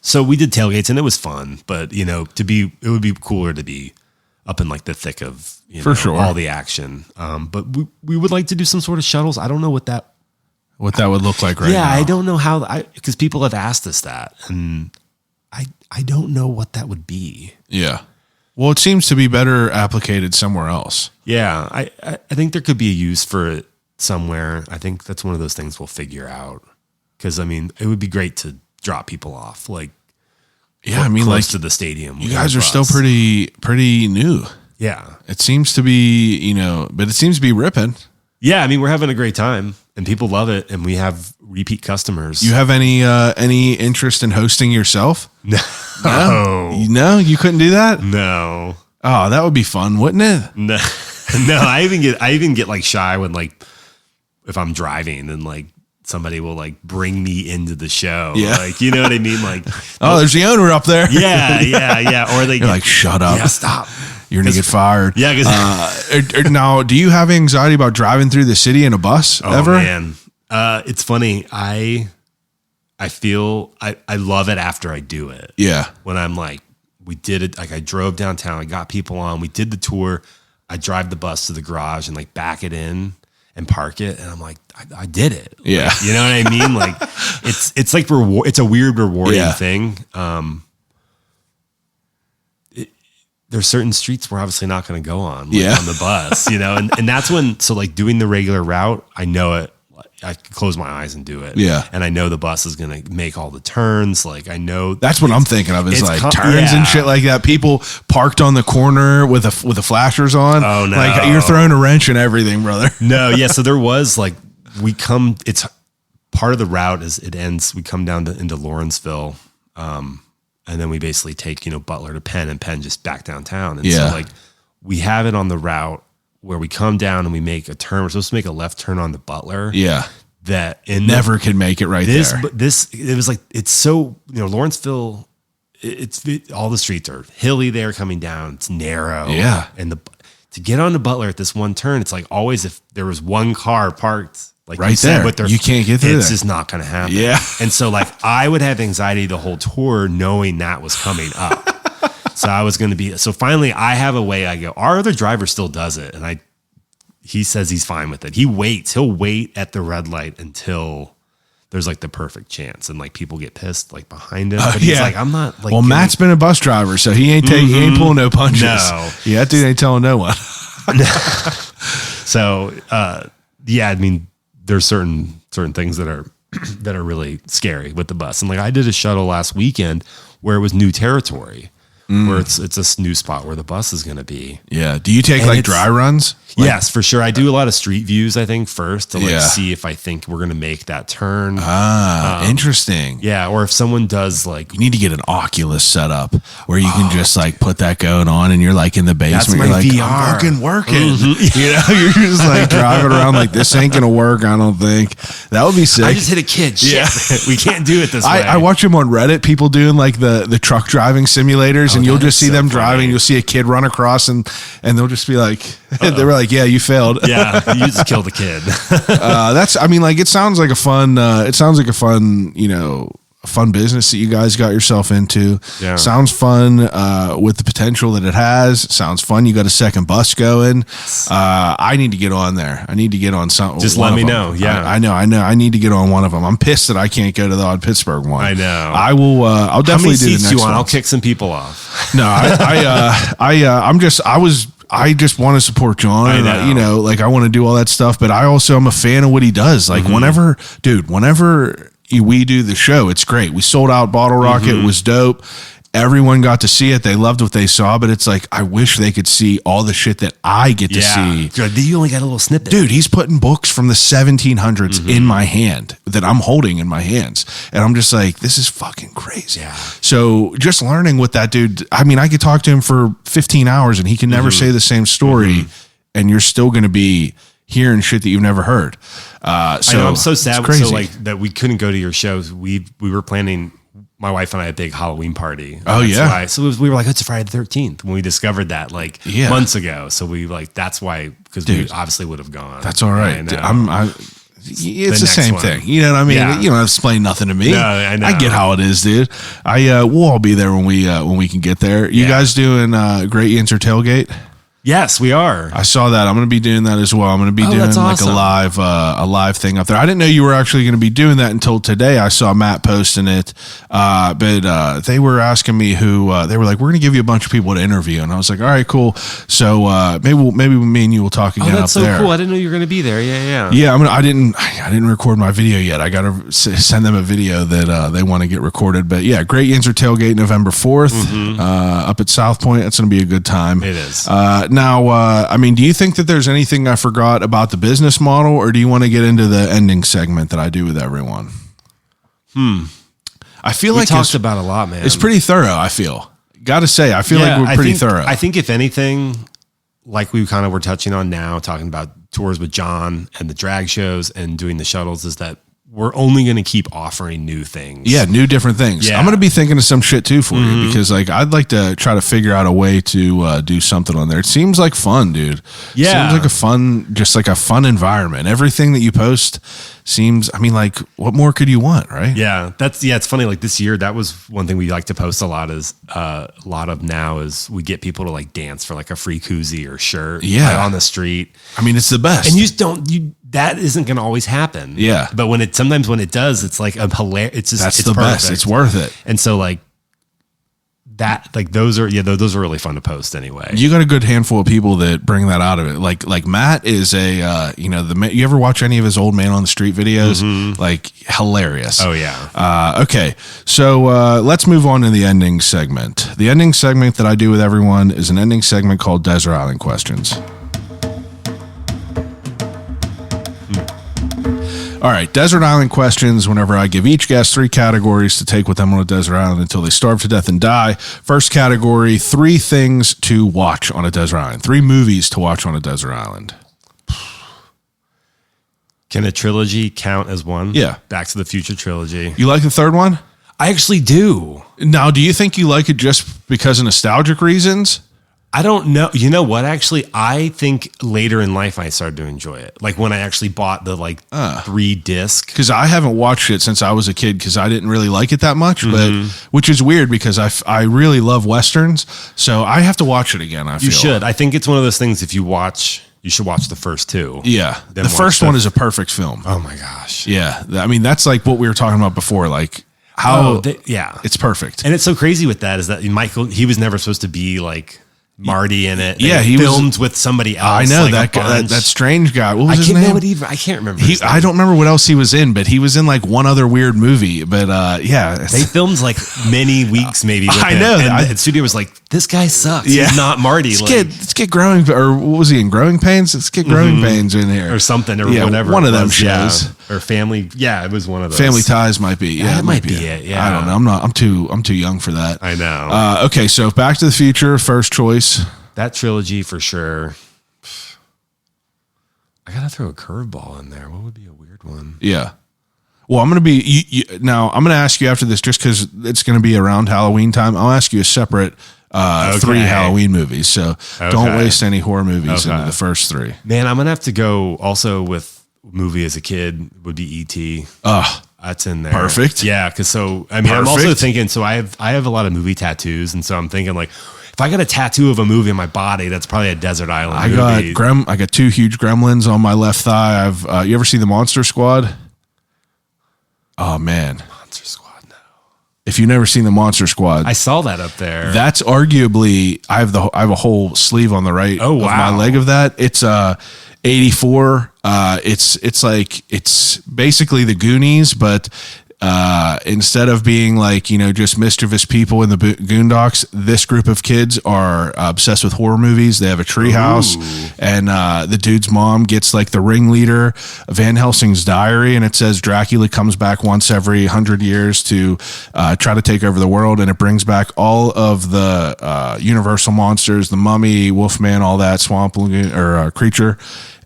So we did tailgates and it was fun, but it would be cooler to be up in like the thick of for sure all the action. But we would like to do some sort of shuttles. I don't know what that would look like now. I don't know how, because people have asked us that, and I don't know what that would be. Yeah. Well, it seems to be better applicated somewhere else. Yeah. I think there could be a use for it somewhere. I think that's one of those things we'll figure out. Cause I mean, it would be great to drop people off. Like, I mean, close to the stadium. You guys are still pretty new. Yeah. It seems to be, but it seems to be ripping. Yeah. I mean, we're having a great time and people love it. And we have repeat customers. You have any interest in hosting yourself? No. No, you couldn't do that? No. Oh, that would be fun, wouldn't it? No. No, I even get like shy when like, if I'm driving and like, somebody will like bring me into the show. Yeah. Like, you know what I mean? Like, oh, there's the owner up there. Yeah. Or You're like, shut up. Yeah, stop. You're going to get fired. Yeah. Now, do you have anxiety about driving through the city in a bus ever? Oh, man. It's funny. I feel I love it after I do it. Yeah. When I'm like, we did it. Like I drove downtown, I got people on, we did the tour. I drive the bus to the garage and like back it in and park it. And I'm like, I did it. Yeah. Like, you know what I mean? Like it's like it's a weird rewarding thing. There's certain streets we're obviously not going to go on, like on the bus, and that's when, so like doing the regular route, I know it. I can close my eyes and do it. Yeah. And I know the bus is going to make all the turns. Like I know that's what I'm thinking of is like turns and shit like that. People parked on the corner with the flashers on. Oh no. Like you're throwing a wrench and everything, brother. No. Yeah. So there was like, it's part of the route is it ends, we come down into Lawrenceville. And then we basically take, Butler to Penn and Penn just back downtown. And so like we have it on the route where we come down and we make a turn. We're supposed to make a left turn on the Butler. Yeah. That never can make it right there. But it was like, it's so, Lawrenceville, all the streets are hilly there coming down. It's narrow. Yeah. And to get onto Butler at this one turn, it's like always if there was one car parked like right there, but you can't get through. It's just not going to happen. Yeah. And so like I would have anxiety the whole tour knowing that was coming up. So I was going to be, so finally I have a way I go, our other driver still does it. And he says he's fine with it. He'll wait at the red light until there's like the perfect chance. And like people get pissed like behind him. But he's like, I'm not like, well, Matt's been a bus driver, so he ain't he ain't pulling no punches. No. Yeah. That dude ain't telling no one. So, I mean, there's certain things that are really scary with the bus. And like I did a shuttle last weekend where it was new territory, where it's a new spot where the bus is going to be. Yeah. Do you take like dry runs? Yes, for sure. I do a lot of street views, I think, first to like see if I think we're going to make that turn. Interesting. Yeah. Or if someone does like, you need to get an Oculus set up where you can just like put that going on and you're like in the basement. That's my you're like, VR. I'm working. You're just like driving around like this ain't going to work. I don't think that would be sick. I just hit a kid. Shit. Yeah. We can't do it this way. I watch them on Reddit, people doing like the truck driving simulators and you'll just see them driving. You'll see a kid run across and they'll just be like, they were like, yeah, you failed. Yeah, you just killed a kid. It sounds like a fun, fun business that you guys got yourself into. Yeah. Sounds fun with the potential that it has. Sounds fun. You got a second bus going. I need to get on there. I need to get on something. Just let me know. Yeah. I know. I need to get on one of them. I'm pissed that I can't go to the Odd Pittsburgh one. I know. I will. I'll definitely do the next one. I'll kick some people off. No, I just want to support John. I know. And I want to do all that stuff, but I also am a fan of what he does. Like whenever we do the show, it's great. We sold out Bottle Rocket. It was dope. everyone got to see it. They loved what they saw, but it's like, I wish they could see all the shit that I get to see. You only got a little snippet. Dude, he's putting books from the 1700s in my hand that I'm holding in my hands. And I'm just like, this is fucking crazy. Yeah. So just learning what that dude, I mean, I could talk to him for 15 hours and he can never say the same story. And you're still going to be hearing shit that you've never heard. So I know, I'm so sad. it's crazy. So like that we couldn't go to your shows. We were planning, my wife and I, a big Halloween party. Oh, yeah. So we were like, it's Friday the 13th when we discovered that months ago. So we that's why, because we obviously would have gone. That's all right. It's the same thing. You know what I mean? Yeah. You don't have to explain nothing to me. No, I know. I get how it is, dude. We'll all be there when we can get there. You guys doing Great Yinz or Tailgate? Yes, we are. I saw that. I'm going to be doing that as well. I'm going to be doing that's like awesome. a live thing up there. I didn't know you were actually going to be doing that until today. I saw Matt posting it, but they were asking me who they were like, we're going to give you a bunch of people to interview, and I was like, all right, cool. So maybe me and you will talk again. That's up there. cool. I didn't know you were going to be there. Yeah. Yeah, I didn't record my video yet. I got to send them a video that they want to get recorded. But yeah, Great Yinz or Tailgate November 4th up at South Point. That's going to be a good time. It is. Now, I mean, do you think that there's anything I forgot about the business model, or do you want to get into the ending segment that I do with everyone? I feel We like talked about a lot, man. it's pretty thorough. I feel. Got to say, I feel like we're pretty thorough. I think if anything, like we kind of were touching on now, talking about tours with John and the drag shows and doing the shuttles, is that we're only going to keep offering new things. Yeah, new different things. Yeah. I'm going to be thinking of some shit too for you, because like I'd like to try to figure out a way to do something on there. It seems like fun, dude. Yeah. Seems like a fun environment. Everything that you post seems, I mean, like, what more could you want, right? Yeah, it's funny. Like this year, that was one thing we like to post a lot of now is we get people to like dance for like a free koozie or shirt on the street. I mean, it's the best. And that isn't going to always happen. Yeah. But sometimes when it does, it's like a hilarious, it's That's it's the perfect. best. It's worth it. And so like that, like those are really fun to post anyway. You got a good handful of people that bring that out of it. Like Matt is you ever watch any of his old Man on the Street videos? Like hilarious. Oh yeah. Okay. So let's move on to the ending segment. The ending segment that I do with everyone is an ending segment called Desert Island Questions. All right, Desert Island Questions. Whenever I give each guest 3 categories to take with them on a desert island until they starve to death and die. First category, 3 things to watch on a desert island. 3 movies to watch on a desert island. Can a trilogy count as one? Yeah. Back to the Future trilogy. You like the third one? I actually do. Now, do you think you like it just because of nostalgic reasons? I don't know. You know what? Actually, I think later in life I started to enjoy it. Like when I actually bought the 3 disc. Because I haven't watched it since I was a kid because I didn't really like it that much, but which is weird because I really love Westerns. So I have to watch it again, I feel. You should. I think it's one of those things if you should watch the first 2. Yeah. Then The first one is a perfect film. Oh my gosh. Yeah. I mean, that's like what we were talking about before. Like how it's perfect. And it's so crazy with that is that Michael, he was never supposed to be like Marty in it. Yeah, he filmed with somebody else. I know like that guy, that strange guy. What was his name? I can't remember. His name. I don't remember what else he was in, but he was in like one other weird movie. But yeah, they filmed like many weeks maybe. With I him. know. And the studio was like, "This guy sucks. Yeah. He's not Marty." Let's get growing, or what was he in? Growing Pains. Let's get Growing Pains in here, or something, or yeah, whatever. One of them shows, or Family. Yeah, it was one of those. Family Ties might be. Yeah, it might be it. Yeah, I don't know. I'm too young for that. I know. Okay, so Back to the Future, first choice. That trilogy for sure. I gotta throw a curveball in there. What would be a weird one? Yeah. Well, I'm going to be now. I'm going to ask you after this, just because it's going to be around Halloween time. I'll ask you a separate 3 Halloween movies. So don't waste any horror movies into the first 3. Man, I'm gonna have to go also with movie as a kid would be E.T. That's in there. Perfect. Yeah, because I'm also thinking. So I have a lot of movie tattoos, and so I'm thinking like, if I got a tattoo of a movie on my body, that's probably a desert island movie. I got 2 huge gremlins on my left thigh. You ever see the Monster Squad? Oh man, Monster Squad. No. If you've never seen the Monster Squad, I saw that up there. That's arguably I have a whole sleeve on the right of my leg of that. It's 84. It's basically the Goonies, but instead of being like, just mischievous people in the Goondocks, this group of kids are obsessed with horror movies. They have a treehouse, and the dude's mom gets like the ringleader of Van Helsing's diary, and it says Dracula comes back once every 100 years to try to take over the world, and it brings back all of the Universal monsters, the Mummy, Wolfman, all that, Swamp Lagoon or Creature.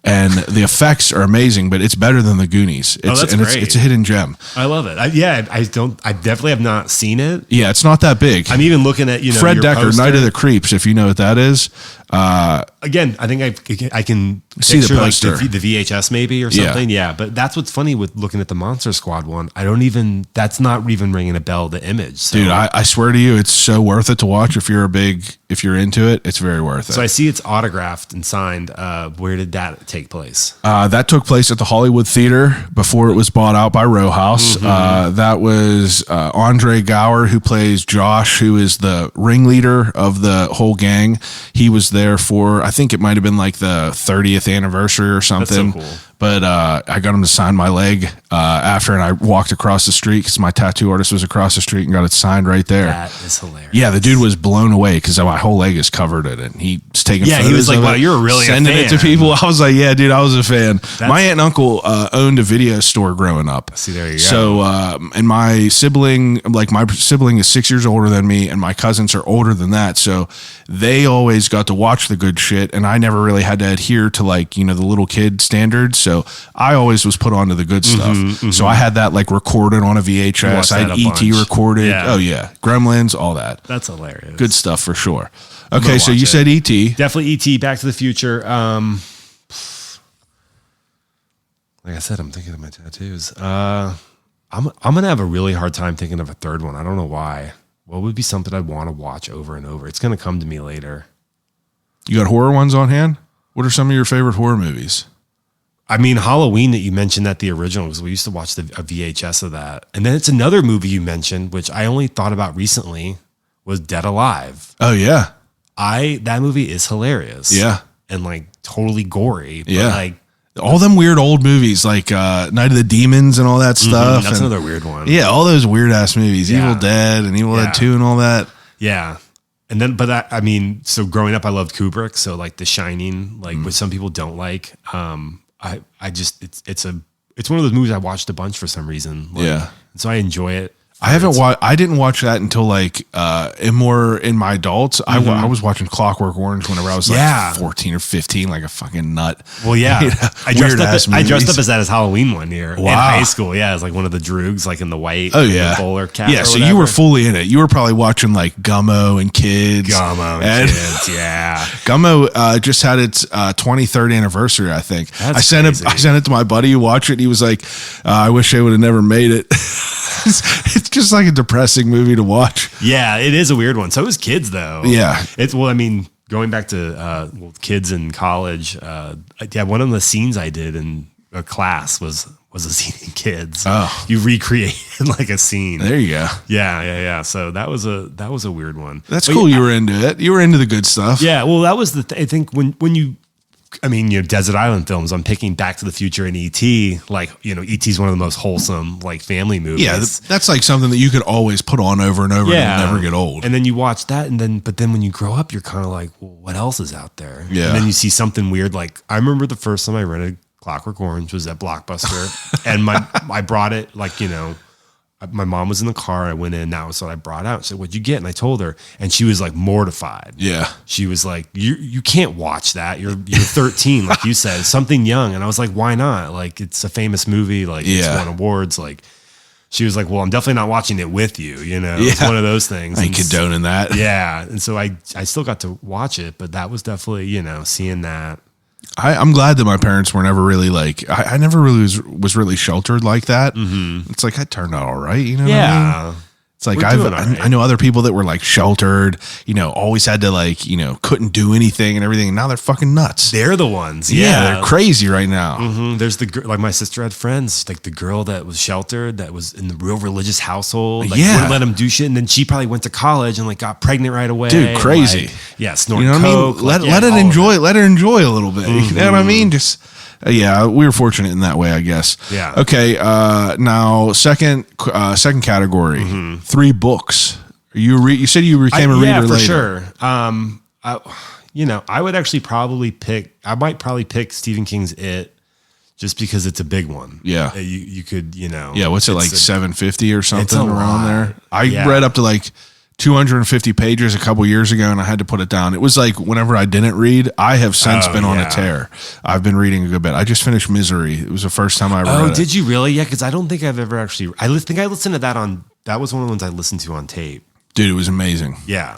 And the effects are amazing, but it's better than the Goonies. That's great. It's a hidden gem. I love it. I definitely have not seen it. Yeah, it's not that big. I'm even looking at Fred your Decker, poster. Night of the Creeps, if you know what that is. Again, I think I can see the picture poster. like the VHS maybe or something. Yeah, but that's what's funny with looking at the Monster Squad one. That's not even ringing a bell. The image, so. Dude. I swear to you, it's so worth it to watch if you're into it. It's very worth it. So I see it's autographed and signed. Where did that take place? That took place at the Hollywood Theater before it was bought out by Row House. That was Andre Gower, who plays Josh, who is the ringleader of the whole gang. He was there for, I think it might have been like the 30th anniversary or something. That's so cool. But I got him to sign my leg after, and I walked across the street because my tattoo artist was across the street and got it signed right there. That is hilarious. Yeah, the dude was blown away because my whole leg is covered in it. And he's taking photos. He was like, of wow, it, you're really sending a it to fan. people. I was like, yeah, dude, I was a fan. My aunt and uncle owned a video store growing up. See, there you go. So, and my sibling is 6 years older than me, and my cousins are older than that. So they always got to watch the good shit, and I never really had to adhere to the little kid standards. So I always was put onto the good stuff. So I had that like recorded on a VHS. I had E.T. recorded. Yeah. Oh yeah. Gremlins, all that. That's hilarious. Good stuff for sure. Okay, so you said E.T. Definitely E.T. Back to the Future. Like I said, I'm thinking of my tattoos. I'm gonna have a really hard time thinking of a third one. I don't know why. What would be something I'd want to watch over and over? It's gonna come to me later. You got horror ones on hand? What are some of your favorite horror movies? I mean, Halloween that you mentioned at the original, because we used to watch a VHS of that. And then it's another movie you mentioned, which I only thought about recently, was Dead Alive. Oh yeah. That movie is hilarious. Yeah. And like totally gory. But Yeah. like all them weird old movies like Night of the Demons and all that stuff. That's and, another weird one. Yeah, all those weird ass movies. Yeah. Evil Dead and Evil Dead 2 and all that. Yeah. And then, so growing up, I loved Kubrick. So like The Shining, like which some people don't like. It's one of those movies I watched a bunch for some reason. Like, Yeah. and so I enjoy it. I didn't watch that until like in my adults. I was watching Clockwork Orange whenever I was like 14 or 15, like a fucking nut. Well, yeah. I dressed up as that as Halloween one year in Wow. high school. Yeah, as like one of the droogs, like in the white the bowler cap. Yeah, or so whatever. you were fully in it. You were probably watching like Gummo and Kids. Gummo and Kids, yeah. Gummo just had its 23rd anniversary, I think. That's I sent it to my buddy who watched it. And he was like, I wish I would have never made it. It's just like a depressing movie to watch. Yeah, it is a weird one. So is Kids, though. Yeah. Going back to Kids in college, one of the scenes I did in a class was a scene in Kids. Oh. You recreated like a scene. There you go. Yeah. So that was a weird one. That's cool. You were into it. You were into the good stuff. Yeah. Well, that was I think when you. Desert Island films. I'm picking Back to the Future and E.T. Like, E.T. is one of the most wholesome, like, family movies. Yeah, that's like something that you could always put on over and over and it'll never get old. And then you watch that, but then when you grow up, you're kind of like, well, what else is out there? Yeah. And then you see something weird. Like, I remember the first time I rented Clockwork Orange was at Blockbuster, and I brought it, my mom was in the car. I went in. That was what I brought out. She said, "What'd you get?" And I told her, and she was like mortified. Yeah, she was like, "You can't watch that. You're 13, like you said, something young." And I was like, "Why not? Like, it's a famous movie. Like, it's won awards. Like." She was like, "Well, I'm definitely not watching it with you. It's one of those things." I ain't condoning that. Yeah, and so I still got to watch it, but that was definitely seeing that. I'm glad that my parents were never really like, I never really was really sheltered like that. Mm-hmm. It's like I turned out all right, what I mean? It's like I know other people that were like sheltered, always had to like, couldn't do anything and everything. And now they're fucking nuts. They're the ones. Yeah, they're crazy right now. Mm-hmm. There's like my sister had friends, like the girl that was sheltered, that was in the real religious household. Like, wouldn't let them do shit. And then she probably went to college and like got pregnant right away. Dude, crazy. Like, snorting coke. Let her enjoy a little bit. Mm-hmm. You know what I mean? Just Yeah, we were fortunate in that way, I guess. Yeah. Okay. Now, second category, 3 books. You said you became a reader yeah, for later. sure. I would actually probably pick Stephen King's It, just because it's a big one. Yeah. You could, Yeah, what's it like, 750 or something it's a around lot. there? I Yeah. read up to like 250 pages a couple years ago, and I had to put it down. It was like whenever I didn't read, I have since been on a tear. I've been reading a good bit. I just finished Misery. It was the first time I read it. Oh, did you really? Yeah, because I don't think I've ever actually. I think I listened to that on. That was one of the ones I listened to on tape. Dude, it was amazing. Yeah.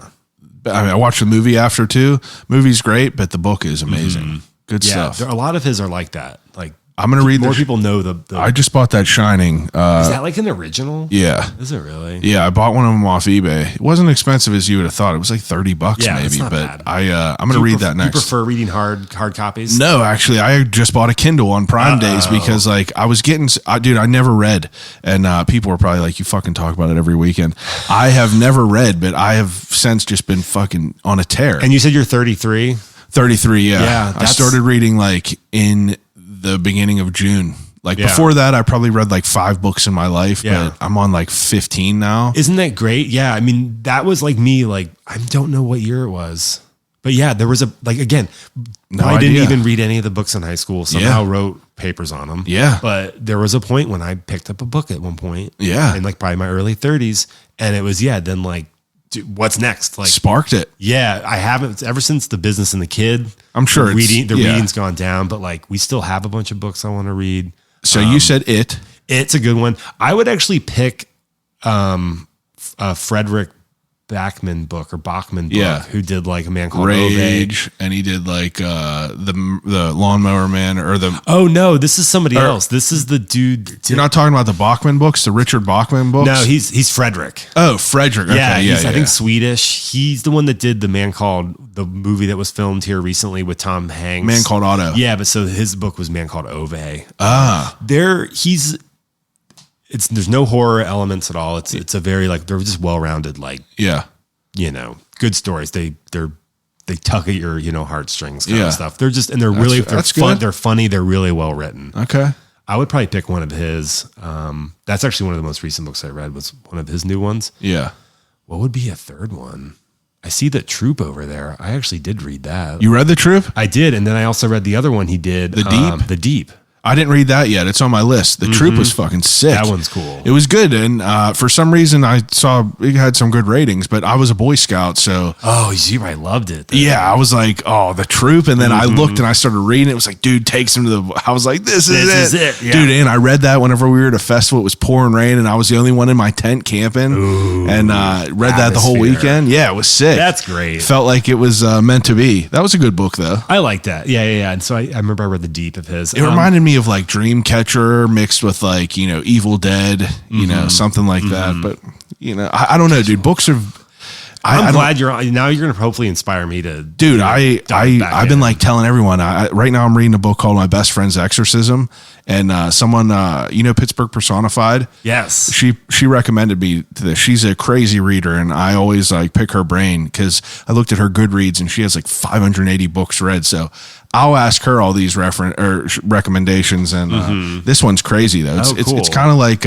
I mean, I watched the movie after too. Movie's great, but the book is amazing. Good Yeah. stuff. A lot of his are like that. Like, I'm going to read more people know the. I just bought that Shining. Is that like an original? Yeah. Is it really? Yeah, I bought one of them off eBay. It wasn't expensive as you would have thought. It was like $30 Yeah, maybe, that's not but bad. I'm going to read that next. You prefer reading hard copies? No, actually, I just bought a Kindle on Prime days because like I was getting, dude, I never read, and people were probably like, you fucking talk about it every weekend. I have never read, but I have since just been fucking on a tear. And you said you're 33? 33, yeah. Yeah, I started reading like in the beginning of June. Like before that, I probably read like 5 books in my life, but I'm on like 15 now. Isn't that great? Yeah. I mean, that was like me, like, I don't know what year it was, but yeah, there was I didn't even read any of the books in high school. Somehow wrote papers on them. Yeah. But there was a point when I picked up a book at one point. Yeah. In like probably my early 30s. And it was, then like, dude, what's next? Like, sparked it. Yeah. I haven't ever since The Business and the Kid. I'm sure the reading's gone down, but like we still have a bunch of books I want to read. So you said It. It's a good one. I would actually pick a Frederick Bachman book, who did like A Man Called Rage, Ove. and he did like the Lawnmower Man or the. Oh no, this is somebody else. This is the dude. You're not talking about the Bachman books, the Richard Bachman books. No, he's Frederick. Oh, Frederick. Okay, Yeah, yeah, he's I think Swedish. He's the one that did the movie that was filmed here recently with Tom Hanks. Man Called Otto. Yeah, but so his book was Man Called Ove. There's no horror elements at all. It's a very like they're just well-rounded, like good stories. They tug at your heartstrings kind of stuff. They're fun. They're funny. They're really well written. Okay. I would probably pick one of his. That's actually one of the most recent books I read was one of his new ones. Yeah. What would be a third one? I see that Troop over there. I actually did read that. You read The Troop? I did, and then I also read the other one he did. The Deep? The Deep. I didn't read that yet. It's on my list. The Troop was fucking sick. That one's cool. It was good, and for some reason I saw it had some good ratings. But I was a Boy Scout, so you probably loved it. Then. Yeah, I was like, oh, The Troop, and then I looked and I started reading. It was like, dude, takes him to the. I was like, this is it, yeah. Dude. And I read that whenever we were at a festival. It was pouring rain, and I was the only one in my tent camping, and read that the whole weekend. Yeah, it was sick. That's great. Felt like it was meant to be. That was a good book, though. I like that. Yeah. And so I remember I read The Deep of his. It reminded me of like Dreamcatcher mixed with like, Evil Dead, something like that. But, I don't know, dude. Books are. I'm glad you're going to hopefully inspire me to. Dude, I've been like telling everyone. Right now I'm reading a book called My Best Friend's Exorcism. And someone, Pittsburgh Personified. Yes. She recommended me to this. She's a crazy reader, and I always like pick her brain because I looked at her Goodreads and she has like 580 books read. So I'll ask her all these recommendations, and this one's crazy though. It's kind of like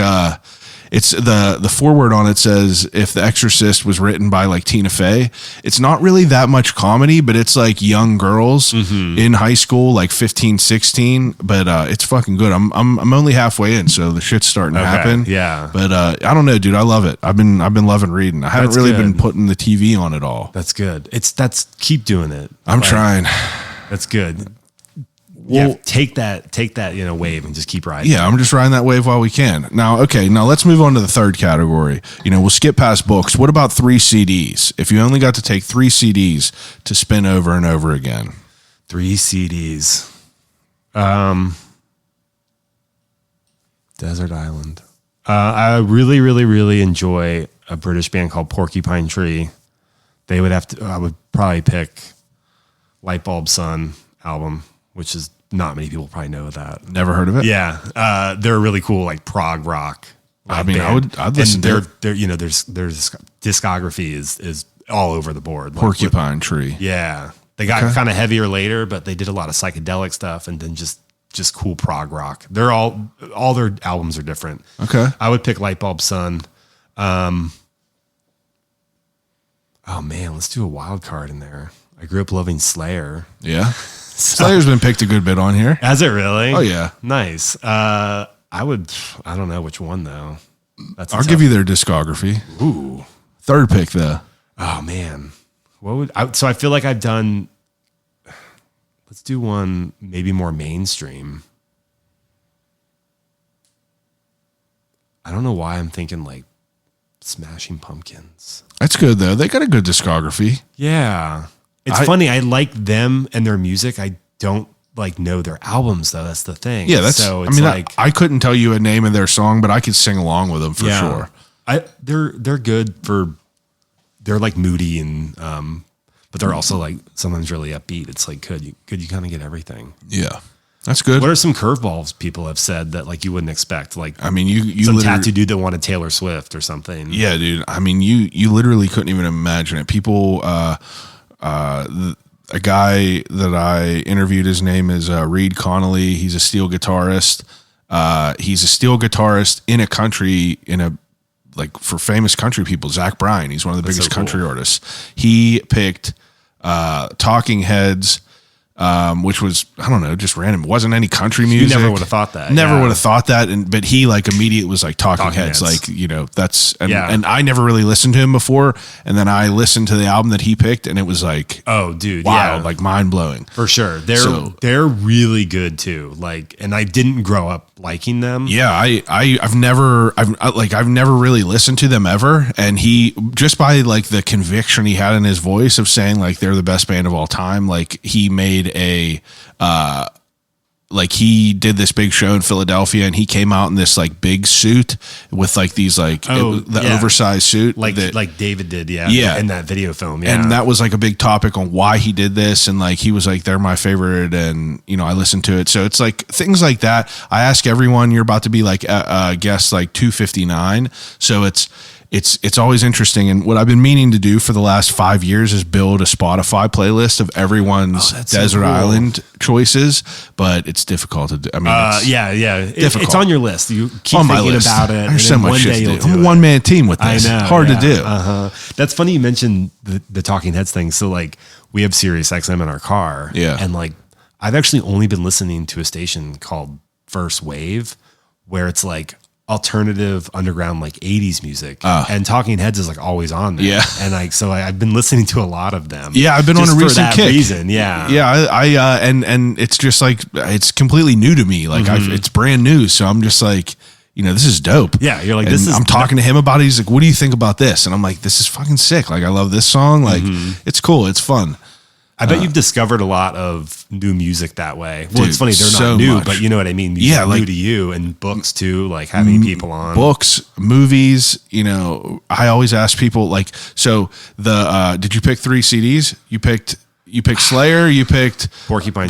it's the foreword on it says if The Exorcist was written by like Tina Fey. It's not really that much comedy, but it's like young girls in high school, like 15, 16. But it's fucking good. I'm only halfway in, so the shit's starting to happen. Yeah, but I don't know, dude. I love it. I've been loving reading. I haven't really been putting the TV on at all. That's good. Keep doing it. I'm trying. That's good. Well, take that, wave and just keep riding. Yeah, I'm just riding that wave while we can. Now let's move on to the third category. We'll skip past books. What about 3 CDs? If you only got to take 3 CDs to spin over and over again. 3 CDs. Desert Island. I really, really, really enjoy a British band called Porcupine Tree. I would probably pick Lightbulb Sun album, which is not many people probably know that. Never heard of it. Yeah, they're really cool, like prog rock. I'd listen to it. Their discography is all over the board. Porcupine Tree. Yeah, they got kind of heavier later, but they did a lot of psychedelic stuff, and then just just cool prog rock. They're all their albums are different. Okay. I would pick Lightbulb Sun. Oh man, let's do a wild card in there. I grew up loving Slayer. Yeah. Slayer's been picked a good bit on here. Has it really? Oh yeah. Nice. I don't know which one though. I'll give you their discography. Ooh. Third pick though. Oh man. So I feel like I've done, let's do one maybe more mainstream. I don't know why I'm thinking like Smashing Pumpkins. That's good though. They got a good discography. Yeah. It's funny. I like them and their music. I don't like know their albums though. That's the thing. Yeah. I couldn't tell you a name of their song, but I could sing along with them for sure. They're good they're like moody and, but they're also like sometimes really upbeat. It's like, could you kind of get everything? Yeah. That's good. What are some curveballs people have said that like you wouldn't expect? Like, I mean, you some tattoo dude that wanted Taylor Swift or something. Yeah, dude. I mean, you literally couldn't even imagine it. People, a guy that I interviewed, his name is Reed Connolly. He's a steel guitarist. He's a steel guitarist for famous country people. Zach Bryan. He's one of the biggest country artists. He picked Talking Heads, which was, I don't know, just random. It wasn't any country music. You never would have thought that. Never would have thought that. But he like immediately was like Talking Heads. Like, you know, and I never really listened to him before. And then I listened to the album that he picked and it was like, oh dude, wild, like mind blowing. For sure. They're really good too. Like, and I didn't grow up liking them. Yeah. I've never really listened to them ever. And he, just by like the conviction he had in his voice of saying like they're the best band of all time, like he made he did this big show in Philadelphia and he came out in this like big suit with like these like oversized suit like David did in that video film, and that was like a big topic on why he did this, and like he was like they're my favorite, and you know I listened to it. So it's like things like that. I ask everyone, you're about to be like a guest like 259, so it's always interesting. And what I've been meaning to do for the last 5 years is build a Spotify playlist of everyone's desert island choices, but it's difficult to do. I mean, it's it's on your list. You keep thinking about it. There's so much shit to do. I'm a one-man team with this. I know. Hard to do. That's funny you mentioned the Talking Heads thing. So like we have Sirius XM in our car. Yeah. And like I've actually only been listening to a station called First Wave where it's like alternative underground like 80s music, and Talking Heads is like always on there. And I've been listening to a lot, of them. I've been on a recent kick. Reason. I and it's just like it's completely new to me, like it's brand new, so I'm just like, you know, this is dope. You're like, I'm talking to him about it. He's like, what do you think about this? And I'm like, this is fucking sick. Like I love this song. Like it's cool, it's fun. I bet you've discovered a lot of new music that way. Well, dude, it's funny, they're so not new, much. but you know what I mean? Music new to you, and books too, like having people on. Books, movies, you know, I always ask people like, so did you pick 3 CDs? You picked Slayer, you picked Porcupine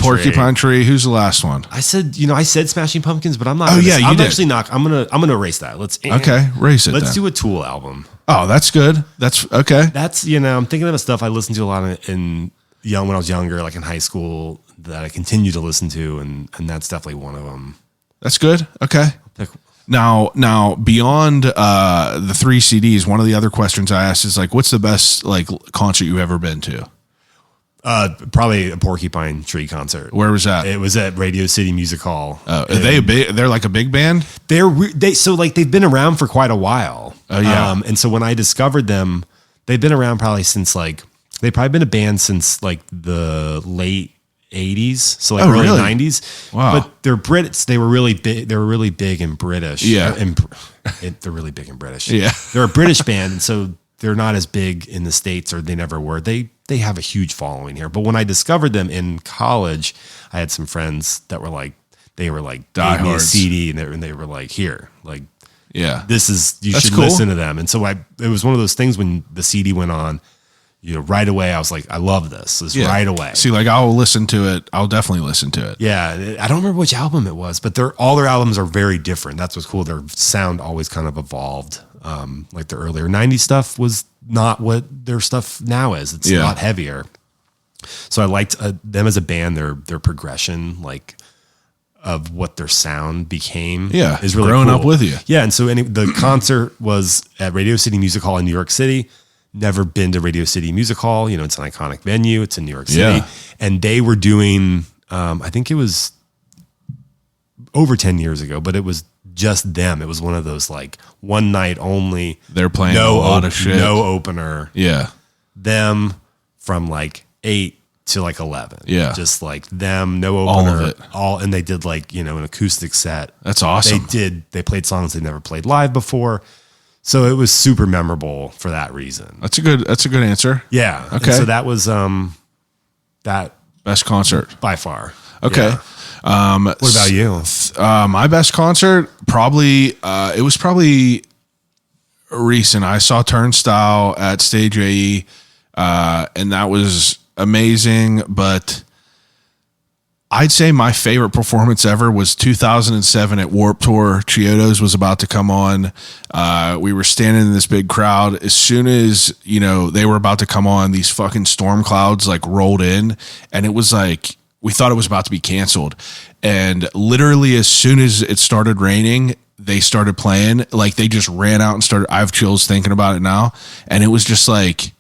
Tree. Who's the last one? I said Smashing Pumpkins, but I'm not. I'm actually not. I'm gonna erase that. Let's erase it. Let's do a Tool album. Oh, that's good. That's okay. That's, you know, I'm thinking of stuff I listened to a lot when I was younger, like in high school, that I continue to listen to, and that's definitely one of them. That's good. Okay. Now beyond the 3 CDs, one of the other questions I asked is like, what's the best like concert you've ever been to? Probably a Porcupine Tree concert. Where was that? It was at Radio City Music Hall. Are they they're like a big band? They've been around for quite a while. Oh yeah. And so when I discovered them, they've been around probably since they've probably been a band since like the late 80s, so like early 90s. Wow. But they're Brits. They were really big. They were really big in British. Yeah. They're really big in British. Yeah. They're a British band, and so they're not as big in the States, or they never were. They have a huge following here. But when I discovered them in college, I had some friends that were like, gave me a CD, and they were like, here, like, yeah, you should listen to them. And so it was one of those things when the CD went on, you know, right away, I was like, I love this right away. See, like I'll listen to it. I'll definitely listen to it. Yeah. I don't remember which album it was, but all their albums are very different. That's what's cool. Their sound always kind of evolved. Like the earlier 90s stuff was not what their stuff now is. It's a lot heavier. So I liked them as a band, their progression, like of what their sound became. Yeah, is really growing cool. up with you. Yeah, and so the concert was at Radio City Music Hall in New York City. Never been to Radio City Music Hall. You know, it's an iconic venue. It's in New York City. Yeah. And they were doing, I think it was over 10 years ago, but it was just them. It was one of those like one night only. They're playing a lot of shit. No opener. Yeah. Them from like 8 to like 11. Yeah. Just like them, no opener. All of it. And they did like, you know, an acoustic set. That's awesome. They played songs they never played live before. So it was super memorable for that reason. That's a good answer. Yeah. Okay. And so that was that Best concert. by far. Okay. Yeah. What about you? My best concert, probably, it was probably recent. I saw Turnstile at Stage AE, and that was amazing. But I'd say my favorite performance ever was 2007 at Warped Tour. Chiodos was about to come on. We were standing in this big crowd. As soon as, you know, they were about to come on, these fucking storm clouds like rolled in, and it was like, we thought it was about to be canceled. And literally as soon as it started raining, they started playing. Like they just ran out and started. I have chills thinking about it now. And it was just like,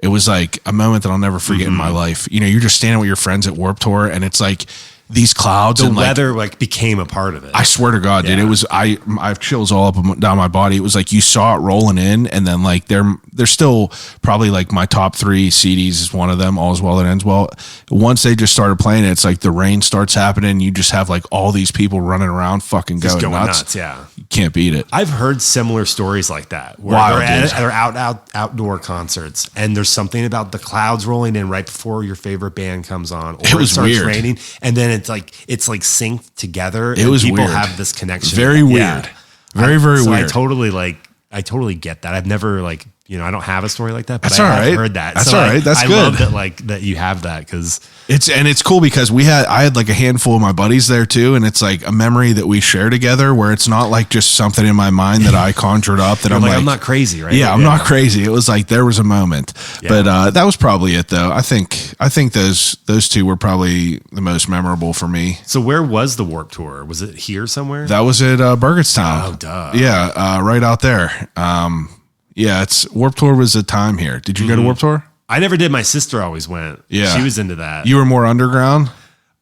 it was like a moment that I'll never forget in my life. You know, you're just standing with your friends at Warped Tour, and it's like these clouds The and weather like became a part of it. I swear to God, dude, Yeah. it was, I have chills all up and down my body. It was like you saw it rolling in, and then like they're still probably like my top 3 CDs is one of them. All's Well That Ends Well. Once they just started playing it, it's like the rain starts happening. You just have like all these people running around, fucking Just going going nuts. nuts. Yeah. You can't beat it. I've heard similar stories like that where Wild, dude. they're outdoor concerts, and there's something about the clouds rolling in right before your favorite band comes on, or It was starts weird. raining, and then it's like synced together. It and was people weird. have this connection. Very weird. Very, very so weird. I totally get that. I've never like, you know, I don't have a story like that, but That's I all have right. heard that. That's So all right. That's I good. love that, like that you have that, because It's cool because I had like a handful of my buddies there too, and it's like a memory that we share together where it's not like just something in my mind that I conjured up that I'm not crazy, right? Yeah, I'm not crazy. It was like there was a moment, but that was probably it though. I think those two were probably the most memorable for me. So where was the Warped Tour? Was it here somewhere? That was at Burgettstown. Oh, duh. Yeah, right out there. Yeah, it's Warped Tour was a time here. Did you go to Warped Tour? I never did. My sister always went. Yeah. She was into that. You were more underground.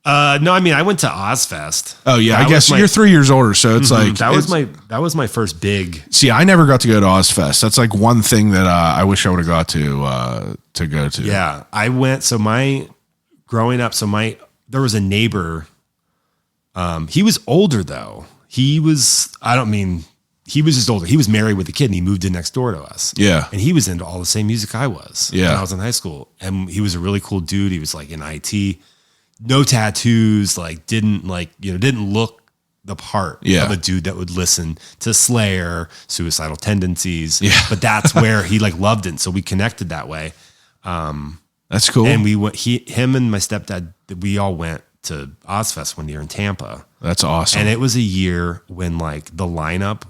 No, I mean, I went to Ozfest. Oh yeah, That I guess was my- you're 3 years older, so it's like that was my first big. See, I never got to go to Ozfest. That's like one thing that I wish I would have got to go to. Yeah, I went. So growing up, there was a neighbor. He was older though. He was just older. He was married with a kid, and he moved in next door to us. Yeah. And he was into all the same music I was. Yeah. When I was in high school. And he was a really cool dude. He was like in IT, no tattoos, like didn't look the part Yeah. of a dude that would listen to Slayer, Suicidal Tendencies. Yeah. But that's where he like loved it. So we connected that way. That's cool. And we went, him and my stepdad, we all went to Ozfest one year in Tampa. That's awesome. And it was a year when like the lineup,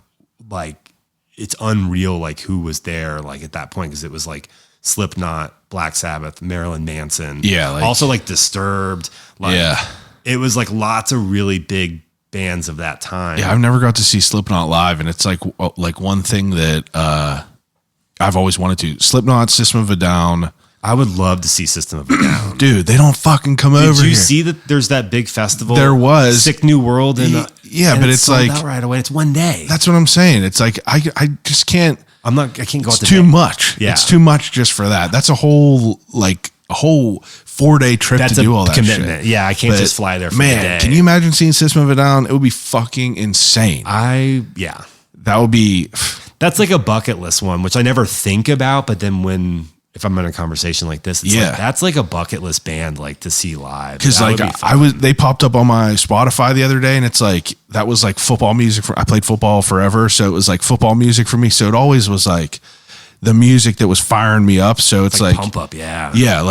like it's unreal, like who was there like at that point. Cause it was like Slipknot, Black Sabbath, Marilyn Manson. Yeah, like- also like Disturbed. Like, Yeah. It was like lots of really big bands of that time. Yeah, I've never got to see Slipknot live, and it's like one thing that I've always wanted to. Slipknot, System of a Down. I would love to see System of a Down. Dude, they don't fucking come over Did you here. see that there's that big festival? There was. Sick New World. And, Yeah, and but it's sold like- out right away. It's one day. That's what I'm saying. It's like I just can't. I can't go out It's to too day. much. Yeah. It's too much just for that. That's a whole 4-day trip That's to do all that commitment. shit. Yeah, I can't But, just fly there for man, a day. can you imagine seeing System of a Down? It would be fucking insane. Yeah. That would be. That's like a bucket list one, which I never think about. But then if I'm in a conversation like this, it's Yeah. like, that's like a bucket list band, like to see live. Because That like would be fun. they popped up on my Spotify the other day, and it's like that was like football music. I played football forever, so it was like football music for me. So it always was like the music that was firing me up. So it's like pump up. Yeah. yeah,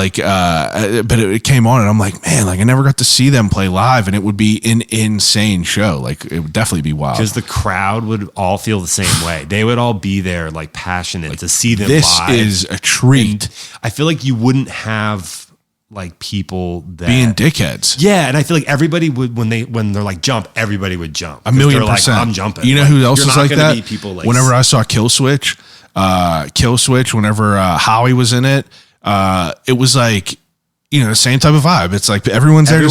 but it came on, and I'm like, man, like I never got to see them play live, and it would be an insane show. Like it would definitely be wild. Because the crowd would all feel the same way. They would all be there, like passionate to see them This live. is a treat. I feel like you wouldn't have like people that being dickheads. Yeah, and I feel like everybody would when they're like jump, everybody would jump. 1,000,000%. Like, I'm jumping. You know like, who else you're is not like gonna that? Be people like whenever I saw Kill Switch, whenever Howie was in it, it was like, the same type of vibe. It's like everyone's there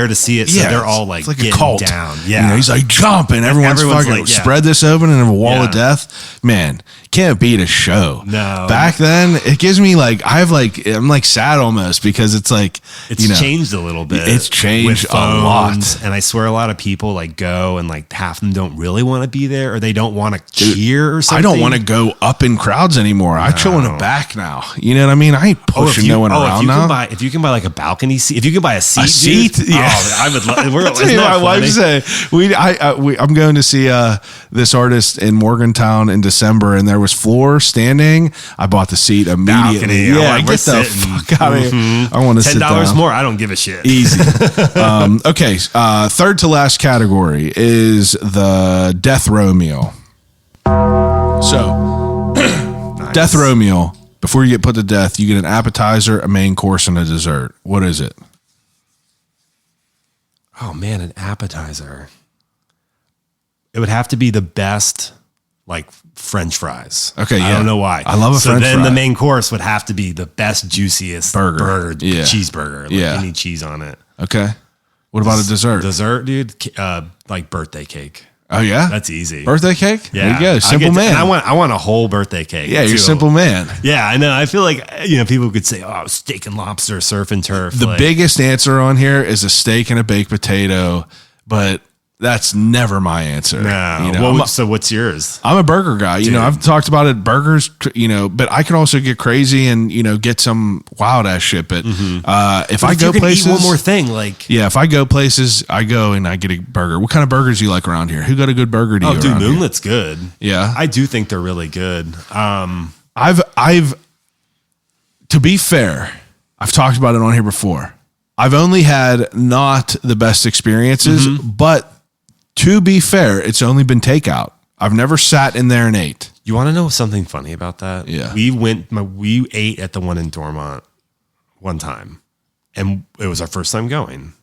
to see it. So they're all like, it's like a cult down. Yeah. He's like jumping. Everyone's fucking like, spread this open and a wall of death. Man, can't beat a show. No. Back then, it gives me like, I'm like sad almost because it's like, it's changed a little bit. It's changed a lot. And I swear a lot of people like go and like half of them don't really want to be there or they don't want to cheer or something. I don't want to go up in crowds anymore. I chill in the back now. You know what I mean? I ain't pushing no one around now. If you can buy like a balcony seat, if you can buy a seat, dude, yeah. I would love. That's what my wife said. I'm going to see this artist in Morgantown in December, and there was floor standing. I bought the seat immediately. Balcony. Yeah, get the fuck out of here. I want to sit down. $10 more. I don't give a shit. Easy. Okay. Third to last category is the death row meal. So, nice. Death row meal. Before you get put to death, you get an appetizer, a main course, and a dessert. What is it? Oh, man, an appetizer. It would have to be the best, like, French fries. Okay, yeah. I don't know why. I love a French fry. So then the main course would have to be the best, juiciest burger cheeseburger. Like, you need cheese on it. Okay. What about a dessert? Dessert, dude? Like birthday cake. Oh, yeah? That's easy. Birthday cake? Yeah. There you go. Simple man. I want a whole birthday cake. Yeah, you're a simple man. Yeah, I know. I feel like, people could say, oh, steak and lobster, surf and turf. The biggest answer on here is a steak and a baked potato, but that's never my answer. No. So what's yours? I'm a burger guy. I've talked about it, burgers, but I could also get crazy and, get some wild ass shit. But if I go places, eat one more thing, if I go places, I go and I get a burger. What kind of burgers do you like around here? Who got a good burger to you? Oh, dude, Moonlit's good. Yeah. I do think they're really good. I've, to be fair, I've talked about it on here before. I've only had not the best experiences, but to be fair, it's only been takeout. I've never sat in there and ate. You want to know something funny about that? Yeah. We ate at the one in Dormont one time, and it was our first time going.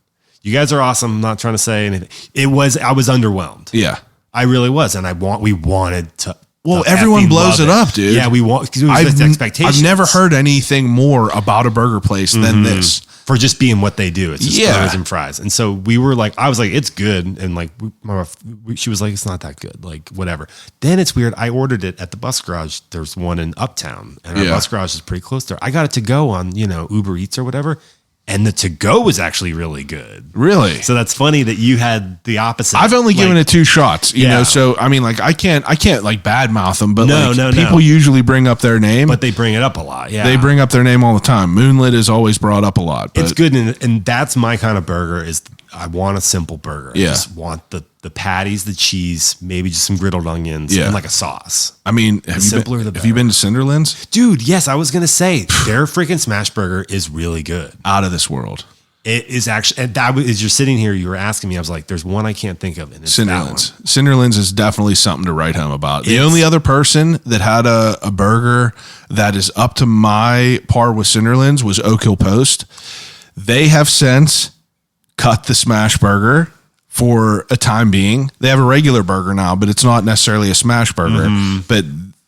You guys are awesome. I'm not trying to say anything. I was underwhelmed. Yeah. I really was. And we wanted to. Well, everyone blows it up, dude. Yeah, we want, because it was expectations. I've never heard anything more about a burger place than this. For just being what they do. It's just burgers and fries. And so we were like, I was like, it's good. And like, she was like, it's not that good. Like, whatever. Then it's weird. I ordered it at the bus garage. There's one in Uptown, and our bus garage is pretty close there. I got it to go on, Uber Eats or whatever. And the to go was actually really good. Really? So that's funny that you had the opposite. I've only given it 2 shots, you know. So I mean, like I can't like badmouth them, but people usually bring up their name. But they bring it up a lot. Yeah, they bring up their name all the time. Moonlit is always brought up a lot. But it's good, and that's my kind of burger. Is I want a simple burger. I just want the patties, the cheese, maybe just some griddled onions, and like a sauce. I mean, have you been to Cinderlands? Dude, yes, I was going to say, their freaking smash burger is really good. Out of this world. It is actually, and as you're sitting here, you were asking me, I was like, there's one I can't think of. And it's Cinderlands. Cinderlands is definitely something to write home about. The only other person that had a burger that is up to my par with Cinderlands was Oak Hill Post. They have since cut the smash burger for a time being. They have a regular burger now, but it's not necessarily a smash burger. But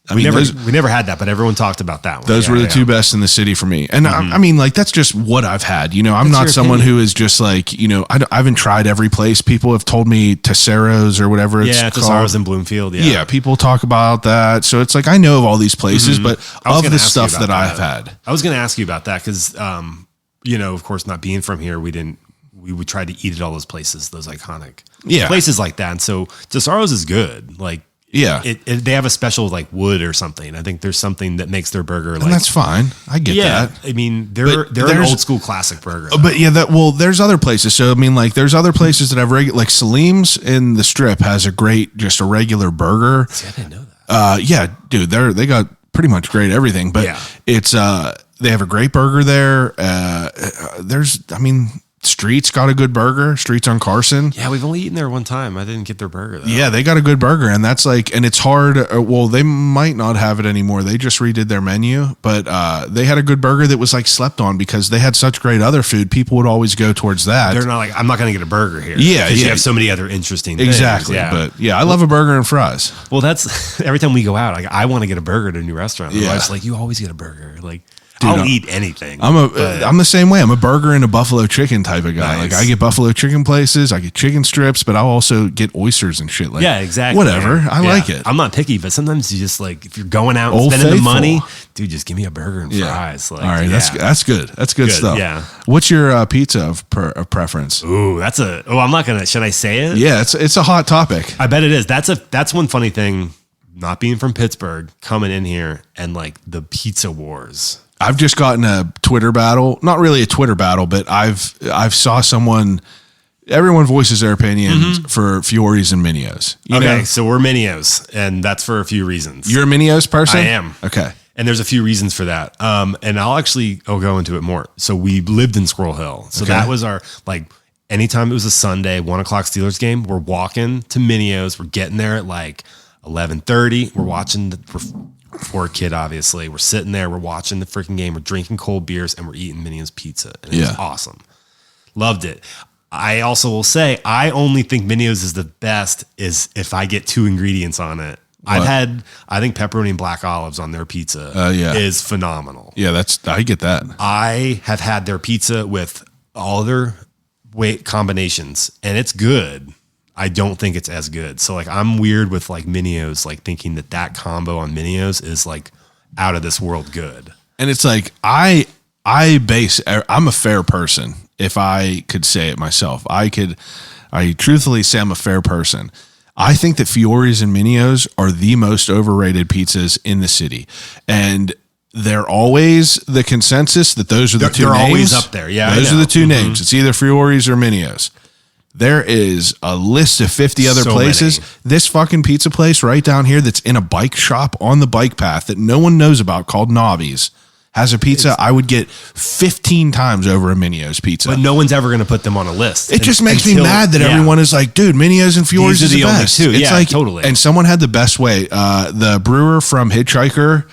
I mean, we never had that, but everyone talked about that one. Those were the 2 best in the city for me. And I mean, like, that's just what I've had. I'm not someone who is just like, I haven't tried every place. People have told me Tessero's or whatever it's called. Tessero's in Bloomfield. Yeah, people talk about that. So it's like, I know of all these places, but of the stuff that I've had. I was going to ask you about that because, of course, not being from here, we would try to eat at all those places, those iconic places like that. And so Tessero's is good. Like, they have a special like wood or something. I think there's something that makes their burger like, and that's fine. I get that. I mean, they're an old school classic burger. But there's other places. So I mean, like there's other places that have like Salim's in the Strip has just a regular burger. See, I didn't know that. Dude, they got pretty much great everything. But it's they have a great burger there. Street's got a good burger. Street's on Carson. Yeah, we've only eaten there one time. I didn't get their burger though. Yeah, they got a good burger, and that's like, and it's hard. Well, they might not have it anymore. They just redid their menu, but they had a good burger that was like slept on because they had such great other food. People would always go towards that. They're not like, I'm not going to get a burger here. Yeah, because yeah. you have so many other interesting things. Exactly. Yeah. But yeah, I love a burger and fries. Well, that's every time we go out. Like, I want to get a burger at a new restaurant. My Yeah. wife's like, you always get a burger. Like, Dude, I'll eat anything. I'm the same way. I'm a burger and a buffalo chicken type of guy. Nice. Like I get buffalo chicken places, I get chicken strips, but I'll also get oysters and shit. Like, yeah, exactly. Whatever. I Yeah. like it. I'm not picky, but sometimes you just like, if you're going out and Old spending Faithful. the money, dude, just give me a burger and fries. Like, All right, yeah. that's good. That's good stuff. yeah. What's your pizza of preference? Ooh, I'm not gonna. Should I say it? Yeah, it's a hot topic. I bet it is. That's one funny thing. Not being from Pittsburgh, coming in here and like the pizza wars. I've just gotten a Twitter battle. Not really a Twitter battle, but I've saw someone. Everyone voices their opinions for Fiore's and Minios. You know? So we're Minios, and that's for a few reasons. You're a Minios person? I am. Okay. And there's a few reasons for that. And I'll go into it more. So we lived in Squirrel Hill. So that was our, like, anytime it was a Sunday, 1:00 Steelers game, we're walking to Minios. We're getting there at like 11:30. We're watching for a kid, obviously. We're sitting there. We're watching the freaking game. We're drinking cold beers and we're eating Minios pizza. And it was awesome. Loved it. I also will say, I only think Minios is the best is if I get 2 ingredients on it. What? I think pepperoni and black olives on their pizza is phenomenal. Yeah, I get that. I have had their pizza with all their weight combinations and it's good. I don't think it's as good. So like, I'm weird with like Minios, like thinking that combo on Minios is like out of this world good. And it's like, I'm a fair person. If I could say it myself, I truthfully say I'm a fair person. I think that Fiore's and Minios are the most overrated pizzas in the city. And they're always the consensus that those are the two names. They're always up there. Yeah. Those are the two names. It's either Fiore's or Minios. There is a list of 50 other places. Many. This fucking pizza place right down here that's in a bike shop on the bike path that no one knows about called Nobby's has a pizza I would get 15 times over a Minios pizza. But no one's ever going to put them on a list. It just makes me mad that everyone is like, dude, Minios and Fiore's These is are the the only best. two. It's Yeah, like, totally. And someone had the best way. The brewer from Hitchhiker,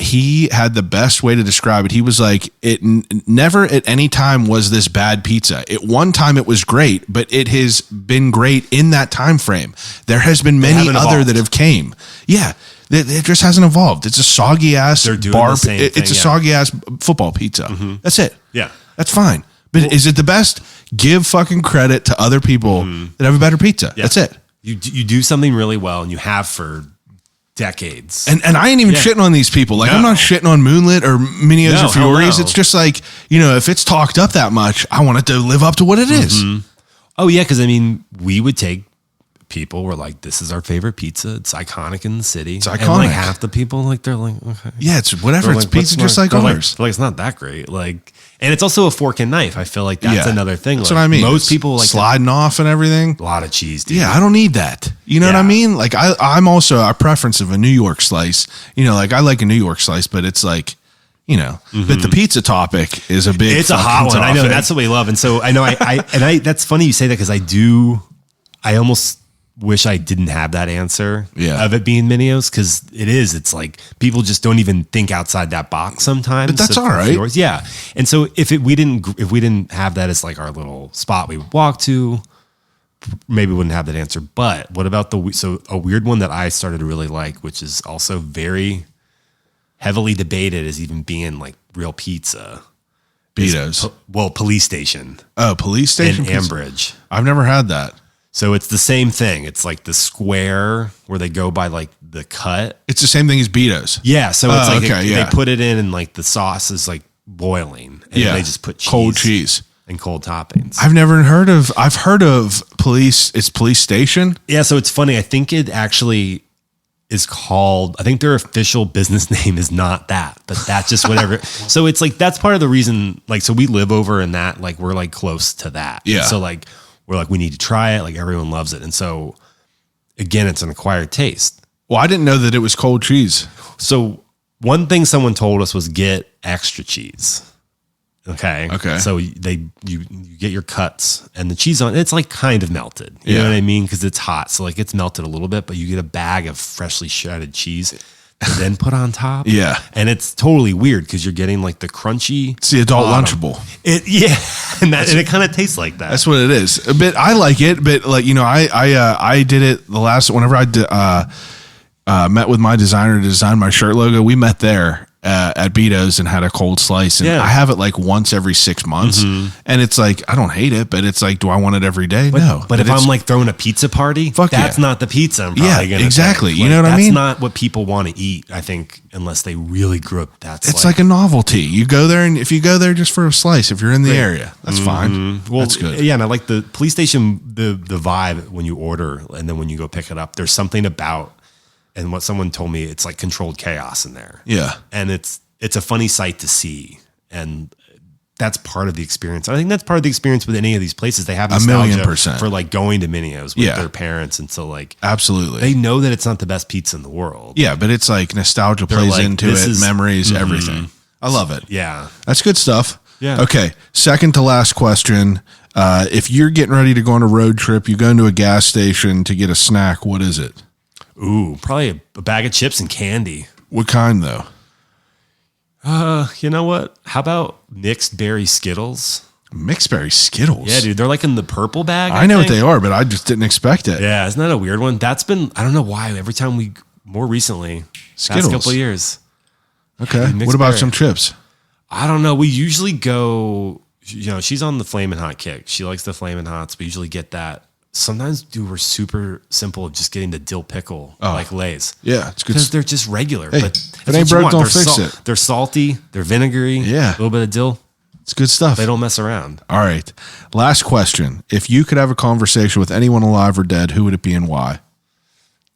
he had the best way to describe it. He was like, it never at any time was this bad pizza. At one time it was great, but it has been great in that time frame. There has been many other that have came. Yeah. It just hasn't evolved. It's a soggy ass bar. It's a soggy ass football pizza. That's it. Yeah. That's fine. But is it the best? Give fucking credit to other people that have a better pizza. Yeah. That's it. You do something really well and you have for decades. And I ain't even shitting on these people. Like, I'm not shitting on Moonlit or Minios or Fiore's. No. It's just like, if it's talked up that much, I want it to live up to what it is. Oh, yeah. Because, I mean, we would take people were like, this is our favorite pizza. It's iconic in the city. It's iconic. And like half the people, like, they're like, okay. Yeah, it's whatever. They're It's like, pizza just like ours. Like, it's not that great. Like, and it's also a fork and knife. I feel like that's another thing. That's like, what I mean. Most people like sliding off and everything. A lot of cheese, dude. Yeah, I don't need that. You know what I mean? Like, I'm also a preference of a New York slice. Like, I like a New York slice, but it's like, but the pizza topic is a big. It's a hot one. I know that's what we love, and so I know I that's funny you say that because I almost wish I didn't have that answer of it being Minios because it's like people just don't even think outside that box sometimes. But that's all right. Yours. Yeah. And so if we didn't have that as like our little spot we would walk to, maybe we wouldn't have that answer. But what about a weird one that I started to really like, which is also very heavily debated as even being like real pizza. Betos. Police Station. Oh, Police Station in Ambridge. I've never had that. So it's the same thing. It's like the square where they go by like the cut. It's the same thing as Betos. Yeah. So it's like they put it in and like the sauce is like boiling. And they just put cold cheese and cold toppings. I've heard of Police. It's Police Station. Yeah. So it's funny. I think it actually is called, I think their official business name is not that, but that's just whatever. So it's like, that's part of the reason, like, so we live over in that, like, we're like close to that. Yeah. And so like, we're like, we need to try it. Like everyone loves it. And so again, it's an acquired taste. Well, I didn't know that it was cold cheese. So one thing someone told us was get extra cheese. Okay. Okay. So you get your cuts and the cheese on it's like kind of melted. You know what I mean? Because it's hot. So like it's melted a little bit, but you get a bag of freshly shredded cheese and then put on top. Yeah. And it's totally weird because you're getting like the crunchy. It's the adult bottom. Lunchable. And it kind of tastes like that. That's what it is. A bit. I like it, but like, I did it whenever I met with my designer to design my shirt logo. We met there at Beato's and had a cold slice, and I have it like once every 6 months, and it's like I don't hate it, but it's like, do I want it every day? No. But if I'm like throwing a pizza party, that's not the pizza I'm probably gonna exactly. Take. You know what I mean? That's not what people want to eat, I think, unless they really grew up. It's like a novelty. You go there, and if you go there just for a slice, if you're in the area, that's fine. Well, that's good. Yeah, and I like the police station, the vibe when you order, and then when you go pick it up, there's something about. And what someone told me, it's like controlled chaos in there. Yeah. And it's a funny sight to see. And that's part of the experience. I think that's part of the experience with any of these places. They have nostalgia 1,000,000% for like going to Minio's with their parents. And so like, absolutely, they know that it's not the best pizza in the world. Yeah. But it's like nostalgia plays into it, memories, everything. I love it. Yeah. That's good stuff. Yeah. Okay. Second to last question. If you're getting ready to go on a road trip, you go into a gas station to get a snack. What is it? Ooh, probably a bag of chips and candy. What kind though? You know what? How about mixed berry Skittles? Mixed berry Skittles? Yeah, dude. They're like in the purple bag. I know what they are, but I just didn't expect it. Yeah, isn't that a weird one? That's been, I don't know why, every time more recently, Skittles. past couple of years. Okay. What about some chips? I don't know. We usually go, she's on the Flamin' Hot kick. She likes the Flamin' Hots. We usually get that. Sometimes, dude, we're super simple of just getting the dill pickle, like Lay's. Yeah, it's good. Because they're just regular. Hey, but if it ain't broke, don't fix it. They're salty. They're vinegary. Yeah. A little bit of dill. It's good stuff. They don't mess around. All right. Last question. If you could have a conversation with anyone alive or dead, who would it be and why?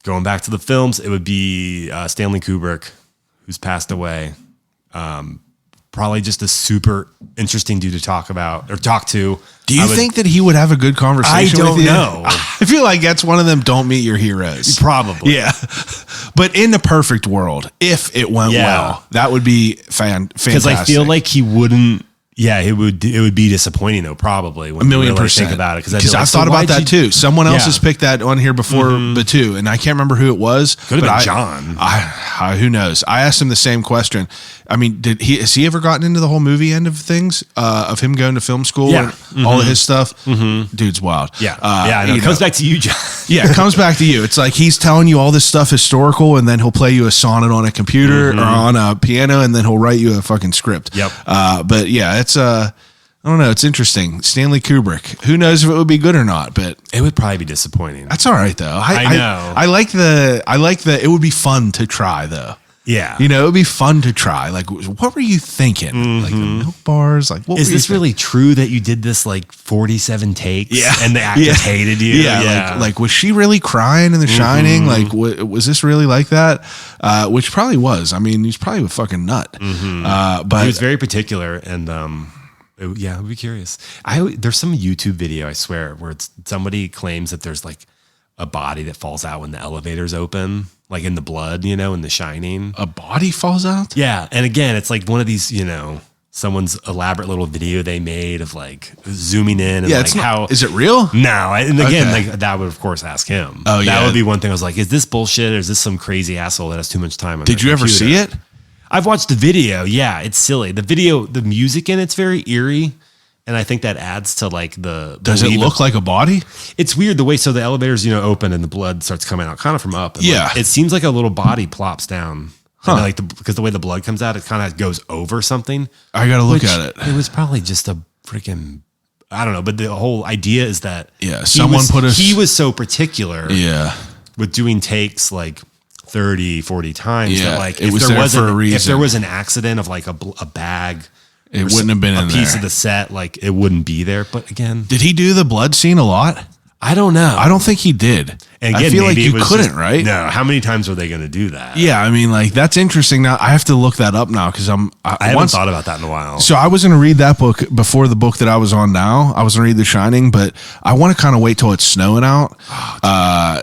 Going back to the films, it would be Stanley Kubrick, who's passed away. Probably just a super interesting dude to talk to. Do you think that he would have a good conversation with you? I don't know. I feel like that's one of them don't meet your heroes. Probably. Yeah. But in the perfect world, if it went well, that would be fantastic. Because I feel like he wouldn't. Yeah, it would be disappointing though, probably. When 1,000,000%. Think about it. Because I've thought about that too. Someone else has picked that on here before the two, and I can't remember who it was. Could have been John. Who knows? I asked him the same question. I mean, has he ever gotten into the whole movie end of things? Of him going to film school and all of his stuff? Dude's wild. Yeah. I know. It comes back to you, John. Yeah, it comes back to you. It's like he's telling you all this stuff historical, and then he'll play you a sonnet on a computer or on a piano, and then he'll write you a fucking script. Yep. But yeah, it's I don't know. It's interesting. Stanley Kubrick. Who knows if it would be good or not? But it would probably be disappointing. That's all right though. I know. I like the. It would be fun to try though. Yeah. It would be fun to try. Like, what were you thinking? Like the milk bars? Like, what is this really true that you did this like 47 takes? Yeah. And the actors hated you? Yeah. Like, was she really crying in The Shining? Like, was this really like that? Which probably was. I mean, he's probably a fucking nut. But he was very particular and, yeah, I'd be curious. There's some YouTube video, I swear, where somebody claims that there's like a body that falls out when the elevators open, like in the blood, in The Shining. A body falls out? Yeah. And again, it's like one of these, someone's elaborate little video they made of like zooming in and like is it real? No. And again, like that would of course ask him. Oh yeah. That would be one thing. I was like, is this bullshit or is this some crazy asshole that has too much time on Did you ever see it? I've watched the video. Yeah, it's silly. The video, the music in it's very eerie. And I think that adds to like the. Does it look like a body? It's weird the way. So the elevators, open and the blood starts coming out kind of from up. And yeah. It seems like a little body plops down. Huh. And because the way the blood comes out, it kind of goes over something. I got to look at it. It was probably just a freaking. I don't know. But the whole idea is that. Yeah. He was so particular. Yeah. With doing takes like 30, 40 times. Yeah. That like it was there for a reason. If there was an accident of like a bag. It wouldn't have been in there. A piece of the set, like it wouldn't be there. But again, did he do the blood scene a lot? I don't know. I don't think he did. And again, I feel like you couldn't, right? No. How many times were they going to do that? Yeah, I mean, like that's interesting. Now I have to look that up now because I haven't thought about that in a while. So I was going to read that book before the book that I was on now. I was going to read The Shining, but I want to kind of wait till it's snowing out. I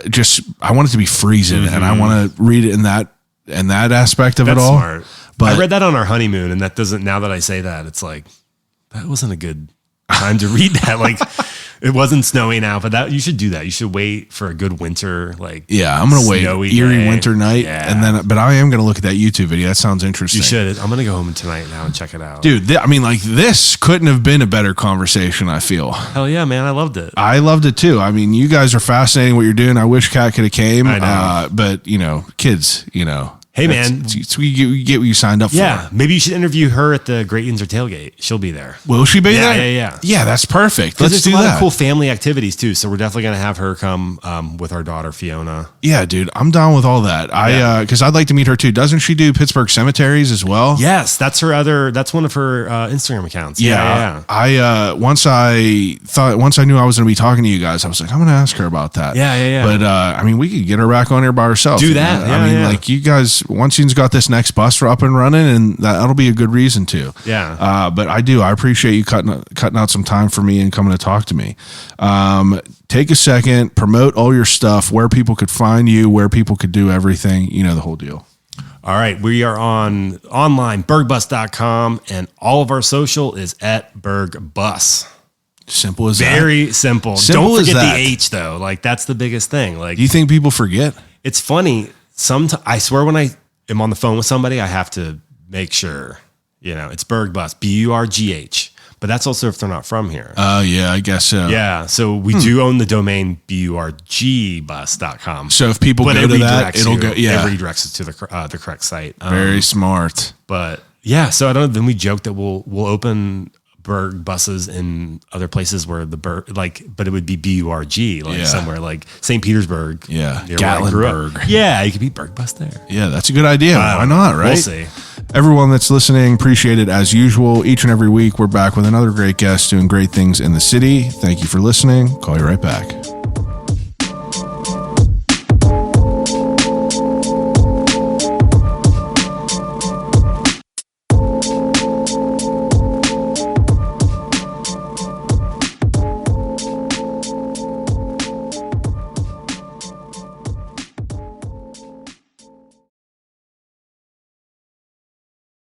want it to be freezing, and I want to read it in that aspect of it all. Smart. But I read that on our honeymoon, and that doesn't. Now that I say that, it's like that wasn't a good time to read that. Like, it wasn't snowing out, but that you should do that. You should wait for a good winter, like I'm gonna wait eerie winter night, yeah. and then. But I am gonna look at that YouTube video. That sounds interesting. You should. I'm gonna go home tonight now and check it out, dude. I mean, like this couldn't have been a better conversation. I feel. Hell yeah, man! I loved it. I loved it too. I mean, you guys are fascinating. What you're doing. I wish Kat could have came. I know. But kids. Hey, man. We get what you signed up for. Yeah, maybe you should interview her at the Great Yinz or Tailgate. She'll be there. Will she be there? Yeah. Yeah, that's perfect. Let's Let's do do a lot that. of cool family activities too. So we're definitely gonna have her come with our daughter Fiona. Yeah, dude, I'm down with all that. Because I'd like to meet her too. Doesn't she do Pittsburgh cemeteries as well? Yes, that's one of her Instagram accounts. Yeah. Once I knew I was going to be talking to you guys, I was like, I'm going to ask her about that. Yeah. But I mean, we could get her back on here by herself. Do that. I mean, like you guys, once you've got this next bus up and running, and that'll be a good reason to. Yeah. But I appreciate you cutting out some time for me and coming to talk to me. Take a second, promote all your stuff, where people could find you, where people could do everything, the whole deal. All right. We are online, burgbus.com, and all of our social is at Burgh Bus. Simple as that. Very simple. Simple Don't forget as that. the H though. Like that's the biggest thing. Like, Do you think people forget? it's funny. I swear when I am on the phone with somebody, I have to make sure, it's Burgh Bus, Burgh. But that's also if they're not from here. Oh, yeah, I guess so. Yeah. So we do own the domain burgbus.com. So if people But go to that, it'll go. It Yeah, redirects it to the correct site. very smart. But yeah, so I don't know. Then we joked that we'll open Burgh buses in other places where but it would be BURG, like somewhere like St. Petersburg. Yeah, near where I grew up. Gatlinburg. Yeah, you could be Burgh Bus there. Yeah, that's a good idea. Why not? Right? We'll see. Everyone that's listening, appreciate it as usual. Each and every week, we're back with another great guest doing great things in the city. Thank you for listening. Call you right back.